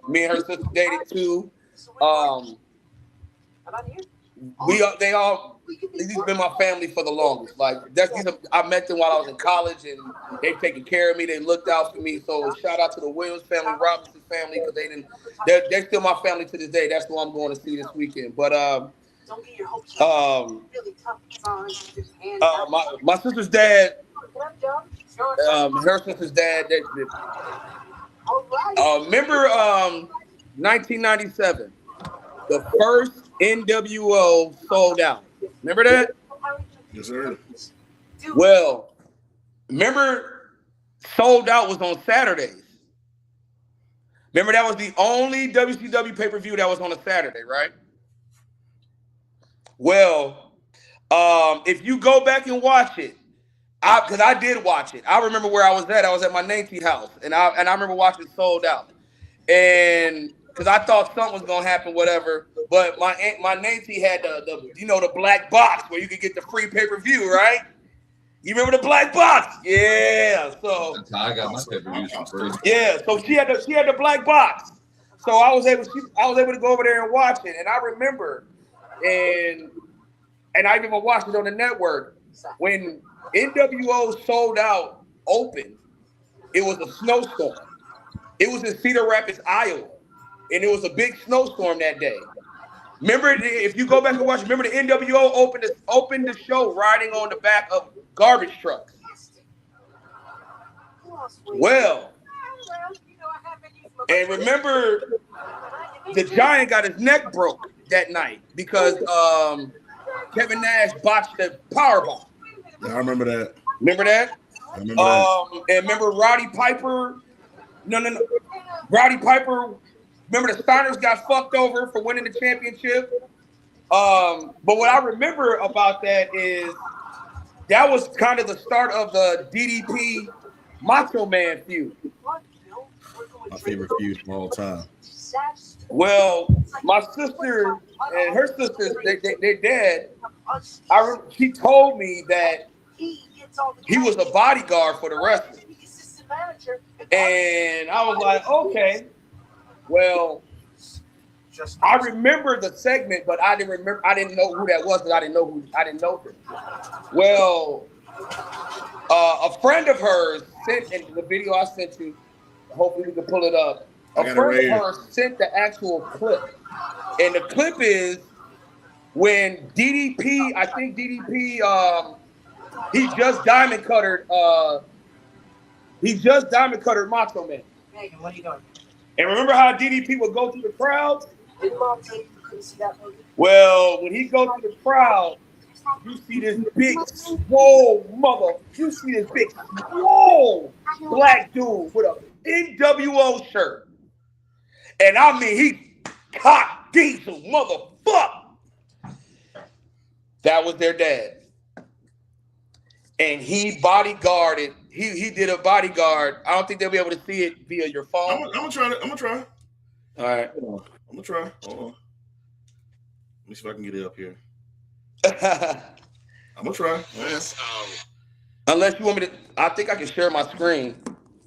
Me and her sister dated too. These have been my family for the longest. Like I met them while I was in college, and they've taken care of me. They looked out for me. So shout out to the Williams family, Robinson family, because they're still my family to this day. That's who I'm going to see this weekend. But my sister's dad, her sister's dad. Remember 1997, the first NWO sold out. Remember that? Yes, sir. Well, remember sold out was on Saturdays. Remember that was the only WCW pay-per-view that was on a Saturday, right? Well, if you go back and watch it, because I did watch it. I remember where I was at. I was at my Nancy house, and I remember watching Sold Out, and because I thought something was gonna happen, whatever. But my Nancy had the black box where you could get the free pay-per-view, right? You remember the black box? Yeah. So that's how I got my pay-per-views for free. Yeah. So she had the black box. So I was able to go over there and watch it, and I remember, and I even watched it on the network when NWO Sold Out opened. It was a snowstorm. It was in Cedar Rapids, Iowa, and it was a big snowstorm that day. Remember, if you go back and watch, remember the NWO opened the show riding on the back of garbage trucks. Well, and remember, the Giant got his neck broke that night because Kevin Nash botched the powerbomb. Yeah, I remember that. Remember that? I remember that. And remember Roddy Piper? No. Roddy Piper. Remember the Steiners got fucked over for winning the championship? But what I remember about that is that was kind of the start of the DDP Macho Man feud. My favorite feud of all time. Well, my sister and her sisters, their dad, she told me that he was a bodyguard for the wrestlers. And I was like, okay. Well, I remember the segment, but I didn't know who that was because I didn't know him. Well, a friend of hers sent in the video I sent you. Hopefully we can pull it up. A friend of hers sent the actual clip, and the clip is when DDP, I think DDP, he just diamond cuttered Macho Man. Megan, what are you doing? And remember how DDP would go through the crowd? Didn't Mom tell you couldn't see that movie? Well, when he goes through the crowd, you see this big, swole black dude with a NWO shirt. And I mean, he cock diesel motherfucker. That was their dad. And he bodyguarded. He did a bodyguard. I don't think they'll be able to see it via your phone. I'm gonna try. All right. I'm gonna try. Hold on. Let me see if I can get it up here. I'm gonna try. Yes. Unless you want me to, I think I can share my screen.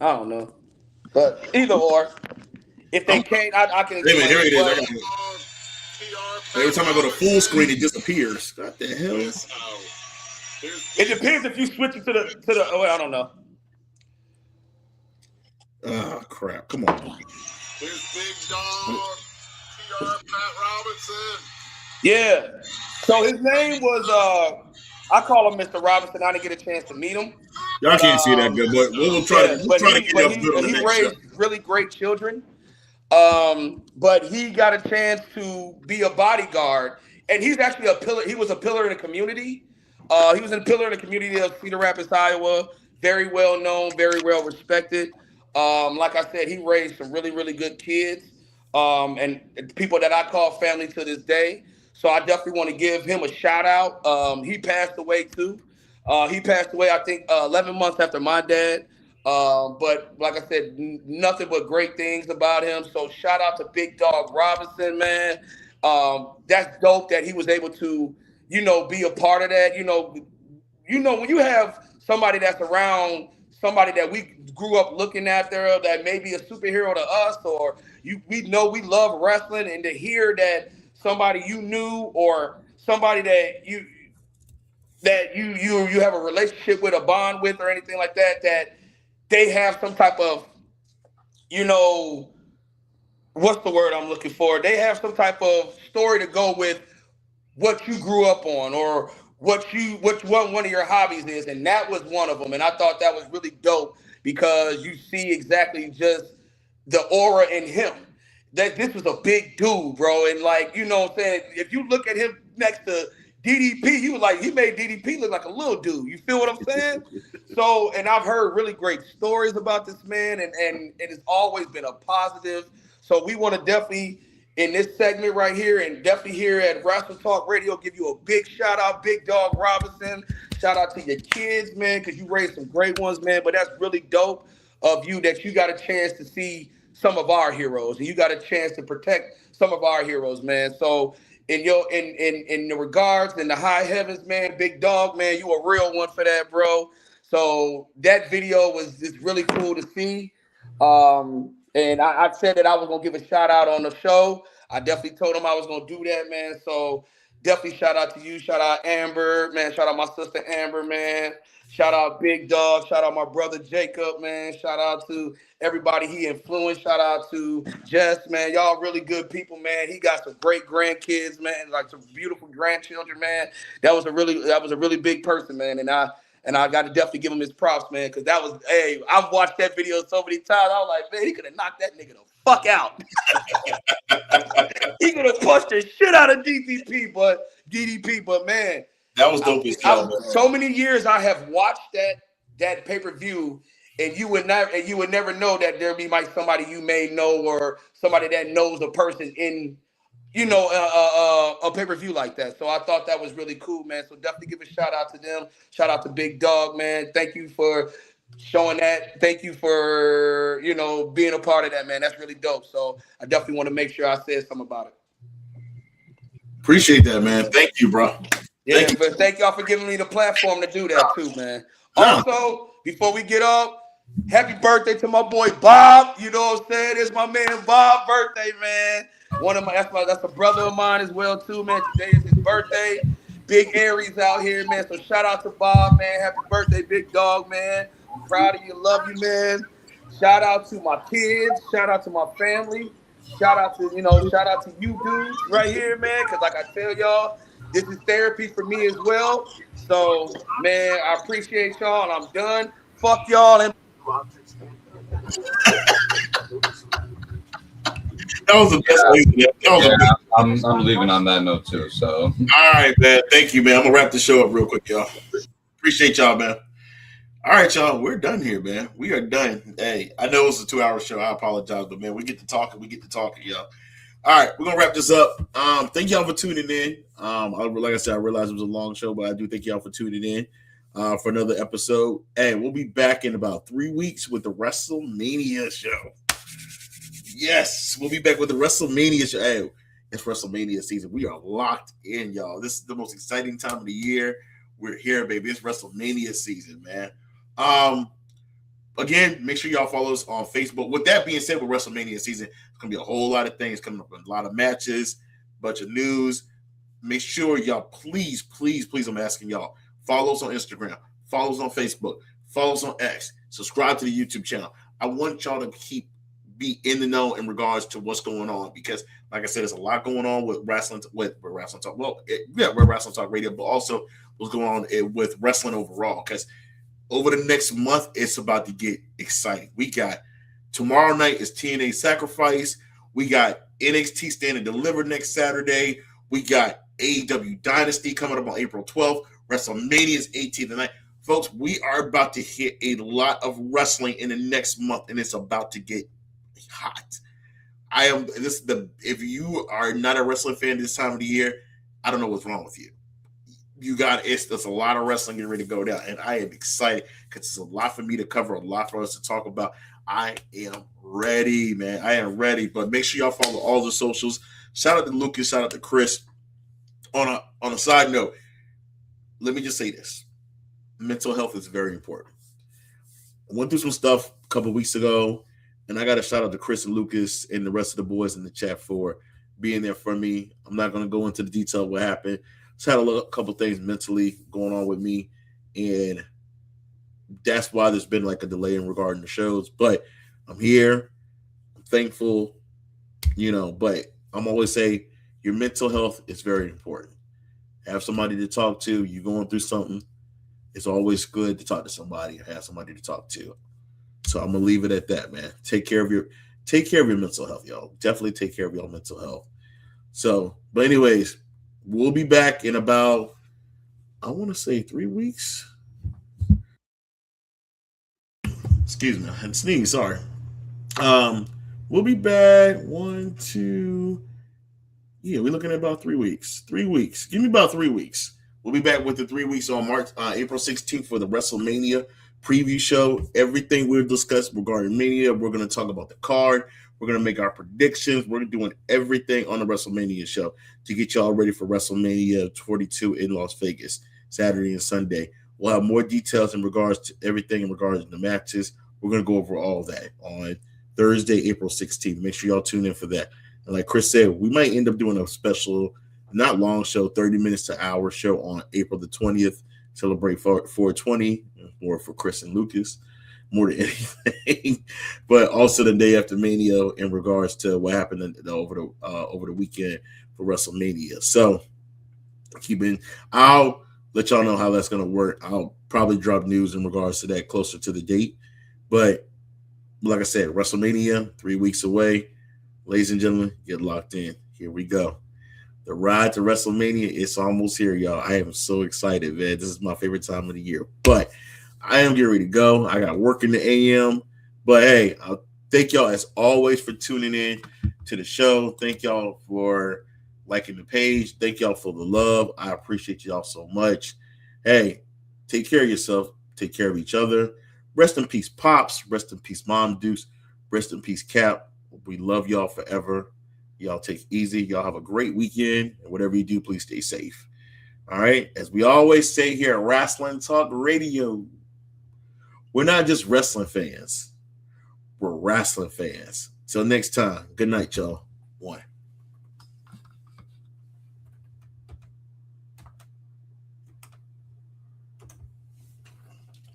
I don't know, but either or, if they can't, I can. Wait a minute, here it is. I got it. Every time I go to full screen, it disappears. What the hell? It depends if you switch it to the. Oh, I don't know. Oh crap! Come on. Here's Big Dog, T.R. Pat Robinson. Yeah. So his name was I call him Mr. Robinson. I didn't get a chance to meet him. Y'all can't see that good, but we'll try to get you up good on the he next raised show. really great children. But he got a chance to be a bodyguard, and he's actually a pillar. He was a pillar in the community. He was a pillar in the community of Cedar Rapids, Iowa. Very well known, very well respected. Like I said, he raised some really, really good kids, and people that I call family to this day. So I definitely want to give him a shout out. He passed away too. He passed away, I think, 11 months after my dad. But like I said, nothing but great things about him. So shout out to Big Dog Robinson, man. That's dope that he was able to, be a part of that. When you have somebody that's around somebody that we grew up looking after, that may be a superhero to us, or we know we love wrestling, and to hear that somebody you knew or somebody that you have a relationship with, a bond with, or anything like that, that they have some type of, what's the word I'm looking for? They have some type of story to go with what you grew up on, or what one of your hobbies is, and that was one of them. And I thought that was really dope, because you see exactly just the aura in him. That this was a big dude, bro. And like, what I'm saying? If you look at him next to DDP, you was like, he made DDP look like a little dude. You feel what I'm saying? So, and I've heard really great stories about this man, and it has always been a positive. So we want to definitely, in this segment right here, and definitely here at Wrestle Talk Radio, give you a big shout out, Big Dog Robinson. Shout out to your kids, man, because you raised some great ones, man. But that's really dope of you that you got a chance to see some of our heroes, and you got a chance to protect some of our heroes, man. So in the regards, in the high heavens, man, Big Dog, man, you a real one for that, bro. So that video was just really cool to see. And I said that I was gonna give a shout out on the show. I definitely told him I was gonna do that, man. So definitely shout out to you. Shout out Amber, man. Shout out my sister Amber, man. Shout out Big Dog. Shout out my brother Jacob, man. Shout out to everybody he influenced. Shout out to Jess, man. Y'all really good people, man. He got some great grandkids, man. Like some beautiful grandchildren, man. That was a really big person, man. And I got to definitely give him his props, man, because that was, hey, I've watched that video so many times. I was like, man, he could have knocked that nigga the fuck out. He could have punched the shit out of DDP, but man. That was dope as hell, man. So many years I have watched that pay-per-view, and you would never know that there be somebody you may know, or somebody that knows a person in a pay-per-view like that. So I thought that was really cool, man. So definitely give a shout out to them. Shout out to Big Dog, man. Thank you for showing that. Thank you for, being a part of that, man. That's really dope. So I definitely want to make sure I said something about it. Appreciate that, man. Thank you, bro. Yeah, but thank y'all for giving me the platform to do that too, man. Also, before we get up, happy birthday to my boy Bob. You know what I'm saying? It's my man Bob's birthday, man. That's a brother of mine as well too, man. Today is his birthday. Big Aries out here, man. So shout out to Bob, man. Happy birthday, Big Dog, man. I'm proud of you, love you, man. Shout out to my kids. Shout out to my family. Shout out to you dudes right here, man. Cause like I tell y'all, This is therapy for me as well. So, man, I appreciate y'all, and I'm done. Fuck y'all. And That was the best way. That was Yeah, a good. I'm leaving on that note too. So All right, man. Thank you, man. I'm gonna wrap the show up real quick, y'all. Appreciate y'all, man. All right, y'all. We're done here, man. We are done. Hey, I know it's a 2-hour show. I apologize, but man, we get to talking. We get to talking, y'all. All right, we're gonna wrap this up. Thank y'all for tuning in. Like I said, I realized it was a long show, but I do thank y'all for tuning in for another episode. Hey, we'll be back in about 3 weeks with the WrestleMania show. Yes, we'll be back with the WrestleMania show. Hey, it's WrestleMania season. We are locked in, y'all. This is the most exciting time of the year. We're here, baby. It's WrestleMania season, man. Again, make sure y'all follow us on Facebook. With that being said, with WrestleMania season, it's gonna be a whole lot of things coming up, a lot of matches, bunch of news. Make sure y'all, please, I'm asking y'all, follow us on Instagram, follow us on Facebook, follow us on X, subscribe to the YouTube channel. I want y'all to be in the know in regards to what's going on, because, like I said, there's a lot going on with wrestling, with Wrestling Talk. Well, we're Wrestling Talk Radio, but also what's going on with wrestling overall, because over the next month, it's about to get exciting. We got tomorrow night is TNA Sacrifice. We got NXT Stand and Deliver next Saturday. We got AEW Dynasty coming up on April 12th. WrestleMania is 18th tonight. Folks, we are about to hit a lot of wrestling in the next month, and it's about to get hot. If you are not a wrestling fan this time of the year, I don't know what's wrong with you. There's a lot of wrestling getting ready to go down, and I am excited because it's a lot for me to cover, a lot for us to talk about. I am ready, man. I am ready. But make sure y'all follow all the socials. Shout out to Lucas, shout out to Chris. On a side note, let me just say this. Mental health is very important. I went through some stuff a couple weeks ago, and I got to shout out to Chris and Lucas and the rest of the boys in the chat for being there for me. I'm not going to go into the detail of what happened. Just had a couple things mentally going on with me, and that's why there's been like a delay in regarding the shows. But I'm here. I'm thankful, but I'm always say your mental health is very important. Have somebody to talk to. You're going through something. It's always good to talk to somebody and have somebody to talk to. So I'm gonna leave it at that, man. Take care of your mental health, y'all. Definitely take care of your mental health. So, but anyways, we'll be back in about, I want to say 3 weeks. Excuse me, I had to sneeze. Sorry. We'll be back 1, 2. Yeah, we're looking at about 3 weeks. 3 weeks. Give me about 3 weeks. We'll be back with the 3 weeks on April 16th for the WrestleMania preview show. Everything we've discussed regarding Mania, we're going to talk about the card. We're going to make our predictions. We're doing everything on the WrestleMania show to get y'all ready for WrestleMania 42 in Las Vegas, Saturday and Sunday. We'll have more details in regards to everything in regards to the matches. We're going to go over all that on Thursday, April 16th. Make sure y'all tune in for that. And like Chris said, we might end up doing a special, not long show, 30 minutes to hour show on April the 20th, celebrate 420, more for Chris and Lucas, more than anything. But also the day after Mania in regards to what happened over the weekend for WrestleMania. So I'll let y'all know how that's going to work. I'll probably drop news in regards to that closer to the date. But like I said, WrestleMania, 3 weeks away. Ladies and gentlemen, get locked in. Here we go. The ride to WrestleMania is almost here, y'all. I am so excited, man. This is my favorite time of the year. But I am getting ready to go. I got work in the AM. But, hey, I'll thank y'all, as always, for tuning in to the show. Thank y'all for liking the page. Thank y'all for the love. I appreciate y'all so much. Hey, take care of yourself. Take care of each other. Rest in peace, Pops. Rest in peace, Mom Deuce. Rest in peace, Cap. We love y'all forever. Y'all take it easy. Y'all have a great weekend. And whatever you do, please stay safe. All right? As we always say here at Wrestling Talk Radio, we're not just wrestling fans. We're wrestling fans. Till next time, good night, y'all. 1.